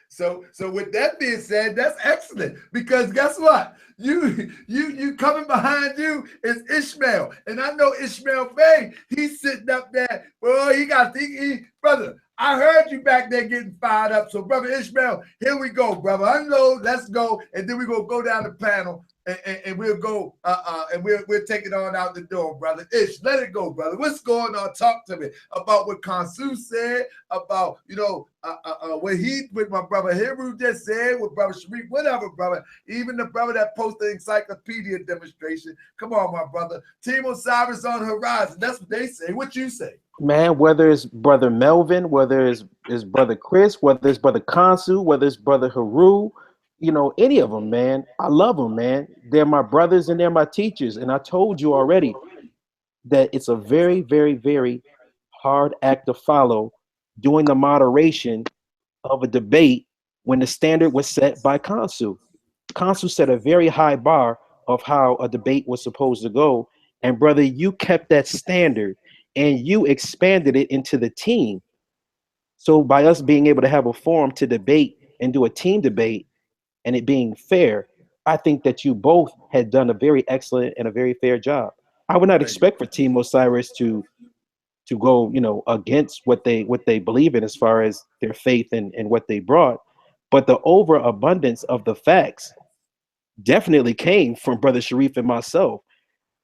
So with that being said, that's excellent, because guess what? You coming behind you is Ishmael, and I know Ishmael Bey. He's sitting up there. Well, brother. I heard you back there getting fired up. So brother Ishmael, here we go, brother. Unload. Let's go, and then we gonna go down the panel. And we'll go and we'll take it on out the door, brother. Ish, let it go, brother. What's going on? Talk to me about what Kansu said, about what my brother Hebrew just said, what brother Sharif, whatever, brother. Even the brother that posted the encyclopedia demonstration. Come on, my brother. Team Osiris on the horizon. That's what they say. What you say? Man, whether it's brother Melvin, whether it's brother Chris, whether it's brother Kansu, whether it's brother Haru, any of them, man. I love them, man. They're my brothers and they're my teachers. And I told you already that it's a very, very, very hard act to follow doing the moderation of a debate when the standard was set by Consul. Consul set a very high bar of how a debate was supposed to go. And brother, you kept that standard and you expanded it into the team. So by us being able to have a forum to debate and do a team debate and it being fair, I think that you both had done a very excellent and a very fair job. I would not expect for Team Osiris to go, you know, against what they believe in as far as their faith and what they brought. But the overabundance of the facts definitely came from Brother Sharif and myself.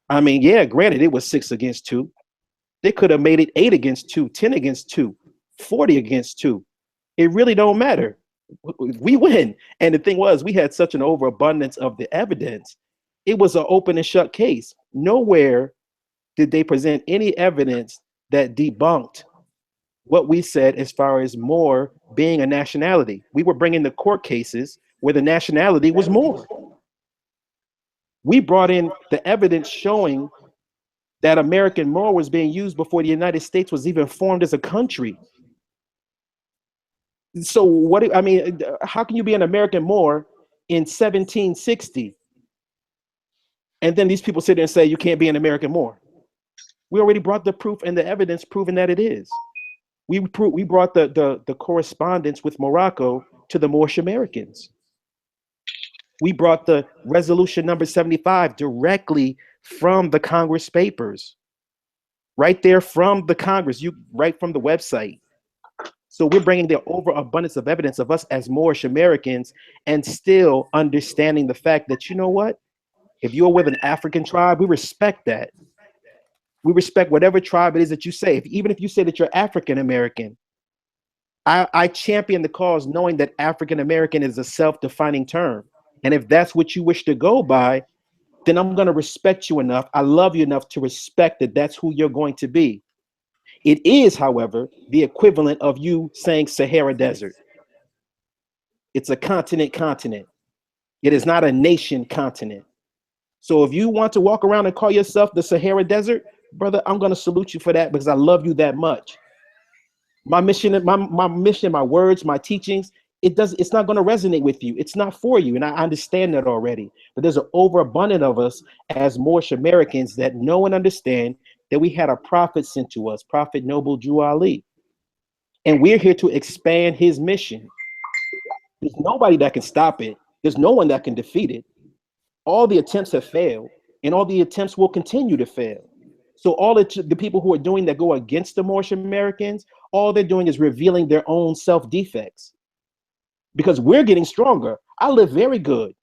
I mean, yeah, granted, it was 6 against 2. They could have made it 8 against 2, 10 against 2, 40 against 2. It really don't matter. We win. And the thing was, we had such an overabundance of the evidence. It was an open and shut case. Nowhere did they present any evidence that debunked what we said as far as Moor being a nationality. We were bringing the court cases where the nationality was Moor. We brought in the evidence showing that American Moor was being used before the United States was even formed as a country. So what, I mean, how can you be an American Moor in 1760? And then these people sit there and say, you can't be an American Moor. We already brought the proof and the evidence proving that it is. We brought the correspondence with Morocco to the Moorish Americans. We brought the resolution number 75 directly from the Congress papers, right there from the Congress, right from the website. So we're bringing the overabundance of evidence of us as Moorish Americans and still understanding the fact that, you know what, if you're with an African tribe, we respect that. We respect whatever tribe it is that you say. Even if you say that you're African American, I champion the cause knowing that African American is a self-defining term. And if that's what you wish to go by, then I'm going to respect you enough. I love you enough to respect that that's who you're going to be. It is, however, the equivalent of you saying Sahara Desert. It's a continent. It is not a nation continent. So if you want to walk around and call yourself the Sahara Desert, brother, I'm going to salute you for that because I love you that much. My mission, my words, my teachings, it's not going to resonate with you. It's not for you. And I understand that already. But there's an overabundance of us as Moorish Americans that know and understand that we had a prophet sent to us, Prophet Noble Drew Ali. And we're here to expand his mission. There's nobody that can stop it. There's no one that can defeat it. All the attempts have failed, and all the attempts will continue to fail. So all the people who are doing that go against the Moorish Americans, all they're doing is revealing their own self-defects. Because we're getting stronger. I live very good,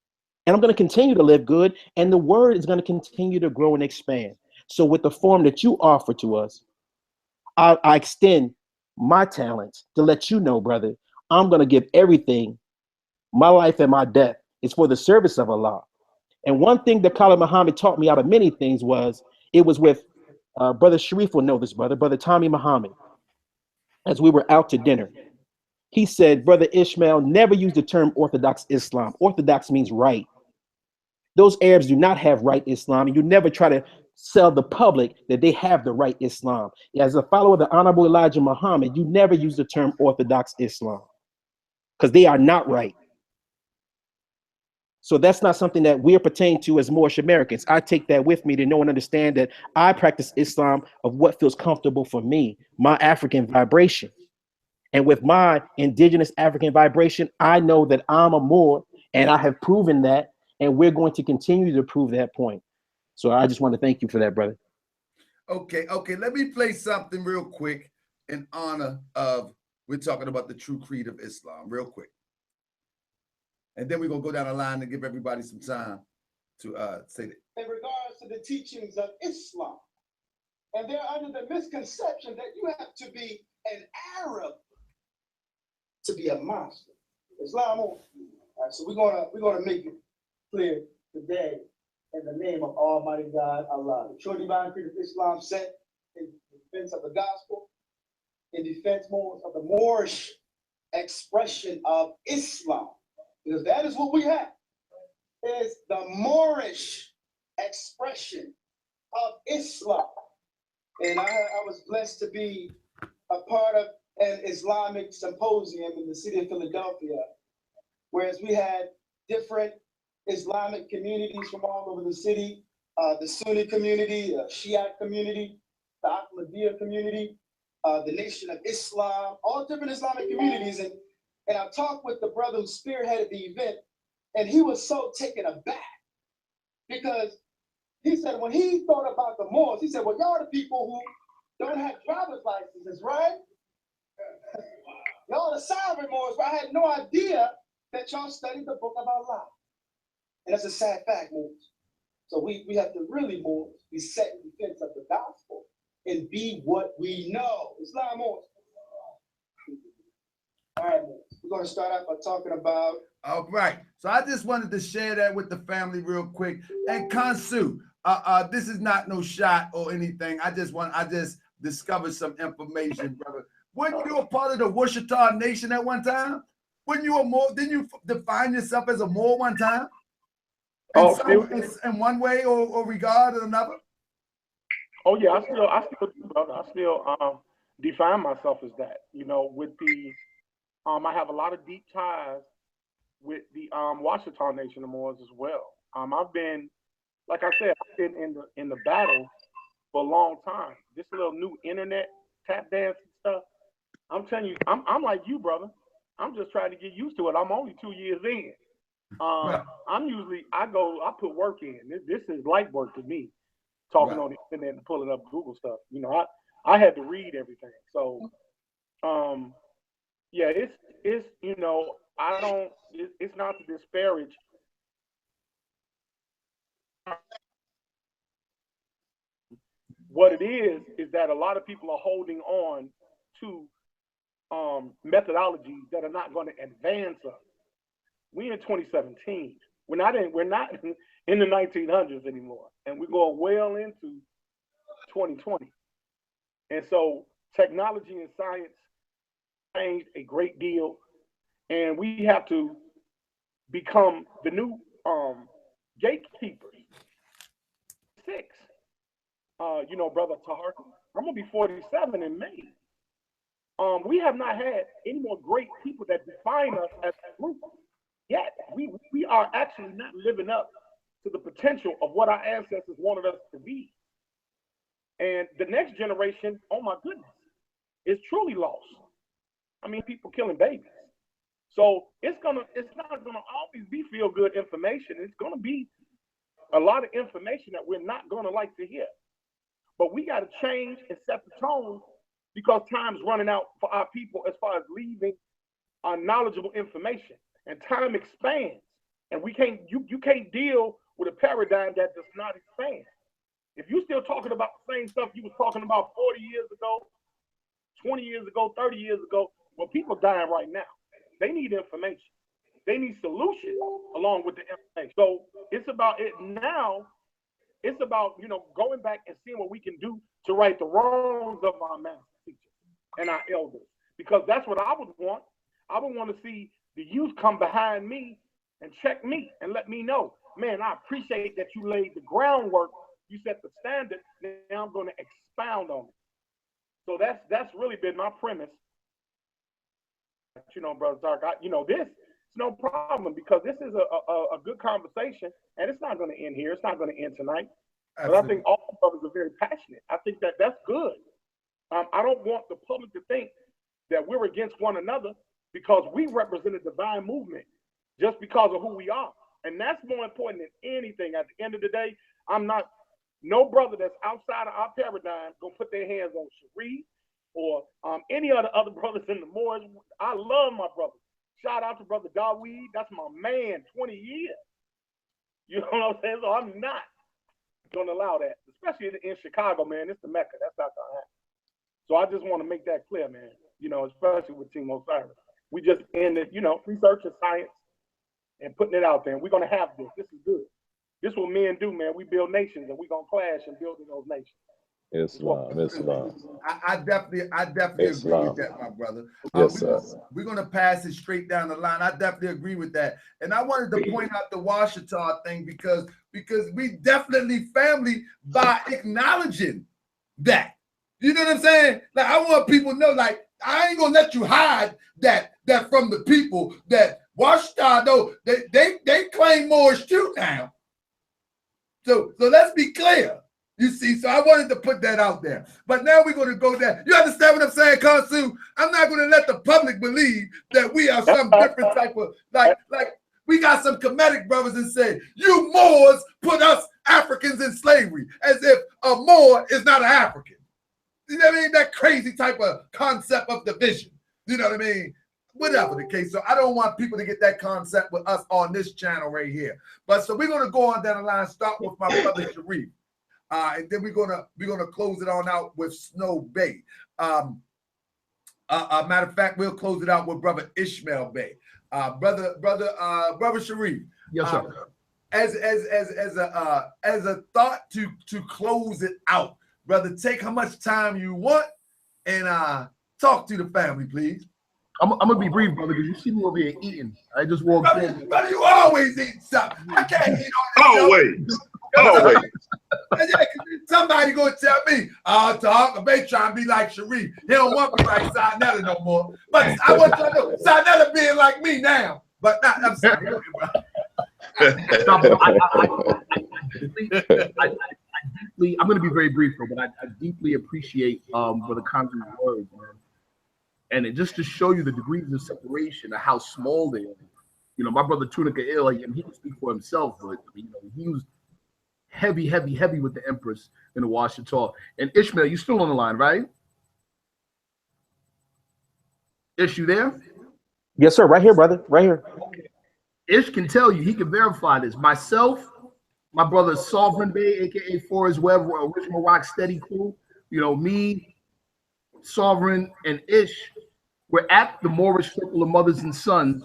and I'm going to continue to live good, and the word is going to continue to grow and expand. So with the form that you offer to us, I extend my talents to let you know, brother, I'm going to give everything. My life and my death is for the service of Allah. And one thing that Khalid Muhammad taught me out of many things was, it was with Brother Sharif will know this, Brother Tommy Muhammad, as we were out to dinner. He said, Brother Ishmael, never use the term Orthodox Islam. Orthodox means right. Those Arabs do not have right Islam, and you never try to sell the public that they have the right Islam. As a follower of the Honorable Elijah Muhammad, you never use the term Orthodox Islam because they are not right. So that's not something that we're pertaining to as Moorish Americans. I take that with me to know and understand that I practice Islam of what feels comfortable for me, my African vibration. And with my indigenous African vibration, I know that I'm a Moor, and I have proven that, and we're going to continue to prove that point. So I just want to thank you for that, brother. Okay. Let me play something real quick in honor of, we're talking about the true creed of Islam, real quick. And then we're going to go down the line and give everybody some time to say that. In regards to the teachings of Islam, and they're under the misconception that you have to be an Arab to be a Muslim. Islam. All right, so we're gonna make it clear today in the name of Almighty God, Allah. The true divine creed of Islam set in defense of the gospel, in defense more of the Moorish expression of Islam. Because that is what we have, is the Moorish expression of Islam. And I was blessed to be a part of an Islamic symposium in the city of Philadelphia whereas we had different Islamic communities from all over the city, the Sunni community, the Shiite community, the Ahmadiyya community, the Nation of Islam, all different Islamic communities. And I talked with the brother who spearheaded the event, and he was so taken aback because he said when he thought about the Moors, he said, well, y'all the people who don't have driver's licenses, right? Y'all the sovereign Moors, but I had no idea that y'all studied the book of Allah. And that's a sad fact, Moors. So we have to really, Moors, be set in defense of the gospel and be what we know. Islam, Moors. All right, Moors. We're going to start out by talking about. All right. So I just wanted to share that with the family real quick. And Kansu, this is not no shot or anything. I just discovered some information, brother. Weren't you a part of the Wichita Nation at one time? Weren't you a Moor? Didn't you define yourself as a Moor one time? In one way or regard or another? Oh yeah, I still do, brother. I still define myself as that. You know, with the I have a lot of deep ties with the Wichita Nation of Moors as well. I've been, like I said, I've been in the battle for a long time. This little new internet tap dance and stuff. I'm telling you, I'm like you, brother. I'm just trying to get used to it. I'm only 2 years in. I put work in. This is light work to me, talking on the internet and pulling up Google stuff. You know, I had to read everything. So, yeah, it's you know, it's not to disparage. What it is that a lot of people are holding on to methodologies that are not going to advance us. We in 2017. We're not in the 1900s anymore, and we're going well into 2020. And so technology and science changed a great deal, and we have to become the new gatekeepers. You know, brother Tahar, I'm gonna be 47 in May. We have not had any more great people that define us as a group yet. We are actually not living up to the potential of what our ancestors wanted us to be. And the next generation, oh my goodness, is truly lost. I mean, people killing babies. So it's not gonna always be feel good information. It's gonna be a lot of information that we're not gonna like to hear. But we got to change and set the tone because time's running out for our people as far as leaving knowledgeable information. And time expands. And we can't, you can't deal with a paradigm that does not expand. If you're still talking about the same stuff you was talking about 40 years ago, 20 years ago, 30 years ago, well, people dying right now. They need information. They need solutions along with the information. So it's about it now. It's about, you know, going back and seeing what we can do to right the wrongs of our master teachers and our elders. Because that's what I would want. I would want to see the youth come behind me and check me and let me know, man, I appreciate that you laid the groundwork. You set the standard. Now I'm going to expound on it. So that's really been my premise. You know, Brother Dark, this is no problem because this is a good conversation and it's not going to end here. It's not going to end tonight. Absolutely. But I think all brothers are very passionate. I think that's good. I don't want the public to think that we're against one another because we represent a divine movement just because of who we are. And that's more important than anything. At the end of the day, no brother that's outside of our paradigm gonna put their hands on Sharif or any other brothers in the Moors. I love my brothers. Shout out to Brother Daweed. That's my man, 20 years. You know what I'm saying? So I'm not gonna allow that, especially in Chicago, man. It's the Mecca. That's not gonna happen. So I just want to make that clear, man. You know, especially with Team Osiris. We just ended, research and science and putting it out there. And we're gonna have this. This is good. This is what men do, man. We build nations, and we're gonna clash and build in those nations. Islam. I definitely agree with that, my brother. Yes, sir. We're gonna pass it straight down the line. I definitely agree with that. And I wanted to point out the Washita thing because we definitely family by acknowledging that. You know what I'm saying? Like I want people to know, like I ain't gonna let you hide that from the people that Washington, though, they claim Moorish too now. So let's be clear. You see, so I wanted to put that out there. But now we're going to go there. You understand what I'm saying, Kansu? I'm not going to let the public believe that we are some different type of, like we got some Kemetic brothers and say, you Moors put us Africans in slavery, as if a Moor is not an African. You know what I mean? That crazy type of concept of division. You know what I mean? Whatever the case. So I don't want people to get that concept with us on this channel right here. But so we're going to go on down the line, start with my brother Sharif. And then we're gonna close it on out with Snow Bay. Matter of fact, we'll close it out with brother Ishmael Bay. Brother Sharif. Yes, sir. As a thought to close it out, brother, take how much time you want and talk to the family, please. I'm gonna be brief, brother, because you see me over here eating. I just walked in. Brother, you always eat something. I can't eat always. Always. Somebody gonna tell me, talk about trying to be like Sharif. He don't want me like Saneter no more. But I want to know Saneter being like me now. But not, I'm sorry. I'm going to be very brief, but I deeply appreciate Brother Kansu's words, man. And it just to show you the degrees of separation of how small they are. You know, my brother Tunica Ill, he can speak for himself, but you know, he was heavy with the Empress in the Washita. And Ishmael, you still on the line, right? Ish, you there? Yes, sir. Right here, brother. Right here. Ish can tell you, he can verify this. Myself, my brother Sovereign Bay, aka Forrest Webb, Original Rock Steady Crew, you know, me, Sovereign, and Ish, we're at the Moorish Circle of Mothers and Sons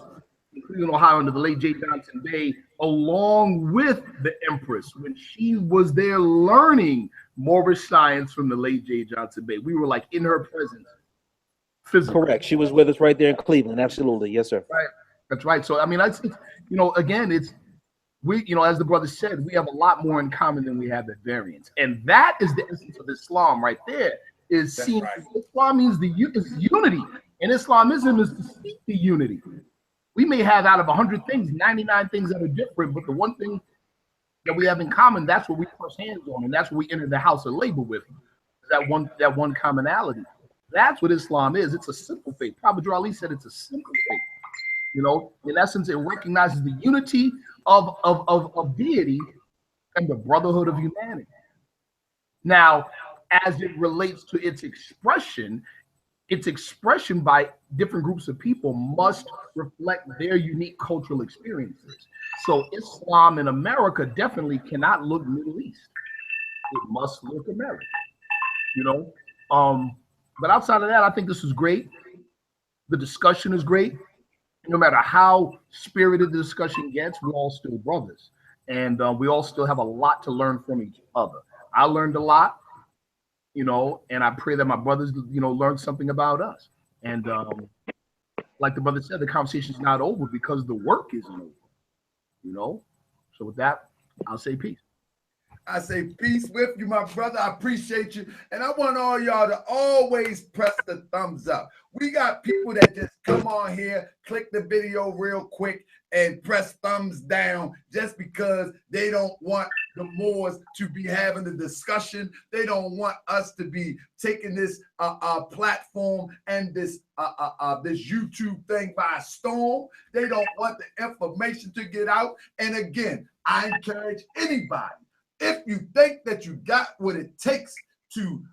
in Cleveland, Ohio, under the late J. Johnson Bay, along with the Empress, when she was there learning Moorish science from the late J. Johnson Bay. We were like in her presence. Physically. Correct. She was with us right there in Cleveland. Absolutely. Yes, sir. Right. That's right. So, I mean, it's, you know, again, it's, we, you know, as the brother said, we have a lot more in common than we have at variance. And that is the essence of Islam right there, is That's seeing right. Islam means is unity. And Islamism is to seek the unity. We may have out of 100 things, 99 things that are different, but the one thing that we have in common, that's what we press hands on, and that's what we enter the house of labor with, that one commonality. That's what Islam is. It's a simple faith. Prophet Ali said it's a simple faith. You know, in essence, it recognizes the unity of deity and the brotherhood of humanity. Now, as it relates to its expression by different groups of people must reflect their unique cultural experiences. So Islam in America definitely cannot look Middle East. It must look American, you know? But outside of that, I think this is great. The discussion is great. No matter how spirited the discussion gets, we're all still brothers. And we all still have a lot to learn from each other. I learned a lot, you know, and I pray that my brothers, you know, learn something about us. And like the brother said, the conversation's not over because the work isn't over, you know? So with that, I'll say peace. I say peace with you, my brother. I appreciate you. And I want all y'all to always press the thumbs up. We got people that just come on here, click the video real quick, and press thumbs down just because they don't want the Moors to be having the discussion. They don't want us to be taking this platform and this YouTube thing by storm. They don't want the information to get out. And again, I encourage anybody, if you think that you got what it takes to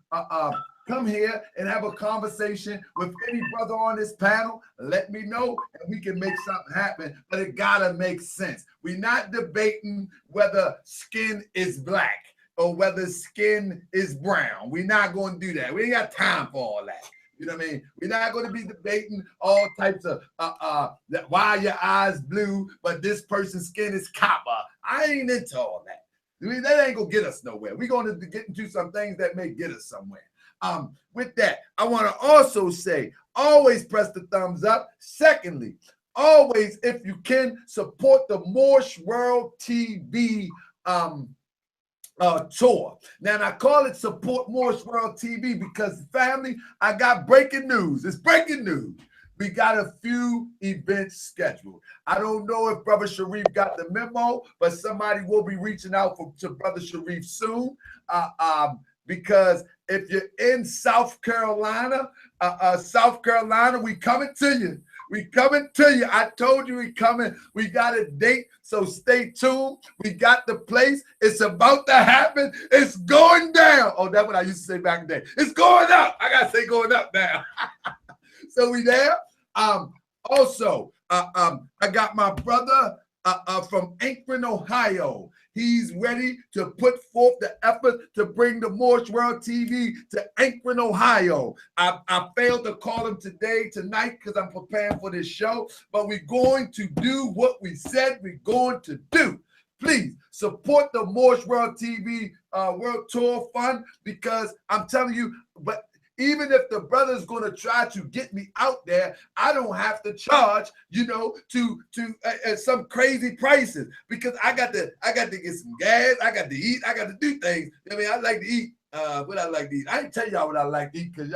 come here and have a conversation with any brother on this panel, let me know and we can make something happen, but it gotta make sense. We're not debating whether skin is black or whether skin is brown. We're not going to do that. We ain't got time for all that. You know what I mean? We're not going to be debating all types of why your eyes blue, but this person's skin is copper. I ain't into all that. That ain't gonna get us nowhere. We're going to get into some things that may get us somewhere. With that, I want to also say, always press the thumbs up. Secondly, always, if you can, support the Moorish World TV tour. Now, I call it Support Moorish World TV because, family, I got breaking news. It's breaking news. we got a few events scheduled. I don't know if Brother Sharif got the memo, but somebody will be reaching out to Brother Sharif soon. Because if you're in South Carolina, we coming to you. We coming to you. I told you we coming. We got a date, so stay tuned. We got the place. It's about to happen. It's going down. Oh, that's what I used to say back in the day. It's going up. I gotta say going up now. So we there. Also, I got my brother from Akron, Ohio. He's ready to put forth the effort to bring the Moorish World TV to Akron, Ohio. I failed to call him tonight, because I'm preparing for this show, but we're going to do what we said we're going to do. Please support the Moorish World TV World Tour Fund, because I'm telling you, but even if the brother's going to try to get me out there, I don't have to charge, to some crazy prices, because I got to get some gas, I got to eat, I got to do things. I mean, I like to eat. What I like to eat, I didn't tell y'all what I like to eat, because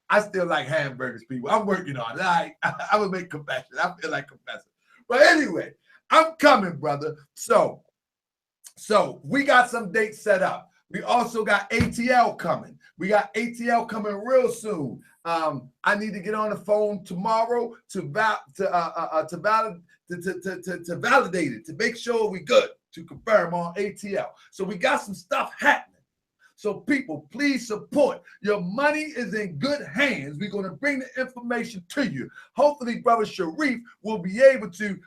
I still like hamburgers, people. I'm working on it. I would make confession. I feel like confessing. But anyway, I'm coming, brother. So we got some dates set up. We also got ATL coming. We got ATL coming real soon. I need to get on the phone tomorrow to validate it, to make sure we good, to confirm on ATL. So we got some stuff happening. So people, please support. Your money is in good hands. We're going to bring the information to you. Hopefully, Brother Sharif will be able to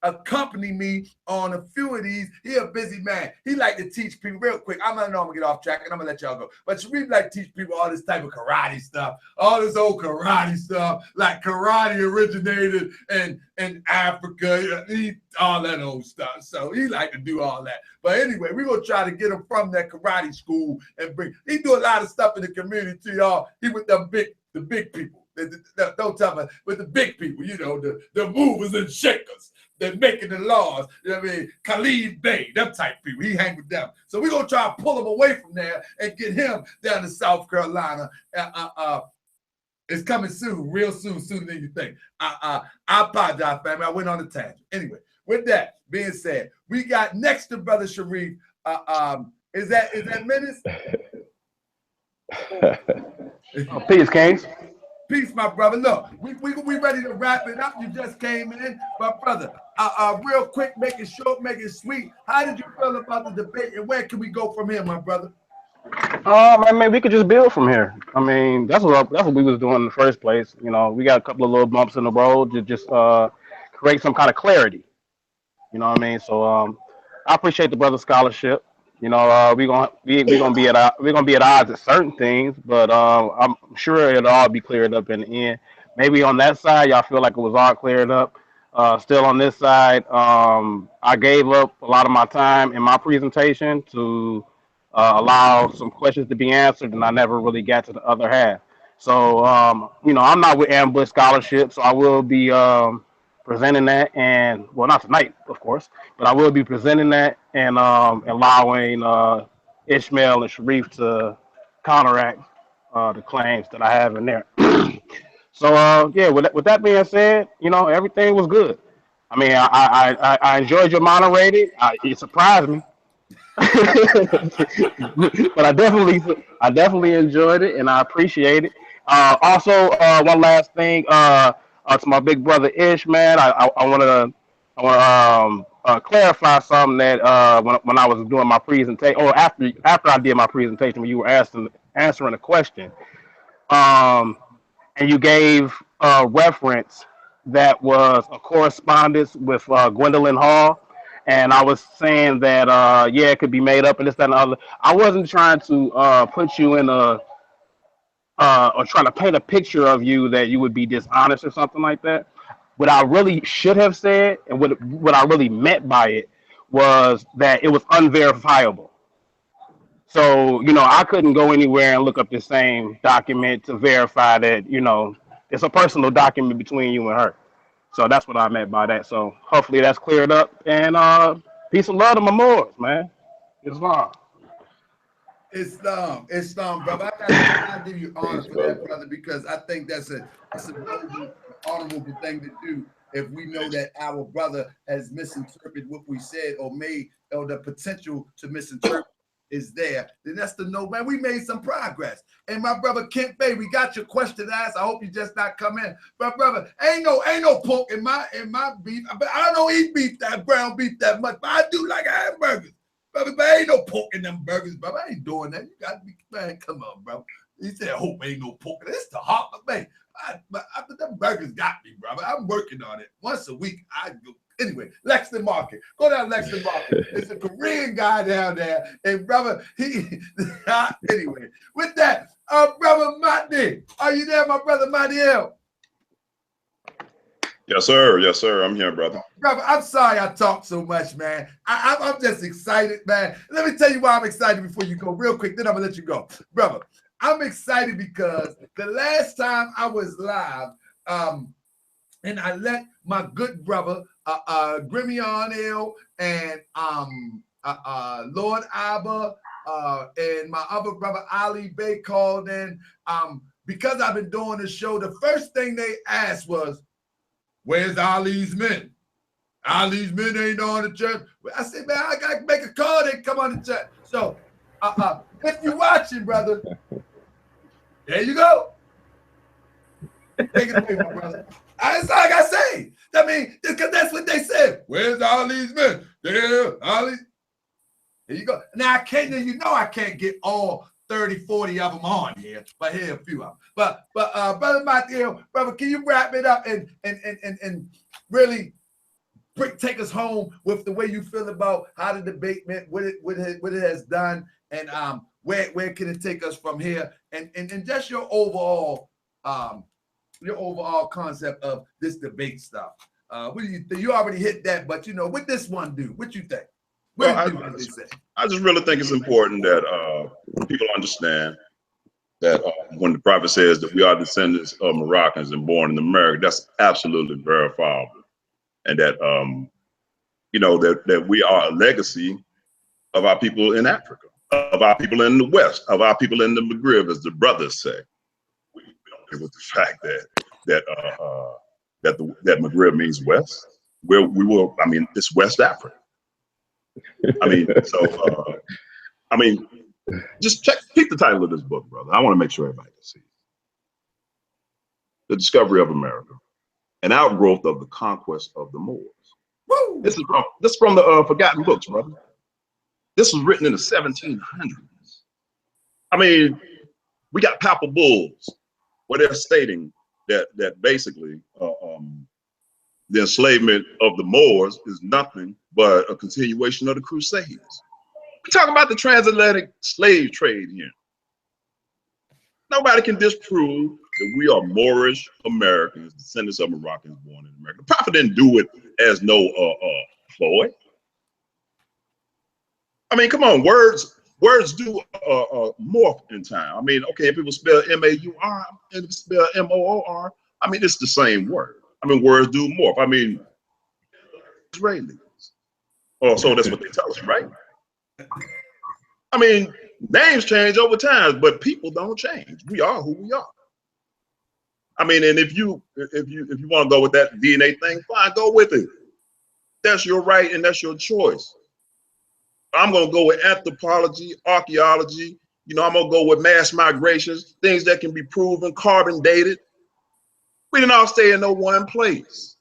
accompany me on a few of these. He a busy man. He like to teach people real quick. I'm going to get off track, and I'm going to let y'all go. But Sharif like to teach people all this type of karate stuff, all this old karate stuff, like karate originated in Africa, all that old stuff. So he like to do all that. But anyway, we're going to try to get him from that karate school and he do a lot of stuff in the community too, y'all. He with the big people. Don't tell me, with the big people, the movers and shakers. They're making the laws. You know what I mean? Khalid Bey, them type people. He hang with them. So we're going to try to pull him away from there and get him down to South Carolina. It's coming soon, real soon, sooner than you think. I apologize, family. I went on a tangent. Anyway, with that being said, we got next to Brother Sharif. Is that Menace? Peace, Kings. Peace, my brother. Look, we ready to wrap it up. You just came in, but brother, real quick, make it short, make it sweet. How did you feel about the debate, and where can we go from here, my brother? I mean, we could just build from here. I mean, that's what we was doing in the first place. We got a couple of little bumps in the road to just create some kind of clarity. You know what I mean? So I appreciate the brother's scholarship. We're gonna be at odds at certain things, but I'm sure it'll all be cleared up in the end. Maybe on that side, y'all feel like it was all cleared up. Still on this side, I gave up a lot of my time in my presentation to allow some questions to be answered, and I never really got to the other half. So I'm not with Ambush Scholarship, so I will be presenting that, and well, not tonight, of course, but I will be presenting that and allowing Ishmael and Sharif to counteract the claims that I have in there. So yeah, with that being said, everything was good. I mean, I enjoyed your moderating. It surprised me, but I definitely enjoyed it, and I appreciate it. Also, one last thing. To my big brother Ish, man, I want to clarify something that when I was doing my presentation, or after I did my presentation, when you were answering a question, and you gave a reference that was a correspondence with Gwendolyn Hall, and I was saying that it could be made up and this, that, and the other. I wasn't trying to put you in or trying to paint a picture of you that you would be dishonest or something like that. What I really should have said, and what I really meant by it, was that it was unverifiable. So, I couldn't go anywhere and look up the same document to verify that, it's a personal document between you and her. So that's what I meant by that. So hopefully that's cleared up. And peace and love to my Moors, man. Islam. Islam, brother. I give you honor for that, brother, because I think that's a noble, honorable thing to do. If we know that our brother has misinterpreted what we said or the potential to misinterpret is there, then that's the no, man. We made some progress. And my brother Kent Bay, we got your question asked. I hope you just not come in. But brother, ain't no pork in my beef. But I don't eat beef, that ground beef that much, but I do like hamburgers. Brother, but ain't no pork in them burgers, brother. I ain't doing that. You got to be, man, come on, bro. He said, hope ain't no pork. It's the heart of me. But them burgers got me, brother. I'm working on it. Once a week, I go. Anyway, Lexington Market. Go down Lexington Market. It's a Korean guy down there. And brother, anyway, with that, brother Matty, are you there, my brother Mattiel? Yes, sir. Yes, sir. I'm here, brother. Brother, I'm sorry I talk so much, man. I'm just excited, man. Let me tell you why I'm excited before you go real quick. Then I'm going to let you go. Brother, I'm excited because the last time I was live, and I let my good brother, Grimion L and Lord Abba and my other brother Ali Bay called in. Because I've been doing the show, the first thing they asked was, where's Ali's men? Ali's men ain't on the chat. I said, man, I got to make a call. They come on the chat. So if you're watching, brother, there you go. Take it away, my brother. That's all I got to say. I mean, because that's what they said. Where's Ali's men? There, Ali. Here you go. Now, I can't get all 30, 40 of them on here, but here a few of them. But brother Matthew, brother, can you wrap it up and really take us home with the way you feel about how the debate meant, what it has done, and where can it take us from here, and just your overall concept of this debate stuff. What do you think? You already hit that, but what this one do? What you think? I just really think it's important that people understand that when the prophet says that we are descendants of Moroccans and born in America, that's absolutely verifiable, and that that we are a legacy of our people in Africa, of our people in the West, of our people in the Maghreb, as the brothers say. With the fact that Maghreb means West, where we will, it's West Africa. Just keep the title of this book, brother. I want to make sure everybody can see it. The Discovery of America, an outgrowth of the conquest of the Moors. Woo! This is from the Forgotten Books, brother. This was written in the 1700s. We got papal bulls where they're stating that basically the enslavement of the Moors is nothing but a continuation of the Crusades. We're talking about the transatlantic slave trade here. Nobody can disprove that we are Moorish Americans, descendants of Moroccans born in America. The prophet didn't do it as no ploy. Come on, words do morph in time. Okay, if it was spelled M-A-U-R, and if it's spelled M-O-O-R, it's the same word. Words do morph. Israelis. Oh, so that's what they tell us, right? Names change over time, but people don't change. We are who we are. And if you want to go with that DNA thing, fine, go with it. That's your right and that's your choice. I'm gonna go with anthropology, archaeology. I'm gonna go with mass migrations, things that can be proven, carbon dated. We didn't all stay in no one place.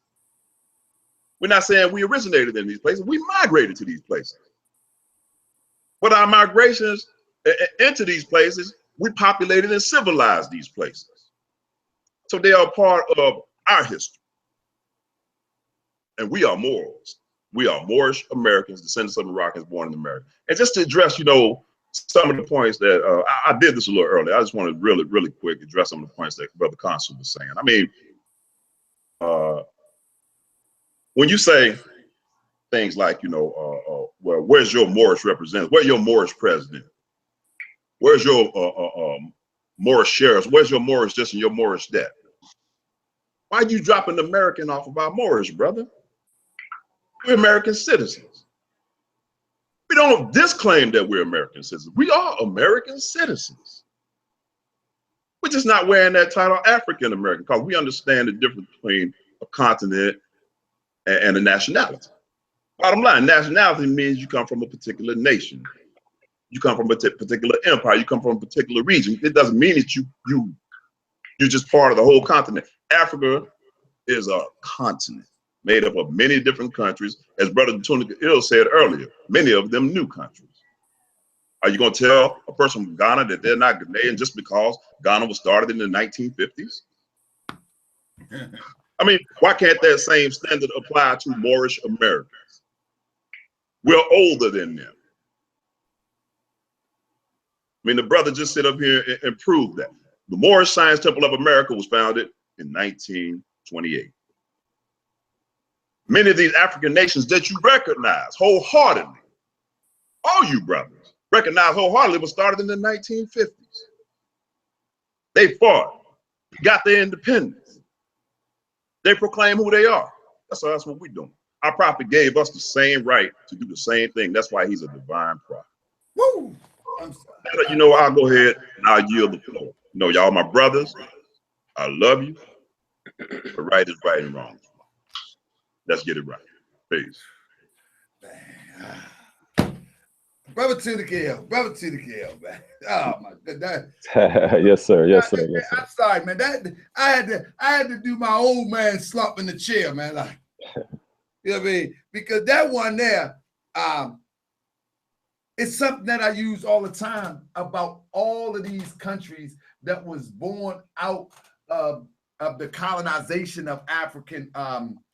We're not saying we originated in these places. We migrated to these places. But our migrations into these places, we populated and civilized these places. So they are part of our history. And we are Moors. We are Moorish Americans, descendants of Moroccans born in America. And just to address, some of the points that I did this a little earlier. I just want to really, really quick address some of the points that Brother Consul was saying. When you say things like, well, where's your Moorish representative? Where's your Moorish president? Where's your Moorish sheriff? Where's your Moorish this and your Moorish that? Why are you dropping the American off of our Moorish, brother? We're American citizens. We don't disclaim that we're American citizens. We are American citizens. We're just not wearing that title African American because we understand the difference between a continent and a nationality. Bottom line, nationality means you come from a particular nation. You come from a particular empire. You come from a particular region. It doesn't mean that you're just part of the whole continent. Africa is a continent made up of many different countries. As Brother Tunica Ill said earlier, many of them new countries. Are you going to tell a person from Ghana that they're not Ghanaian just because Ghana was started in the 1950s? I mean, why can't that same standard apply to Moorish Americans? We're older than them. I mean, the brother just sit up here and proved that. The Moorish Science Temple of America was founded in 1928. Many of these African nations that you recognize wholeheartedly, all you brothers, recognize wholeheartedly was started in the 1950s. They fought, got their independence. They proclaim who they are. That's what we're doing. Our prophet gave us the same right to do the same thing. That's why he's a divine prophet. Woo! You know, I'll go ahead and I'll yield the floor. You know, y'all my brothers. I love you. But right is right and wrong. Let's get it right. Peace. Brother to the kill, man. Oh my goodness. Yes, sir. Yes, sir. Yes, sir. I'm sorry, man. That I had to do my old man slump in the chair, man. Like, you know what I mean? Because that one there, it's something that I use all the time about all of these countries that was born out of the colonization of African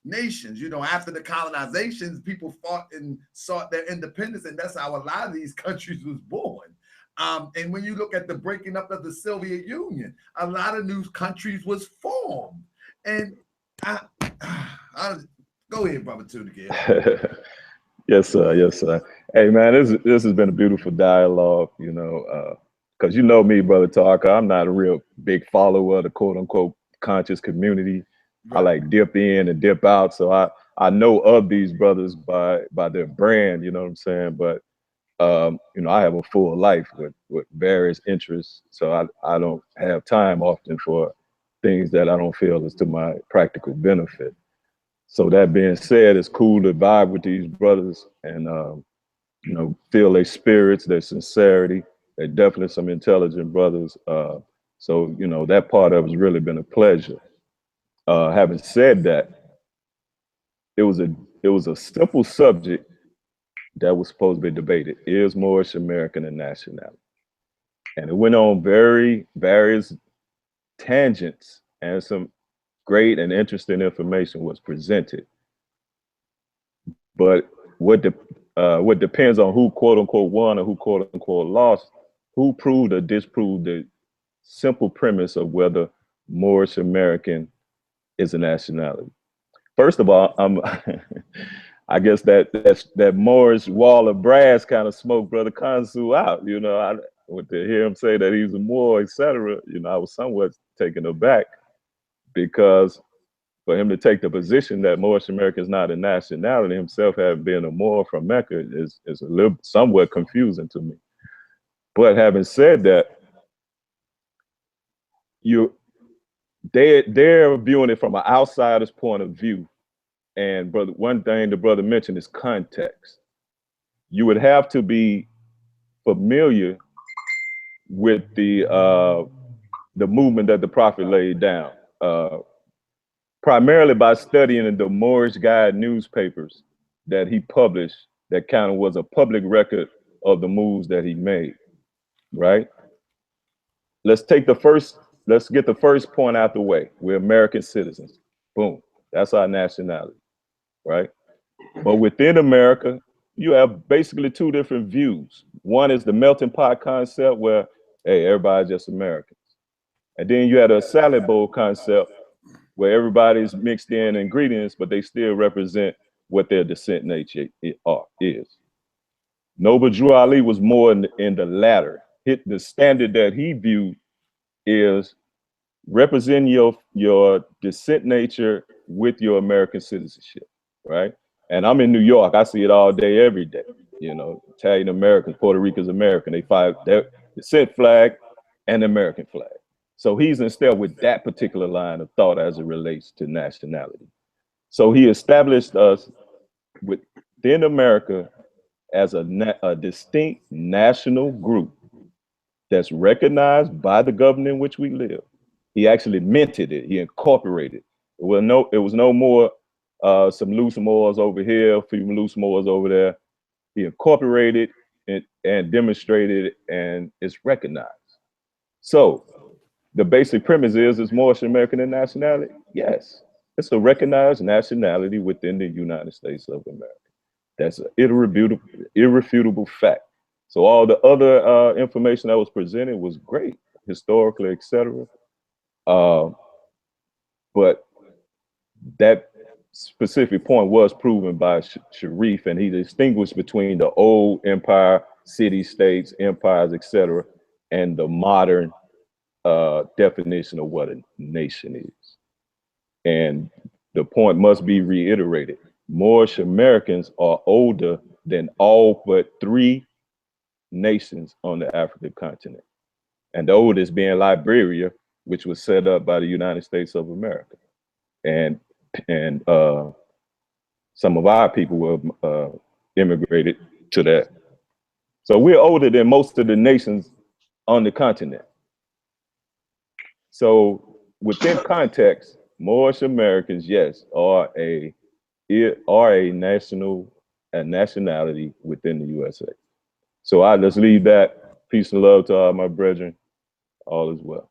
nations. You know, after the colonizations, people fought and sought their independence, and that's how a lot of these countries was born. And when you look at the breaking up of the Soviet Union, a lot of new countries was formed. And I go ahead, brother, to again. Yes, sir. Yes, sir. Hey, man, this has been a beautiful dialogue, you know, because you know me, Brother Tarka, I'm not a real big follower of the quote unquote conscious community. Right. I like dip in and dip out. So I know of these brothers by their brand, you know what I'm saying? But, you know, I have a full life with various interests. So I don't have time often for things that I don't feel is to my practical benefit. So that being said, it's cool to vibe with these brothers and, you know, feel their spirits, their sincerity. They're definitely some intelligent brothers. So, you know, that part of it's really been a pleasure. Having said that, it was a simple subject that was supposed to be debated. Is Moorish American a nationality? And it went on various tangents, and some great and interesting information was presented. But what depends on who quote unquote won or who quote unquote lost, who proved or disproved the simple premise of whether Moorish American is a nationality. First of all, I guess that Moorish wall of brass kind of smoked Brother Kansu out. You know, to hear him say that he's a Moor, etc. You know, I was somewhat taken aback, because for him to take the position that Moorish American is not a nationality, himself having been a Moor from Mecca, is a little somewhat confusing to me. But having said that, they're viewing it from an outsider's point of view. And brother, one thing the brother mentioned is context. You would have to be familiar with the movement that the Prophet laid down, primarily by studying the Moorish Guide newspapers that he published, that kind of was a public record of the moves that he made, right? Let's get the first point out the way. We're American citizens. Boom. That's our nationality, right? But within America, you have basically two different views. One is the melting pot concept, where, hey, everybody's just Americans. And then you had a salad bowl concept, where everybody's mixed in ingredients, but they still represent what their descent nature is. Noble Drew Ali was more in the latter. The standard that he viewed is representing your descent nature with your American citizenship, right? And I'm in New York. I see it all day, every day. You know, Italian Americans, Puerto Ricans American. They fight the descent flag and the American flag. So he's in step with that particular line of thought as it relates to nationality. So he established us within America as a distinct national group that's recognized by the government in which we live. He actually minted it. He incorporated it. It was no more some loose Moors over here, a few loose Moors over there. He incorporated it and demonstrated it, and it's recognized. So the basic premise is Moorish American in nationality? Yes. It's a recognized nationality within the United States of America. That's an irrefutable fact. So all the other information that was presented was great, historically, etc. But that specific point was proven by Sharif, and he distinguished between the old empire, city-states, empires, etc., and the modern definition of what a nation is. And the point must be reiterated. Moorish Americans are older than all but 3 nations on the African continent. And the oldest being Liberia, which was set up by the United States of America. And some of our people were immigrated to that. So we're older than most of the nations on the continent. So within context, Moorish Americans, yes, are a nationality within the USA. So I just leave that. Peace and love to all my brethren. All is well.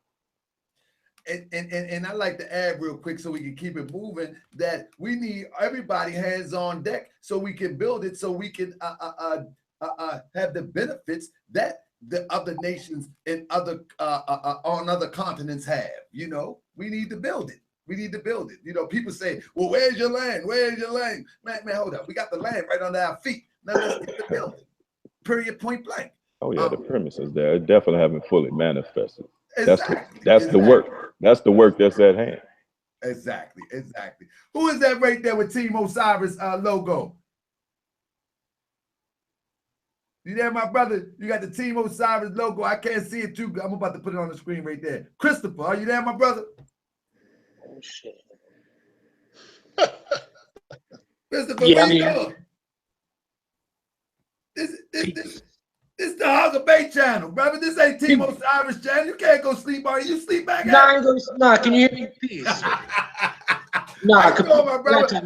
And I like to add real quick so we can keep it moving that we need everybody hands on deck so we can build it, so we can have the benefits that the other nations and other on other continents have. You know, we need to build it. We need to build it. You know, people say, well, where's your land? Where's your land? Man, hold up. We got the land right under our feet. Now let's get the building. Period, point blank. Oh yeah, the premise is there. It definitely haven't fully manifested. Exactly. That's the work. That's the work that's at hand. Exactly. Who is that right there with Team Osiris logo? You there, my brother? You got the Team Osiris logo. I can't see it too good. I'm about to put it on the screen right there. Christopher, are you there, my brother? Oh shit. Christopher, Yeah, what you doing? This the Hugger Bay channel, brother. This ain't Team Osiris channel. You can't go sleep on it. You sleep back out. Nah, can you hear me? Peace. Nah, my brother.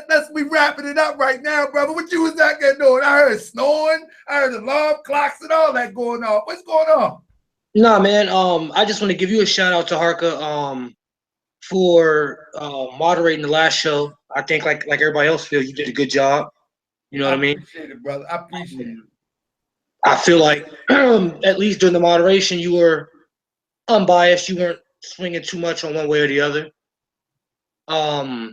Let's be wrapping it up right now, brother. What you was out there doing? I heard snoring. I heard alarm clocks and all that going on. What's going on? Nah, man. I just want to give you a shout out to Harka for moderating the last show. I think like everybody else feels, you did a good job. You know what I mean? I appreciate it, brother. I appreciate it. I feel like at least during the moderation, you were unbiased. You weren't swinging too much on one way or the other. I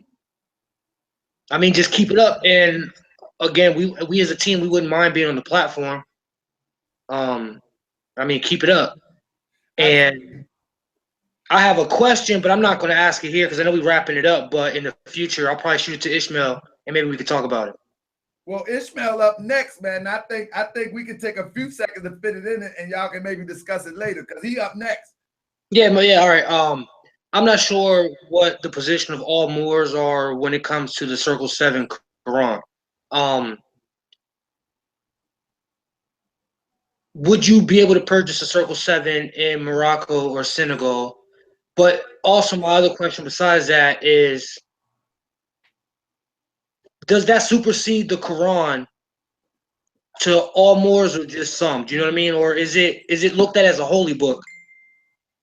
mean, just keep it up. And again, we as a team, we wouldn't mind being on the platform. I mean, keep it up. And I have a question, but I'm not going to ask it here because I know we're wrapping it up. But in the future, I'll probably shoot it to Ishmael, and maybe we could talk about it. Well, Ishmael up next, man. I think we can take a few seconds to fit it in, and y'all can maybe discuss it later because he up next. Yeah, but yeah, all right. I'm not sure what the position of all Moors are when it comes to the Circle 7 Quran. Would you be able to purchase a Circle 7 in Morocco or Senegal? But also my other question besides that is, does that supersede the Quran to all Moors or just some? Do you know what I mean? Or is it looked at as a holy book,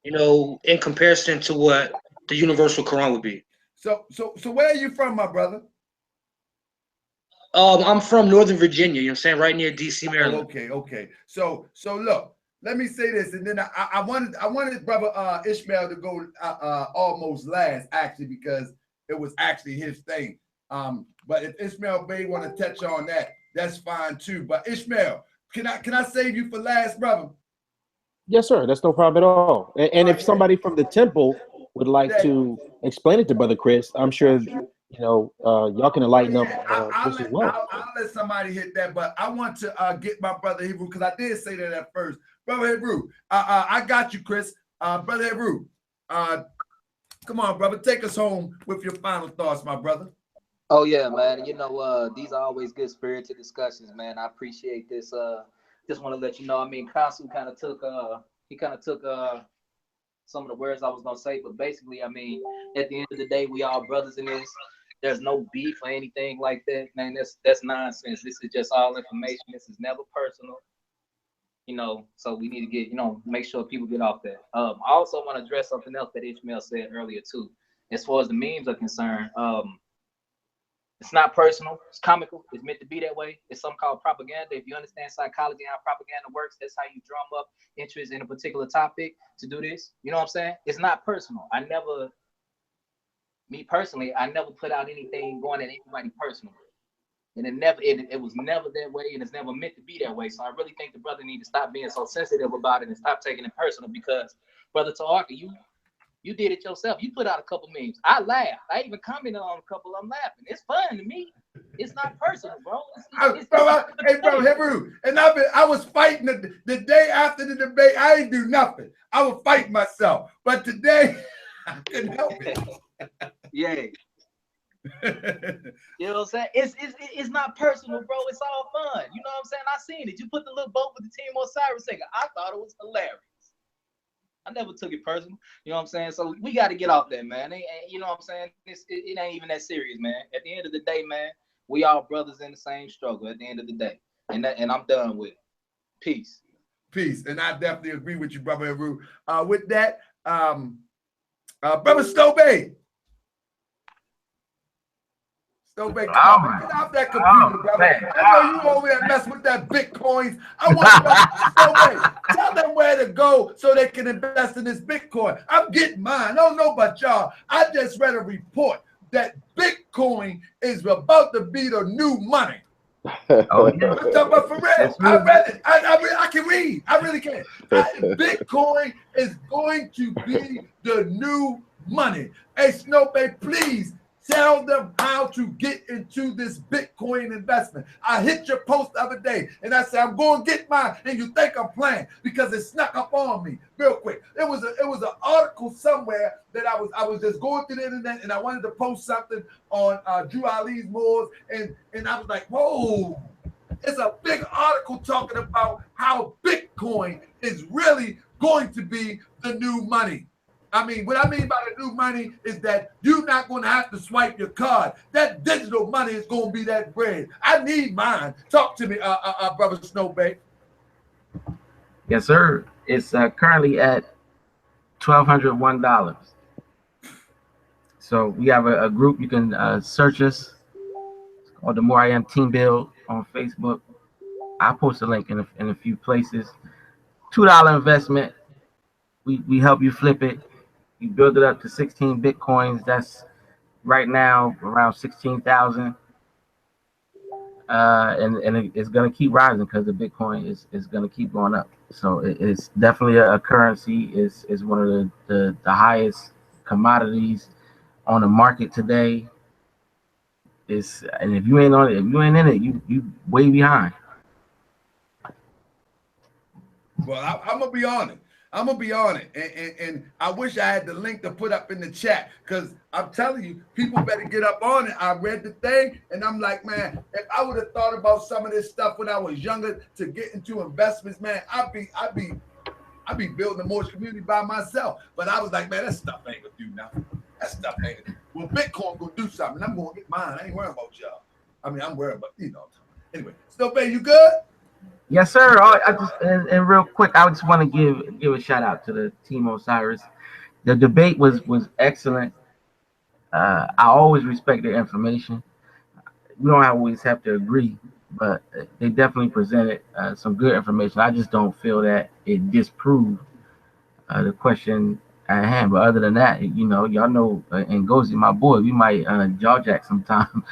you know, in comparison to what the universal Quran would be? So where are you from, my brother? I'm from Northern Virginia, you know what I'm saying? Right near DC, Maryland. Okay. So look, let me say this, and then I wanted brother Ishmael to go almost last, actually, because it was actually his thing. But if Ishmael may want to touch on that, that's fine too. But Ishmael, can I save you for last, brother? Yes, sir. That's no problem at all. And if somebody from the temple would like to explain it to Brother Chris, I'm sure y'all can enlighten them just as well. I'll let somebody hit that, but I want to get my brother Hebrew, because I did say that at first. Brother Hebrew, I got you, Chris. Brother Hebrew, come on, brother, take us home with your final thoughts, my brother. Oh yeah, man. These are always good spirited discussions, man. I appreciate this. Just want to let you know. I mean, Consul kind of took some of the words I was gonna say, but basically, I mean, at the end of the day, we all brothers in this. There's no beef or anything like that, man. That's nonsense. This is just all information. This is never personal. So we need to get, make sure people get off that. I also want to address something else that Ishmael said earlier too. As far as the memes are concerned, it's not personal. It's comical. It's meant to be that way. It's something called propaganda. If you understand psychology and how propaganda works, that's how you drum up interest in a particular topic to do this. You know what I'm saying? It's not personal. Me personally, I never put out anything going at anybody personally. And it was never that way, and it's never meant to be that way. So I really think the brother need to stop being so sensitive about it and stop taking it personal, because Brother Taharka, you did it yourself. You put out a couple memes. I laughed. I even commented on a couple of them laughing. It's fun to me. It's not personal, bro. Hey, bro, Hebrew, and I was fighting the day after the debate. I didn't do nothing. I was fighting myself. But today, I couldn't help it. Yeah. You know what I'm saying? It's not personal, bro. It's all fun. You know what I'm saying? I seen it. You put the little boat with the team Osiris thing. I thought it was hilarious. I never took it personal. You know what I'm saying? So we got to get off that, man. You know what I'm saying? It ain't even that serious, man. At the end of the day, man, we all brothers in the same struggle at the end of the day. And I'm done with it. Peace. Peace. And I definitely agree with you, brother Hebrew. With that, brother Stobay. Stobay, come on, get off that computer, brother. I know you over there messing with that Bitcoins. I want Stobay, tell them where to go so they can invest in this Bitcoin. I'm getting mine. I don't know about y'all. I just read a report that Bitcoin is about to be the new money. Oh, yeah. I'm talking about for real. I read it. I can read. I really can. Bitcoin is going to be the new money. Hey, Snowbay, please tell them how to get into this Bitcoin investment. I hit your post the other day and I said, I'm going to get mine, and you think I'm playing because it snuck up on me real quick. It was an article somewhere that I was just going through the internet, and I wanted to post something on Drew Ali's Moors, and I was like, whoa, it's a big article talking about how Bitcoin is really going to be the new money. I mean, what I mean by the new money is that you're not going to have to swipe your card. That digital money is going to be that bread. I need mine. Talk to me, brother Snowbay. Yes, sir. It's currently at $1,201. So we have a group. You can search us. It's called the More I Am Team Build on Facebook. I'll post a link in a few places. $2 investment. We help you flip it. You build it up to 16 Bitcoins. That's right now around 16,000. And it's going to keep rising because the Bitcoin is going to keep going up. So it's definitely a currency. It's one of the highest commodities on the market today. And if you ain't on it, if you ain't in it, you way behind. Well, I'm gonna be on it. I'm gonna be on it, and I wish I had the link to put up in the chat, because I'm telling you, people better get up on it. I read the thing, and I'm like, man, if I would have thought about some of this stuff when I was younger to get into investments, man, I'd be building a mortgage community by myself. But I was like, man, that stuff ain't gonna do nothing. That stuff ain't. Well, Bitcoin gonna do something. I'm gonna get mine. I ain't worrying about y'all. I mean, I'm worried about Anyway, Snowbay, you good? Yes, sir. I just and real quick, I just want to give a shout out to the team Osiris. The debate was excellent. I always respect their information. We don't always have to agree, but they definitely presented some good information. I just don't feel that it disproved the question at hand. But other than that, y'all know, and Gozi, my boy, we might jaw jack sometime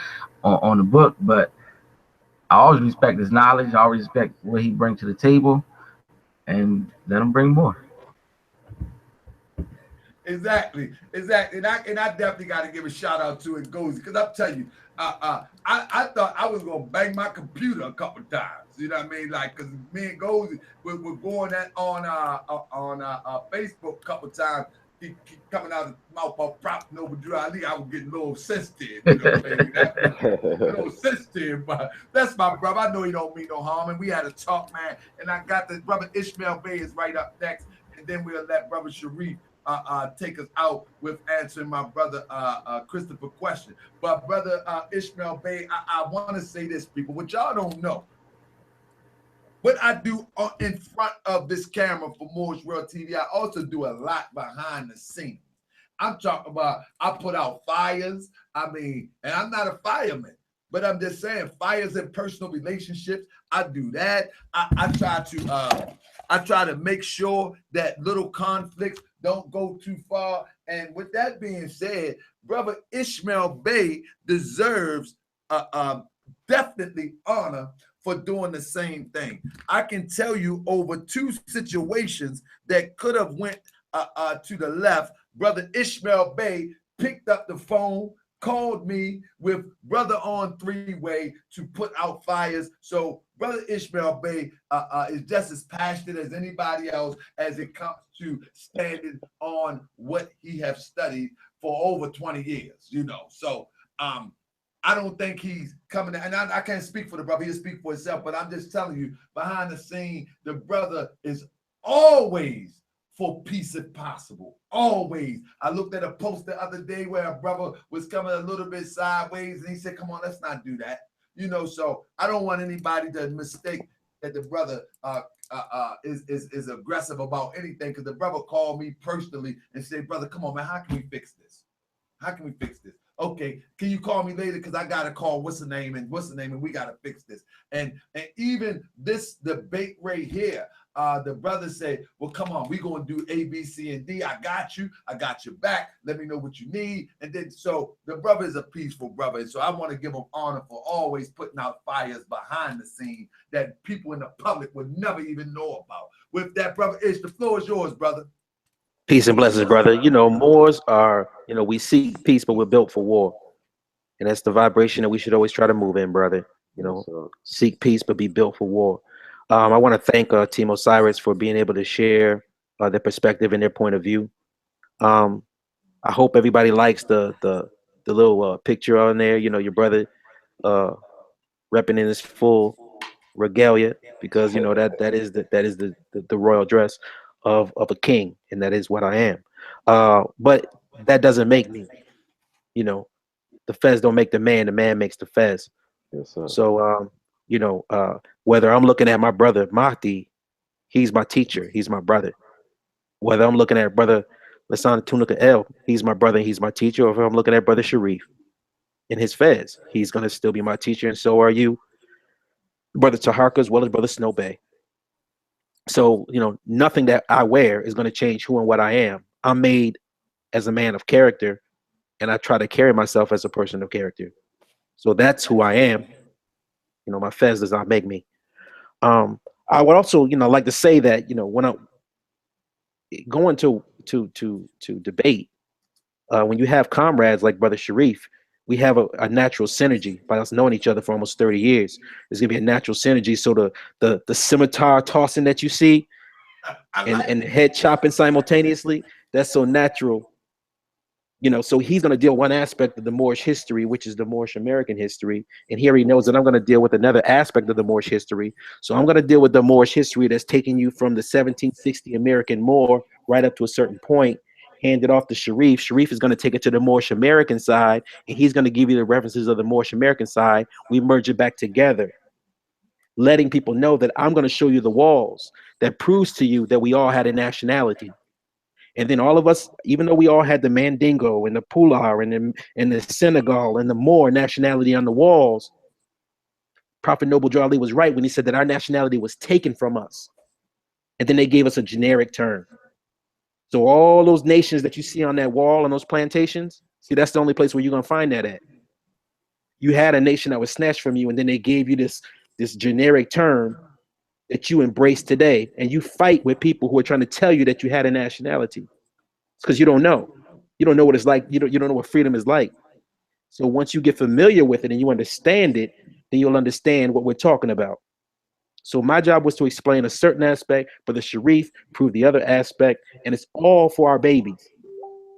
on the book, but I always respect his knowledge. I always respect what he brings to the table, and let him bring more. Exactly. And I definitely got to give a shout out to it, Gozy, because I'm telling you, I thought I was gonna bang my computer a couple times. You know what I mean? Like, because me and Gozy were going on Facebook a couple times. Keep coming out of the mouth of Prophet Noble Drew Ali. I was getting a little sensitive, you know, baby. A little sensitive, but that's my brother. I know he don't mean no harm, and we had a talk, man. And I got the brother Ishmael Bey is right up next, and then we'll let brother Sharif take us out with answering my brother Christopher question. But brother Ishmael Bey, I want to say this, people, what y'all don't know. What I do in front of this camera for Moore's World TV, I also do a lot behind the scenes. I'm talking about, I put out fires. I mean, and I'm not a fireman, but I'm just saying fires in personal relationships. I do that. I try to make sure that little conflicts don't go too far. And with that being said, brother Ishmael Bey deserves definitely honor for doing the same thing. I can tell you over 2 situations that could have went to the left. Brother Ishmael Bey picked up the phone, called me with brother on 3-way to put out fires. So brother Ishmael Bey is just as passionate as anybody else as it comes to standing on what he has studied for over 20 years, you know. So I don't think he's coming, and I can't speak for the brother, he'll speak for himself, but I'm just telling you, behind the scene, the brother is always for peace if possible. Always. I looked at a post the other day where a brother was coming a little bit sideways, and he said, come on, let's not do that. You know, so I don't want anybody to mistake that the brother is aggressive about anything, because the brother called me personally and said, brother, come on, man, how can we fix this? How can we fix this? Okay, can you call me later? Because I got to call what's the name, and we got to fix this. And even this debate right here, the brother said, well, come on, we're going to do A, B, C, and D. I got you. I got your back. Let me know what you need. And then, so the brother is a peaceful brother. And so I want to give him honor for always putting out fires behind the scene that people in the public would never even know about. With that, brother Ish, the floor is yours, brother. Peace and blessings, brother. You know, Moors are, you know, we seek peace, but we're built for war. And that's the vibration that we should always try to move in, brother. You know, seek peace, but be built for war. I want to thank Team Osiris for being able to share their perspective and their point of view. I hope everybody likes the little picture on there. You know, your brother repping in his full regalia, because you know that is the royal dress of a king, and that is what I am. But that doesn't make me. You know, the fez don't make the man makes the fez. Yes, sir. So you know, whether I'm looking at my brother Mahdi, he's my teacher, he's my brother. Whether I'm looking at brother Lasan Tunica El, he's my brother, he's my teacher. Or if I'm looking at brother Sharif in his fez, he's gonna still be my teacher, and so are you, brother Taharka, as well as brother Snow Bay. So, you know, nothing that I wear is going to change who and what I am. I'm made as a man of character, and I try to carry myself as a person of character. So that's who I am. You know, my fez does not make me. I would also, you know, like to say that, you know, when I'm going to debate, when you have comrades like brother Sharif, we have a natural synergy by us knowing each other for almost 30 years. There's gonna be a natural synergy. So the scimitar tossing that you see and head chopping simultaneously, that's so natural. You know, so he's gonna deal one aspect of the Moorish history, which is the Moorish American history. And he already knows that I'm gonna deal with another aspect of the Moorish history. So I'm gonna deal with the Moorish history that's taking you from the 1760 American Moor right up to a certain point, hand it off to Sharif. Sharif is going to take it to the Moorish American side, and he's going to give you the references of the Moorish American side. We merge it back together, letting people know that I'm going to show you the walls that proves to you that we all had a nationality. And then all of us, even though we all had the Mandingo and the Pular and the Senegal and the Moor nationality on the walls, Prophet Noble Drew Ali was right when he said that our nationality was taken from us. And then they gave us a generic term. So all those nations that you see on that wall and those plantations, see, that's the only place where you're going to find that at. You had a nation that was snatched from you, and then they gave you this generic term that you embrace today, and you fight with people who are trying to tell you that you had a nationality. It's because you don't know. You don't know what it's like. You don't know what freedom is like. So once you get familiar with it and you understand it, then you'll understand what we're talking about. So my job was to explain a certain aspect, Brother Sharif proved the other aspect, and it's all for our babies.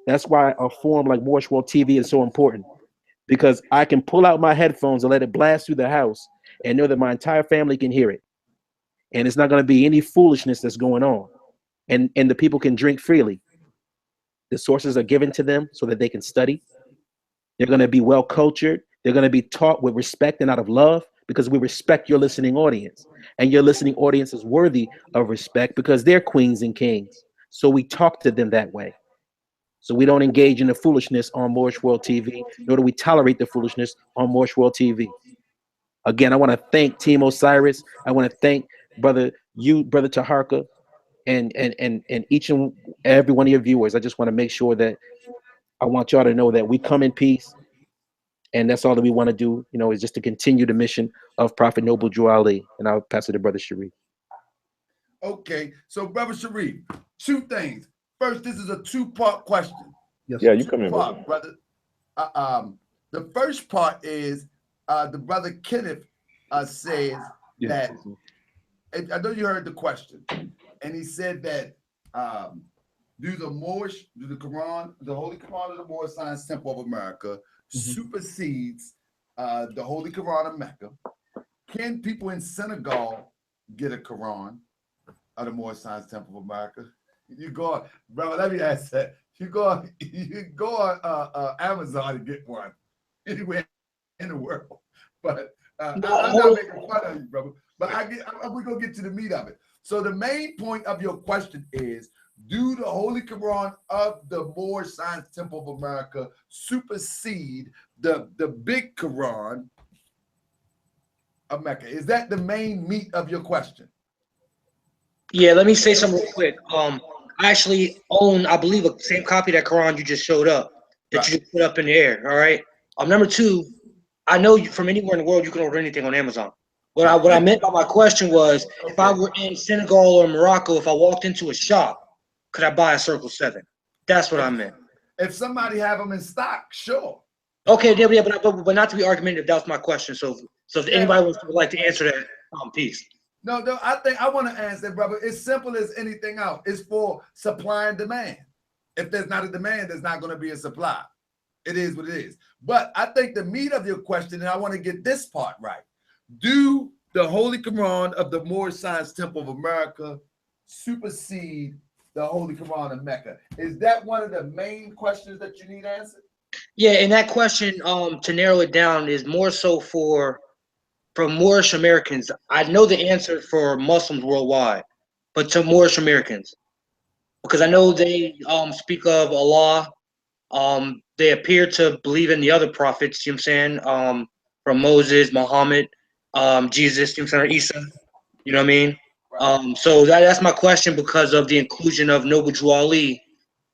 That's why a forum like Moorish World TV is so important, because I can pull out my headphones and let it blast through the house and know that my entire family can hear it. And it's not going to be any foolishness that's going on. And the people can drink freely. The sources are given to them so that they can study. They're going to be well cultured. They're going to be taught with respect and out of love, because we respect your listening audience. And your listening audience is worthy of respect because they're queens and kings. So we talk to them that way. So we don't engage in the foolishness on Moorish World TV, nor do we tolerate the foolishness on Moorish World TV. Again, I want to thank Team Osiris. I want to thank Brother Taharka, and each and every one of your viewers. I just want to make sure that I want y'all to know that we come in peace, and that's all that we want to do, you know, is just to continue the mission of Prophet Noble Drew Ali. And I'll pass it to Brother Sharif. Okay, so Brother Sharif, two things. First, this is a two-part question. Yes, yeah, you come in, brother. The first part is the brother Kenneth says that, I know you heard the question, and he said that do the Quran, the Holy Quran of the Moorish Science Temple of America supersedes the Holy Quran of Mecca? Can people in Senegal get a Quran of the Moorish Science Temple of America? You go on, brother, let me ask that. You go on Amazon and get one anywhere in the world. But I'm not making fun of you, brother. But we're going to get to the meat of it. So the main point of your question is, do the Holy Quran of the Moorish Science Temple of America supersede the big Quran of Mecca? Is that the main meat of your question? Yeah, let me say something real quick. I actually own, I believe, the same copy of that Quran you just showed up, that you just put up in the air. All right. Number two, I know you from anywhere in the world you can order anything on Amazon. What I meant by my question was, if I were in Senegal or Morocco, if I walked into a shop, could I buy a Circle 7? That's what I meant. If somebody have them in stock, sure. Okay, yeah, but not to be argumentative. That was my question. So if anybody would like to answer that, peace. No, I think I want to answer, brother. It's simple as anything else. It's for supply and demand. If there's not a demand, there's not going to be a supply. It is what it is. But I think the meat of your question, and I want to get this part right. Do the Holy Quran of the Moorish Science Temple of America supersede the Holy Quran of Mecca? Is that one of the main questions that you need answered? Yeah, and that question, to narrow it down, is more so for Moorish Americans. I know the answer for Muslims worldwide, but to Moorish Americans, because I know they speak of Allah. They appear to believe in the other prophets, you know what I'm saying? From Moses, Muhammad, Jesus, you know what I'm saying, Isa, you know what I mean? So that's my question, because of the inclusion of Noble Drew Ali,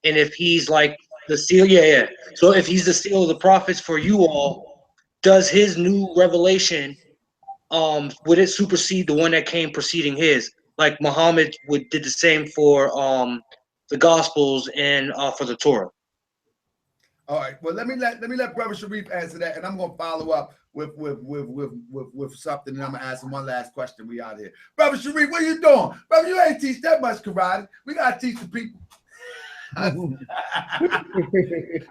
and if he's like the seal, so if he's the seal of the prophets for you all, does his new revelation, would it supersede the one that came preceding his? Like Muhammad did the same for the Gospels and for the Torah. All right. Well, let me let Brother Sharif answer that, and I'm gonna follow up with something, and I'm gonna ask him one last question. We out here, Brother Sharif. What you doing, brother? You ain't teach that much karate. We gotta teach the people.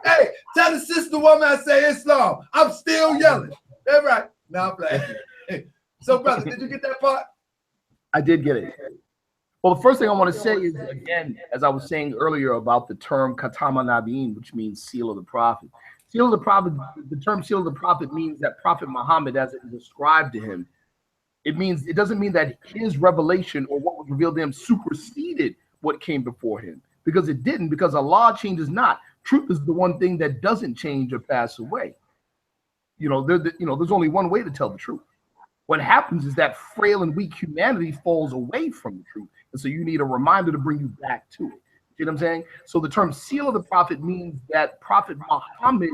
Hey, tell the sister woman I say Islam. I'm still yelling. That's right. No, I'm playing. So, brother, did you get that part? I did get it. Well, the first thing I want to say is, again, as I was saying earlier about the term Khatama Nabiin, which means seal of the prophet. Seal of the prophet, the term seal of the prophet means that Prophet Muhammad, as it is ascribed to him, it doesn't mean that his revelation or what was revealed to him superseded what came before him, because it didn't, because Allah changes not. Truth is the one thing that doesn't change or pass away. There's only one way to tell the truth. What happens is that frail and weak humanity falls away from the truth. And so you need a reminder to bring you back to it. See what I'm saying? So the term seal of the prophet means that Prophet Muhammad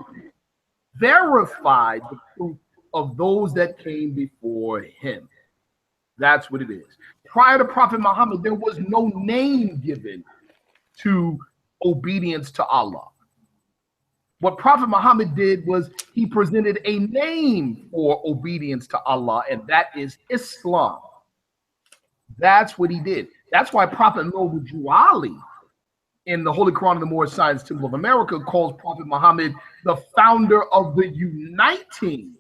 verified the truth of those that came before him. That's what it is. Prior to Prophet Muhammad, there was no name given to obedience to Allah. What Prophet Muhammad did was he presented a name for obedience to Allah, and that is Islam. That's what he did. That's why Prophet MWtv in the Holy Quran of the Moorish Science Temple of America calls Prophet Muhammad the founder of the uniting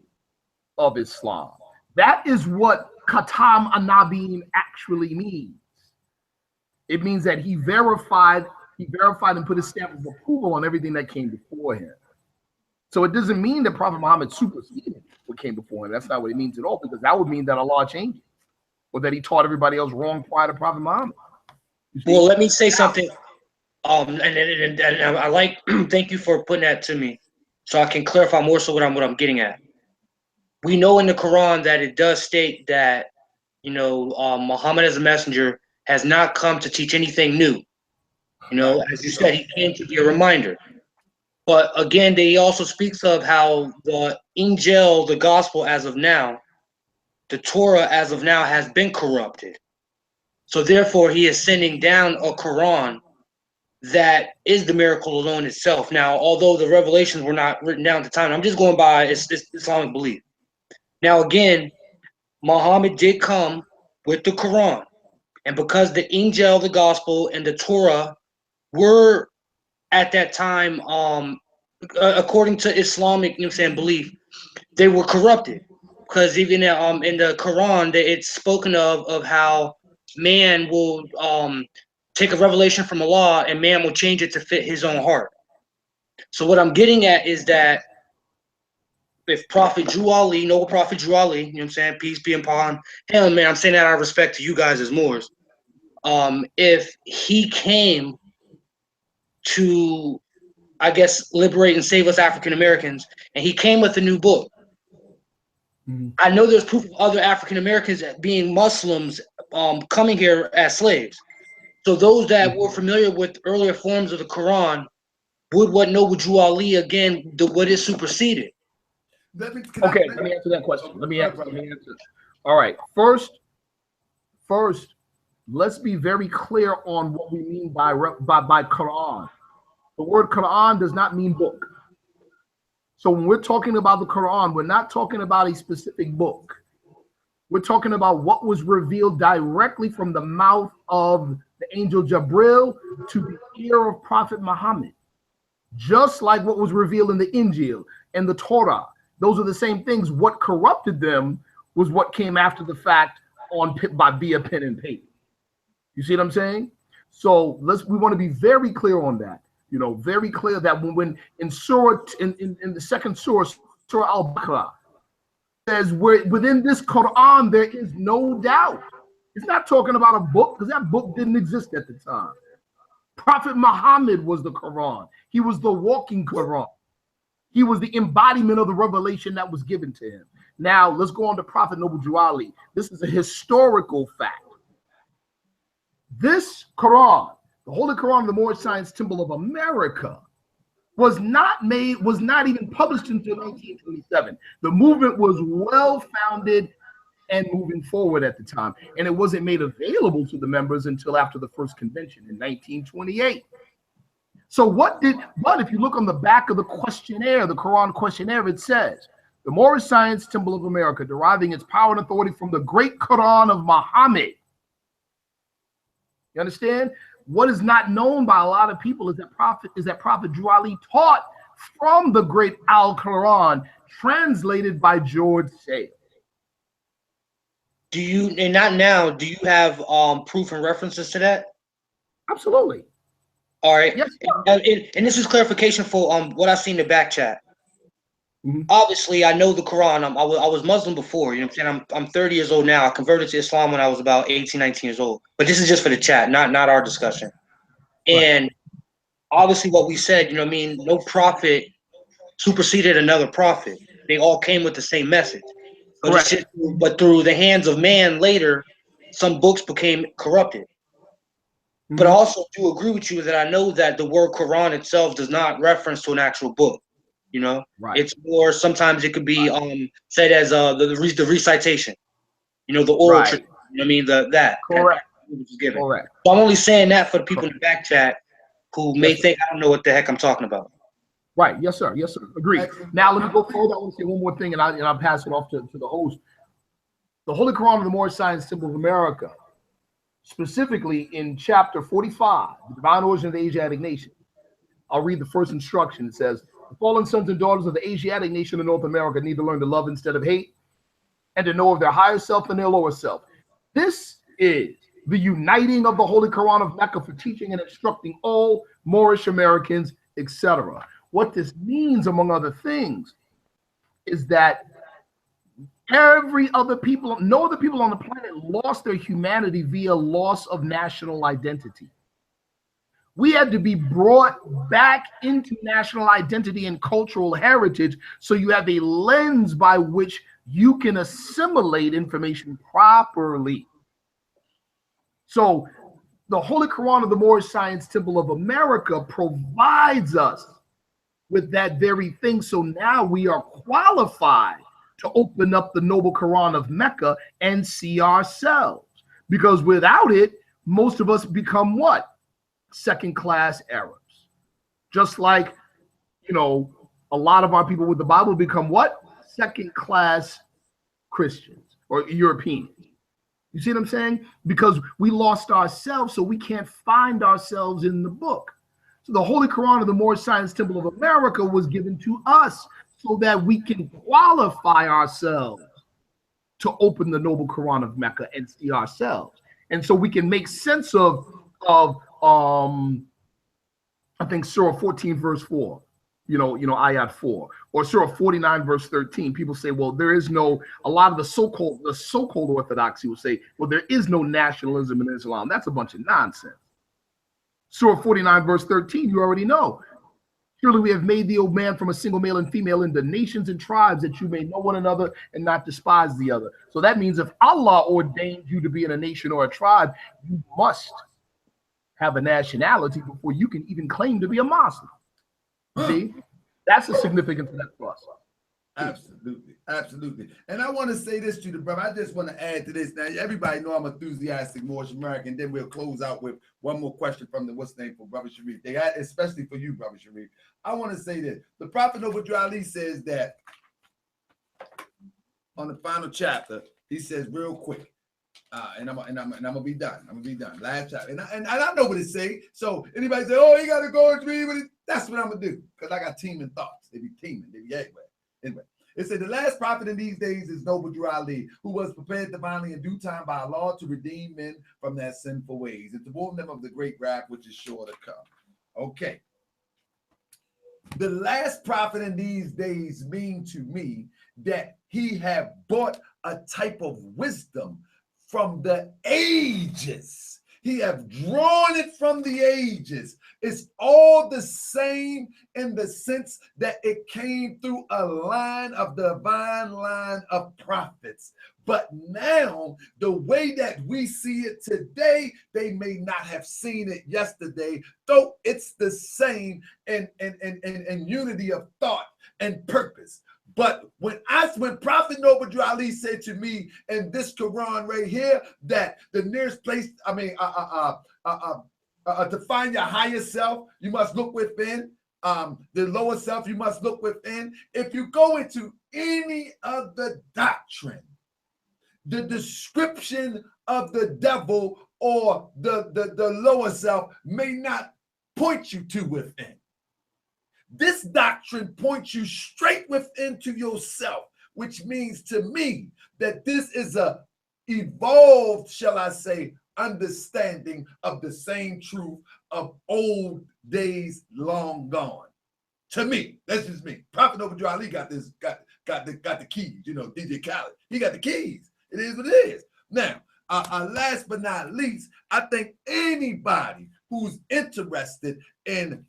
of Islam. That is what Khatam an-Nabiyyin actually means. It means that he verified and put his stamp of approval on everything that came before him. So it doesn't mean that Prophet Muhammad superseded what came before him. That's not what it means at all, because that would mean that Allah changed it, or that he taught everybody else wrong prior to Prophet Muhammad. Well, let me say something. And I like, thank you for putting that to me, so I can clarify more so what I'm getting at. We know in the Quran that it does state that, you know, Muhammad as a messenger has not come to teach anything new. You know, as you said, he came to be a reminder. But again, he also speaks of how the Injil, the gospel as of now, the Torah as of now has been corrupted. So therefore, he is sending down a Quran that is the miracle alone itself. Now, although the revelations were not written down at the time, I'm just going by Islamic belief. Now, again, Muhammad did come with the Quran. And because the Injil, the gospel, and the Torah were at that time, according to Islamic, you know what I'm saying, belief, they were corrupted. Because even in the Quran, it's spoken of how man will take a revelation from Allah and man will change it to fit his own heart. So what I'm getting at is that if Prophet Drew Ali, noble Prophet Drew Ali, you know what I'm saying, peace be upon him, man, I'm saying that out of respect to you guys as Moors. If he came to, I guess, liberate and save us African Americans, and he came with a new book, I know there's proof of other African Americans being Muslims coming here as slaves. So those that were familiar with earlier forms of the Quran would what Noble Drew Ali again, what is superseded. Let me answer that question. Let me answer. All right. First, let's be very clear on what we mean by Quran. The word Quran does not mean book. So when we're talking about the Quran, we're not talking about a specific book. We're talking about what was revealed directly from the mouth of the angel Jabril to the ear of Prophet Muhammad. Just like what was revealed in the Injil and the Torah. Those are the same things. What corrupted them was what came after the fact via pen and paper. You see what I'm saying? So we want to be very clear on that. You know, very clear that when in Surah, in the second Surah, Surah Al-Baqarah, says within this Quran there is no doubt. It's not talking about a book, because that book didn't exist at the time. Prophet Muhammad was the Quran. He was the walking Quran. He was the embodiment of the revelation that was given to him. Now, let's go on to Prophet Noble Drew Ali. This is a historical fact. This Quran, the Holy Quran of the Moorish Science Temple of America, was not even published until 1927. The movement was well-founded and moving forward at the time, and it wasn't made available to the members until after the first convention in 1928. So but if you look on the back of the questionnaire, the Quran questionnaire, it says, the Moorish Science Temple of America, deriving its power and authority from the great Quran of Muhammad. You understand? What is not known by a lot of people is that Prophet Drew Ali taught from the great Al-Quran, translated by George Sale. Do you have proof and references to that? Absolutely. All right. Yes, and this is clarification for what I see in the back chat. Obviously, I know the Quran. I was Muslim before. You know what I'm saying? I'm 30 years old now. I converted to Islam when I was about 18, 19 years old. But this is just for the chat, not our discussion. And obviously what we said, you know what I mean? No prophet superseded another prophet. They all came with the same message. But through the hands of man later, some books became corrupted. But I also do agree with you that I know that the word Quran itself does not reference to an actual book. You know, it's more, sometimes it could be said as the recitation. You know, the oral tradition. You know what I mean? That. Correct. So I'm only saying that for the people in the back chat, who may think I don't know what the heck I'm talking about. Right. Yes, sir. Yes, sir. Agreed. Now let me go further. I want to say one more thing, and I'll pass it off to the host. The Holy Quran of the Moorish Science Temple of America, specifically in chapter 45, the divine origin of the Asiatic nation. I'll read the first instruction. It says, the fallen sons and daughters of the Asiatic nation of North America need to learn to love instead of hate, and to know of their higher self and their lower self. This is the uniting of the Holy Quran of Mecca for teaching and instructing all Moorish Americans, etc. What this means, among other things, is that no other people on the planet lost their humanity via loss of national identity. We had to be brought back into national identity and cultural heritage, so you have a lens by which you can assimilate information properly. So the Holy Quran of the Moorish Science Temple of America provides us with that very thing. So now we are qualified to open up the Noble Quran of Mecca and see ourselves. Because without it, most of us become what? Second-class Arabs. Just like, you know, a lot of our people with the Bible become what? Second-class Christians or Europeans. You see what I'm saying? Because we lost ourselves, so we can't find ourselves in the book. So the Holy Quran of the Moorish Science Temple of America was given to us so that we can qualify ourselves to open the Noble Quran of Mecca and see ourselves. And so we can make sense of I think Surah 14 verse 4, you know, ayat 4, or Surah 49 verse 13. People say, well, there is no, a lot of the so-called orthodoxy will say, well, there is no nationalism in Islam. That's a bunch of nonsense. Surah 49 verse 13, you already know. Surely we have made thee, O man, from a single male and female into nations and tribes, that you may know one another and not despise the other. So that means if Allah ordained you to be in a nation or a tribe, you must have a nationality before you can even claim to be a Muslim. See, that's the significance of that for us. Absolutely, absolutely. And I want to say this to the brother. I just want to add to this. Now, everybody know I'm enthusiastic Moorish American. Then we'll close out with one more question from the what's name for Brother Sharif. They got, especially for you, Brother Sharif. I want to say this. The Prophet Ali says that on the final chapter, he says real quick. And I'm gonna be done. I'm gonna be done. Last chapter, and I know what it say. So anybody say, "Oh, you gotta go and read it," that's what I'm gonna do, because I got teaming thoughts. They be teaming. They be everywhere. Anyway, it said the last prophet in these days is Noble Ali, who was prepared divinely in due time by Allah to redeem men from their sinful ways and to warn them of the great wrath which is sure to come. Okay. The last prophet in these days mean to me that he have brought a type of wisdom from the ages. He have drawn it from the ages. It's all the same in the sense that it came through a line of divine line of prophets. But now, the way that we see it today, they may not have seen it yesterday, though it's the same in unity of thought and purpose. But when Prophet Noble Ali said to me in this Quran right here that the nearest place, to find your higher self, you must look within. The lower self, you must look within. If you go into any other doctrine, the description of the devil or the lower self may not point you to within. This doctrine points you straight within to yourself, which means to me that this is a evolved, shall I say, understanding of the same truth of old days long gone. To me, that's just me. Prophet Noble Ali got this, got the keys. You know, DJ Khaled, he got the keys. It is what it is. Now, last but not least, I think anybody who's interested in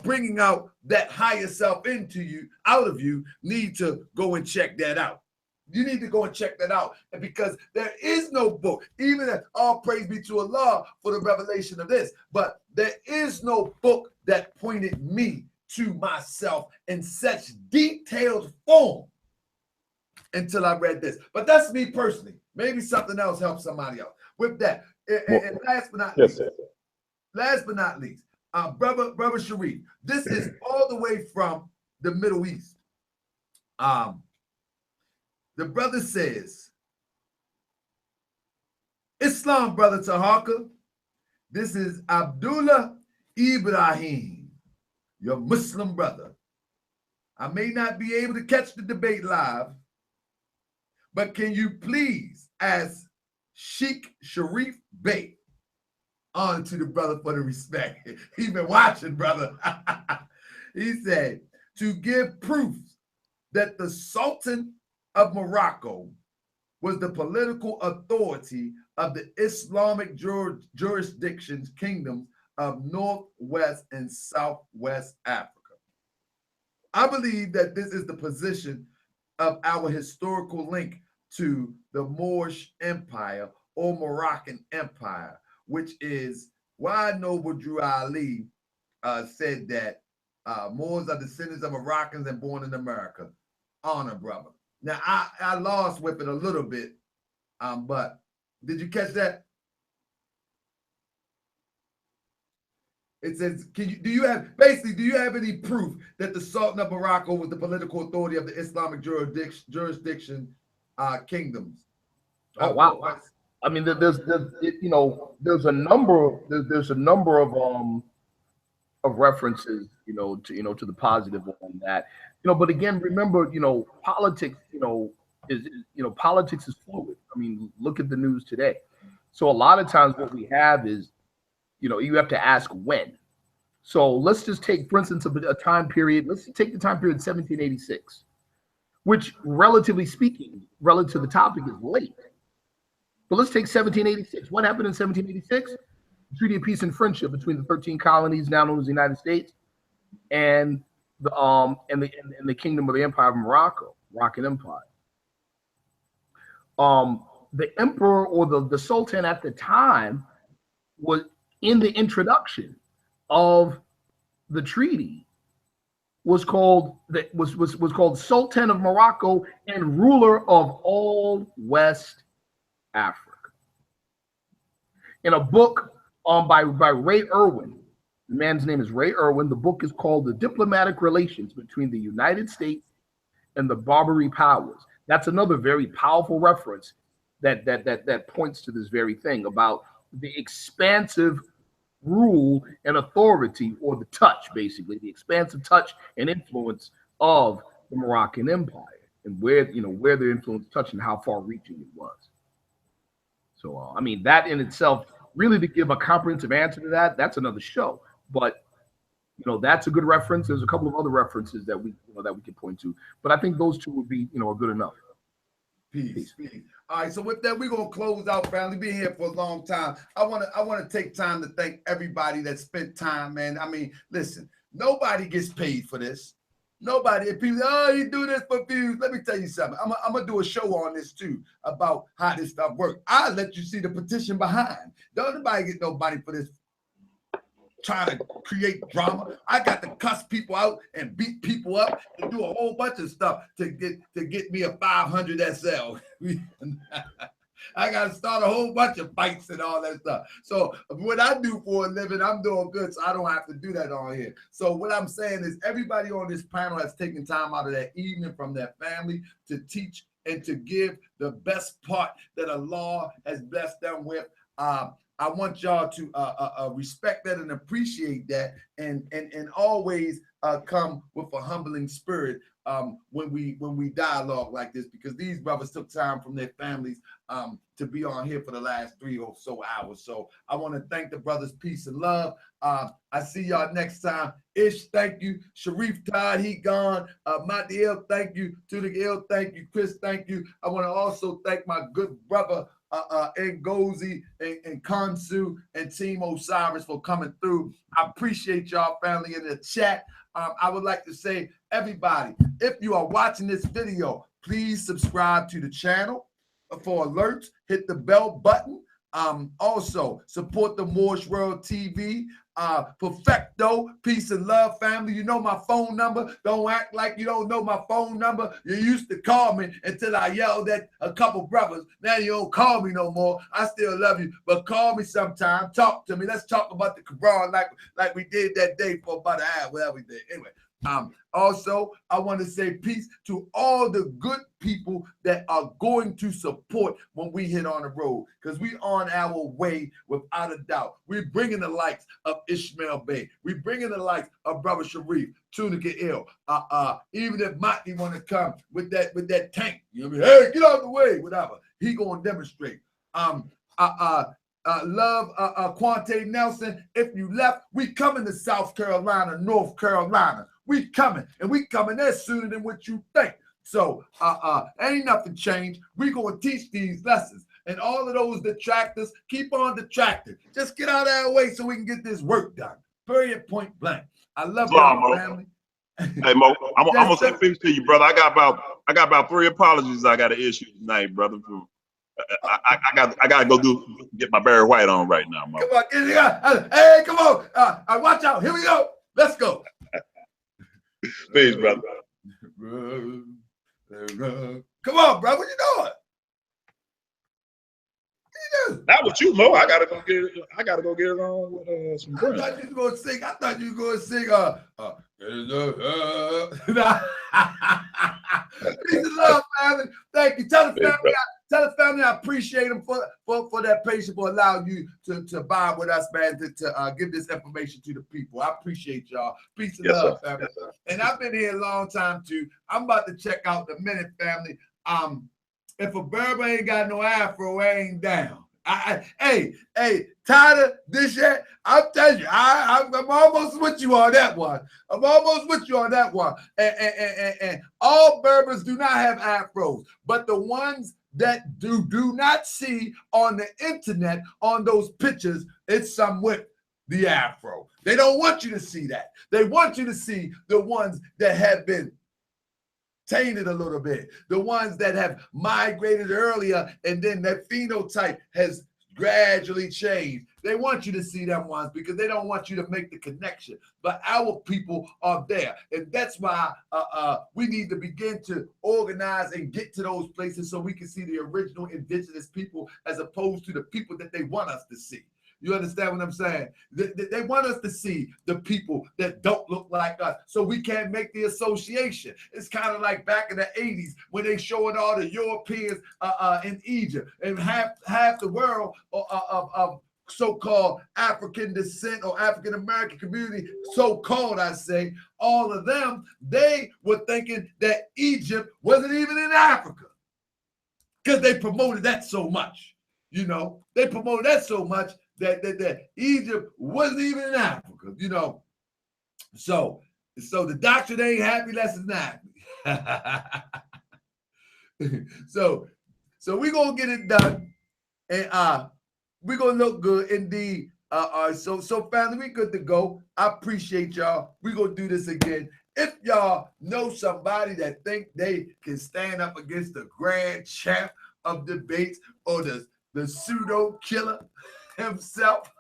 bringing out that higher self into you, out of you, need to go and check that out. You need to go and check that out, because there is no book, even if all praise be to Allah for the revelation of this, but there is no book that pointed me to myself in such detailed form until I read this. But that's me personally. Maybe something else helps somebody else with that. And last but not least, Brother Sharif, this is all the way from the Middle East. The brother says, Islam, brother Taharka, this is Abdullah Ibrahim, your Muslim brother. I may not be able to catch the debate live, but can you please ask Sheikh Sharif Bey, on to the brother for the respect. He's been watching, brother. He said, to give proof that the Sultan of Morocco was the political authority of the Islamic jurisdictions, kingdoms of Northwest and Southwest Africa. I believe that this is the position of our historical link to the Moorish Empire or Moroccan Empire, which is why Noble Drew Ali said that Moors are descendants of Moroccans and born in America. Honor, brother. Now, I lost with it a little bit, but did you catch that? It says, do you have any proof that the Sultan of Morocco was the political authority of the Islamic jurisdiction kingdoms? Oh, wow. I mean, there's a number of references, to the positive on that, but again, remember, politics, politics is fluid. I mean, look at the news today. So a lot of times what we have is, you have to ask when. So let's just take, for instance, a time period. Let's take the time period 1786, which, relatively speaking, relative to the topic, is late. But let's take 1786. What happened in 1786? The Treaty of Peace and Friendship between the 13 colonies now known as the United States and the Kingdom of the Empire of Morocco, Moroccan Empire. The emperor or the sultan at the time was in the introduction of the treaty was called Sultan of Morocco and ruler of all West Africa. In a book by Ray Irwin, the man's name is Ray Irwin. The book is called The Diplomatic Relations Between the United States and the Barbary Powers. That's another very powerful reference that points to this very thing about the expansive rule and authority, or the touch, basically, the expansive touch and influence of the Moroccan Empire, and where their influence touched and how far-reaching it was. So, I mean, that in itself, really, to give a comprehensive answer to that, that's another show. But that's a good reference. There's a couple of other references that we can point to, but I think those two would be are good enough. Peace. All right, so with that, we're gonna close out, family. Been here for a long time. I wanna take time to thank everybody that spent time, man. I mean, listen, nobody gets paid for this. Nobody. If people, you do this for views. Let me tell you something. I'm gonna do a show on this too about how this stuff works. I'll let you see the petition behind. Don't nobody get no money for this. Trying to create drama. I got to cuss people out and beat people up and do a whole bunch of stuff to get me a 500 SL. I got to start a whole bunch of fights and all that stuff. So what I do for a living, I'm doing good, so I don't have to do that on here. So what I'm saying is everybody on this panel has taken time out of their evening from their family to teach and to give the best part that Allah has blessed them with. I want y'all to respect that and appreciate that, and always come with a humbling spirit when we dialogue like this, because these brothers took time from their families to be on here for the last 3 or so hours. So I want to thank the brothers, peace and love. I see y'all next time. Ish, thank you. Sharif Todd, he gone. Matiel, thank you. Tudik, thank you. Chris, thank you. I want to also thank my good brother Ngozi and Kansu and Team Osiris for coming through. I appreciate y'all, family, in the chat. I would like to say, everybody, if you are watching this video, please subscribe to the channel for alerts. Hit the bell button. Also, support the Moorish World TV. Perfecto, peace and love, family. You know my phone number. Don't act like you don't know my phone number. You used to call me until I yelled at a couple brothers. Now you don't call me no more. I still love you, but call me sometime. Talk to me. Let's talk about the Quran like we did that day for about an hour, whatever we did. Anyway. Also, I want to say peace to all the good people that are going to support when we hit on the road, because we on our way without a doubt. We're bringing the likes of Ishmael Bey. We're bringing the likes of Brother Sharif, Tunica Ill. Even if Mati want to come with that tank, you know what I mean? Hey, get out of the way, whatever. He gonna demonstrate. Love Quante Nelson. If you left, we coming to South Carolina, North Carolina. We coming, and we coming there sooner than what you think. So ain't nothing changed. We gonna teach these lessons. And all of those detractors, keep on detracting. Just get out of our way so we can get this work done. Period, point blank. I love y'all, family. Hey Mo, I'm gonna say peace to you, brother. I got about 3 apologies I gotta issue tonight, brother. I gotta go get my Barry White on right now, Mo. Come on, hey, come on. Watch out. Here we go. Let's go. Peace, brother. Come on, bro. What you doing? Not with you, Mo. I gotta go get it on with some friends. I thought you was gonna sing. I thought you was gonna sing. Peace and love, family. Thank you. Tell the family I appreciate them for that patience, for allowing you to vibe with us, man, to give this information to the people. I appreciate y'all. Peace and love, family. Yes, and I've been here a long time too. I'm about to check out the minute, family. If a Berber ain't got no afro, I ain't down. Hey, tired of this yet? I'm telling you, I'm almost with you on that one. I'm almost with you on that one. And all Berbers do not have afros, but the ones that do not see on the internet, on those pictures, it's some with the afro. They don't want you to see that. They want you to see the ones that have been tainted a little bit, the ones that have migrated earlier, and then that phenotype has gradually changed. They want you to see them ones because they don't want you to make the connection. But our people are there, and that's why we need to begin to organize and get to those places so we can see the original indigenous people as opposed to the people that they want us to see. You understand what I'm saying? They want us to see the people that don't look like us, so we can't make the association. It's kind of like back in the 80s when they showing all the Europeans in Egypt, and half the world of so-called African descent or African American community, so-called, I say, all of them, they were thinking that Egypt wasn't even in Africa because they promoted that so much. You know, they promoted that so much that Egypt wasn't even in Africa, you know. So the doctrine ain't happy, less is not happy. So we're gonna get it done, and we're gonna look good indeed. So family, we good to go. I appreciate y'all. We're gonna do this again. If y'all know somebody that think they can stand up against the grand champ of debates or the pseudo killer himself,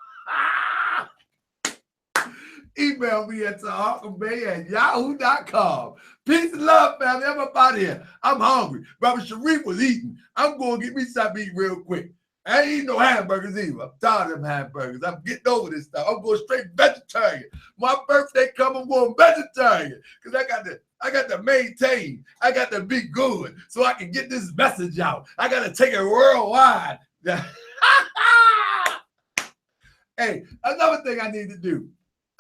email me at taharkabay@yahoo.com. Peace and love, family. I'm up out of here. I'm hungry. Brother Sharif was eating. I'm going to get me something to eat real quick. I ain't eating no hamburgers either. I'm tired of them hamburgers. I'm getting over this stuff. I'm going straight vegetarian. My birthday come, I'm going vegetarian because I got to maintain. I got to be good so I can get this message out. I got to take it worldwide. Hey, another thing I need to do,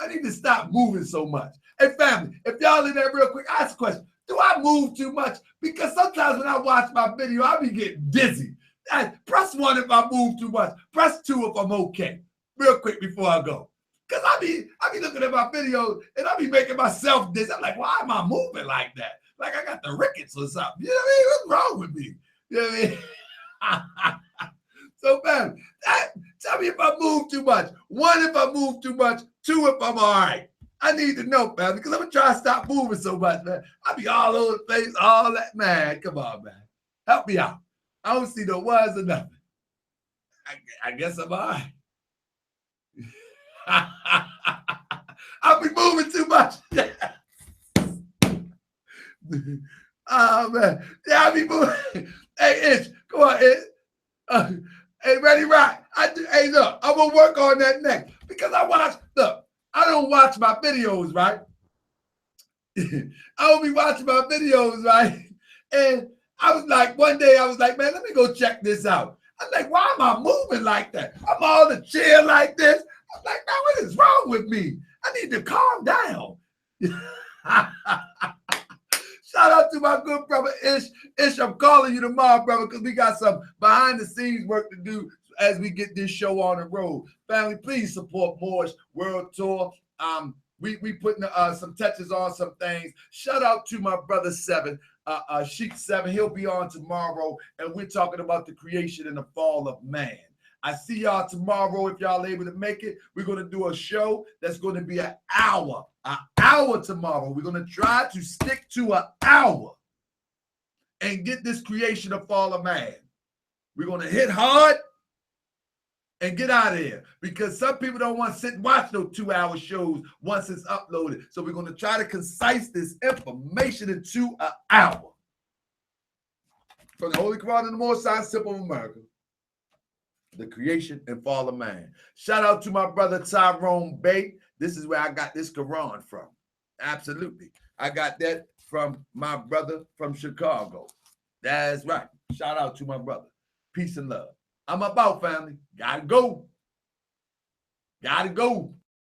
I need to stop moving so much. Hey, family, if y'all in there real quick, ask a question. Do I move too much? Because sometimes when I watch my video, I be getting dizzy. Press 1 if I move too much. Press 2 if I'm okay. Real quick before I go. Because I be looking at my videos and I be making myself dizzy. I'm like, why am I moving like that? Like I got the rickets or something. You know what I mean? What's wrong with me? You know what I mean? So, man, tell me if I move too much. 1, if I move too much. 2, if I'm all right. I need to know, man, because I'm going to try to stop moving so much, man. I be all over the place, all that. Man, come on, man. Help me out. I don't see no words or nothing. I guess I'm all right. I'll be moving too much. Oh man, yeah, I'll be moving. Hey, Ish, come on, Ish. Hey, Ready Rock. Hey, look, I'm gonna work on that next because I don't watch my videos, right? I don't be watching my videos, right? And I was like, one day I was like, man, let me go check this out. I'm like, why am I moving like that? I'm all the chill like this. I'm like, man, what is wrong with me? I need to calm down. Shout out to my good brother Ish. Ish, I'm calling you tomorrow, brother, because we got some behind the scenes work to do as we get this show on the road. Family, please support Moore's World Tour. We putting some touches on some things. Shout out to my brother Seven, Sheik Seven. He'll be on tomorrow, and we're talking about the creation and the fall of man. I see y'all tomorrow if y'all able to make it. We're going to do a show that's going to be an hour tomorrow. We're going to try to stick to an hour and get this creation and fall of man. We're going to hit hard and get out of here because some people don't want to sit and watch those 2-hour shows once it's uploaded. So we're going to try to concise this information into an hour. From the Holy Quran and the Most High Simple of America, the creation and fall of man. Shout out to my brother Tyrone Bate. This is where I got this Quran from. Absolutely. I got that from my brother from Chicago. That's right. Shout out to my brother. Peace and love. I'm about, family. Gotta go. Gotta go.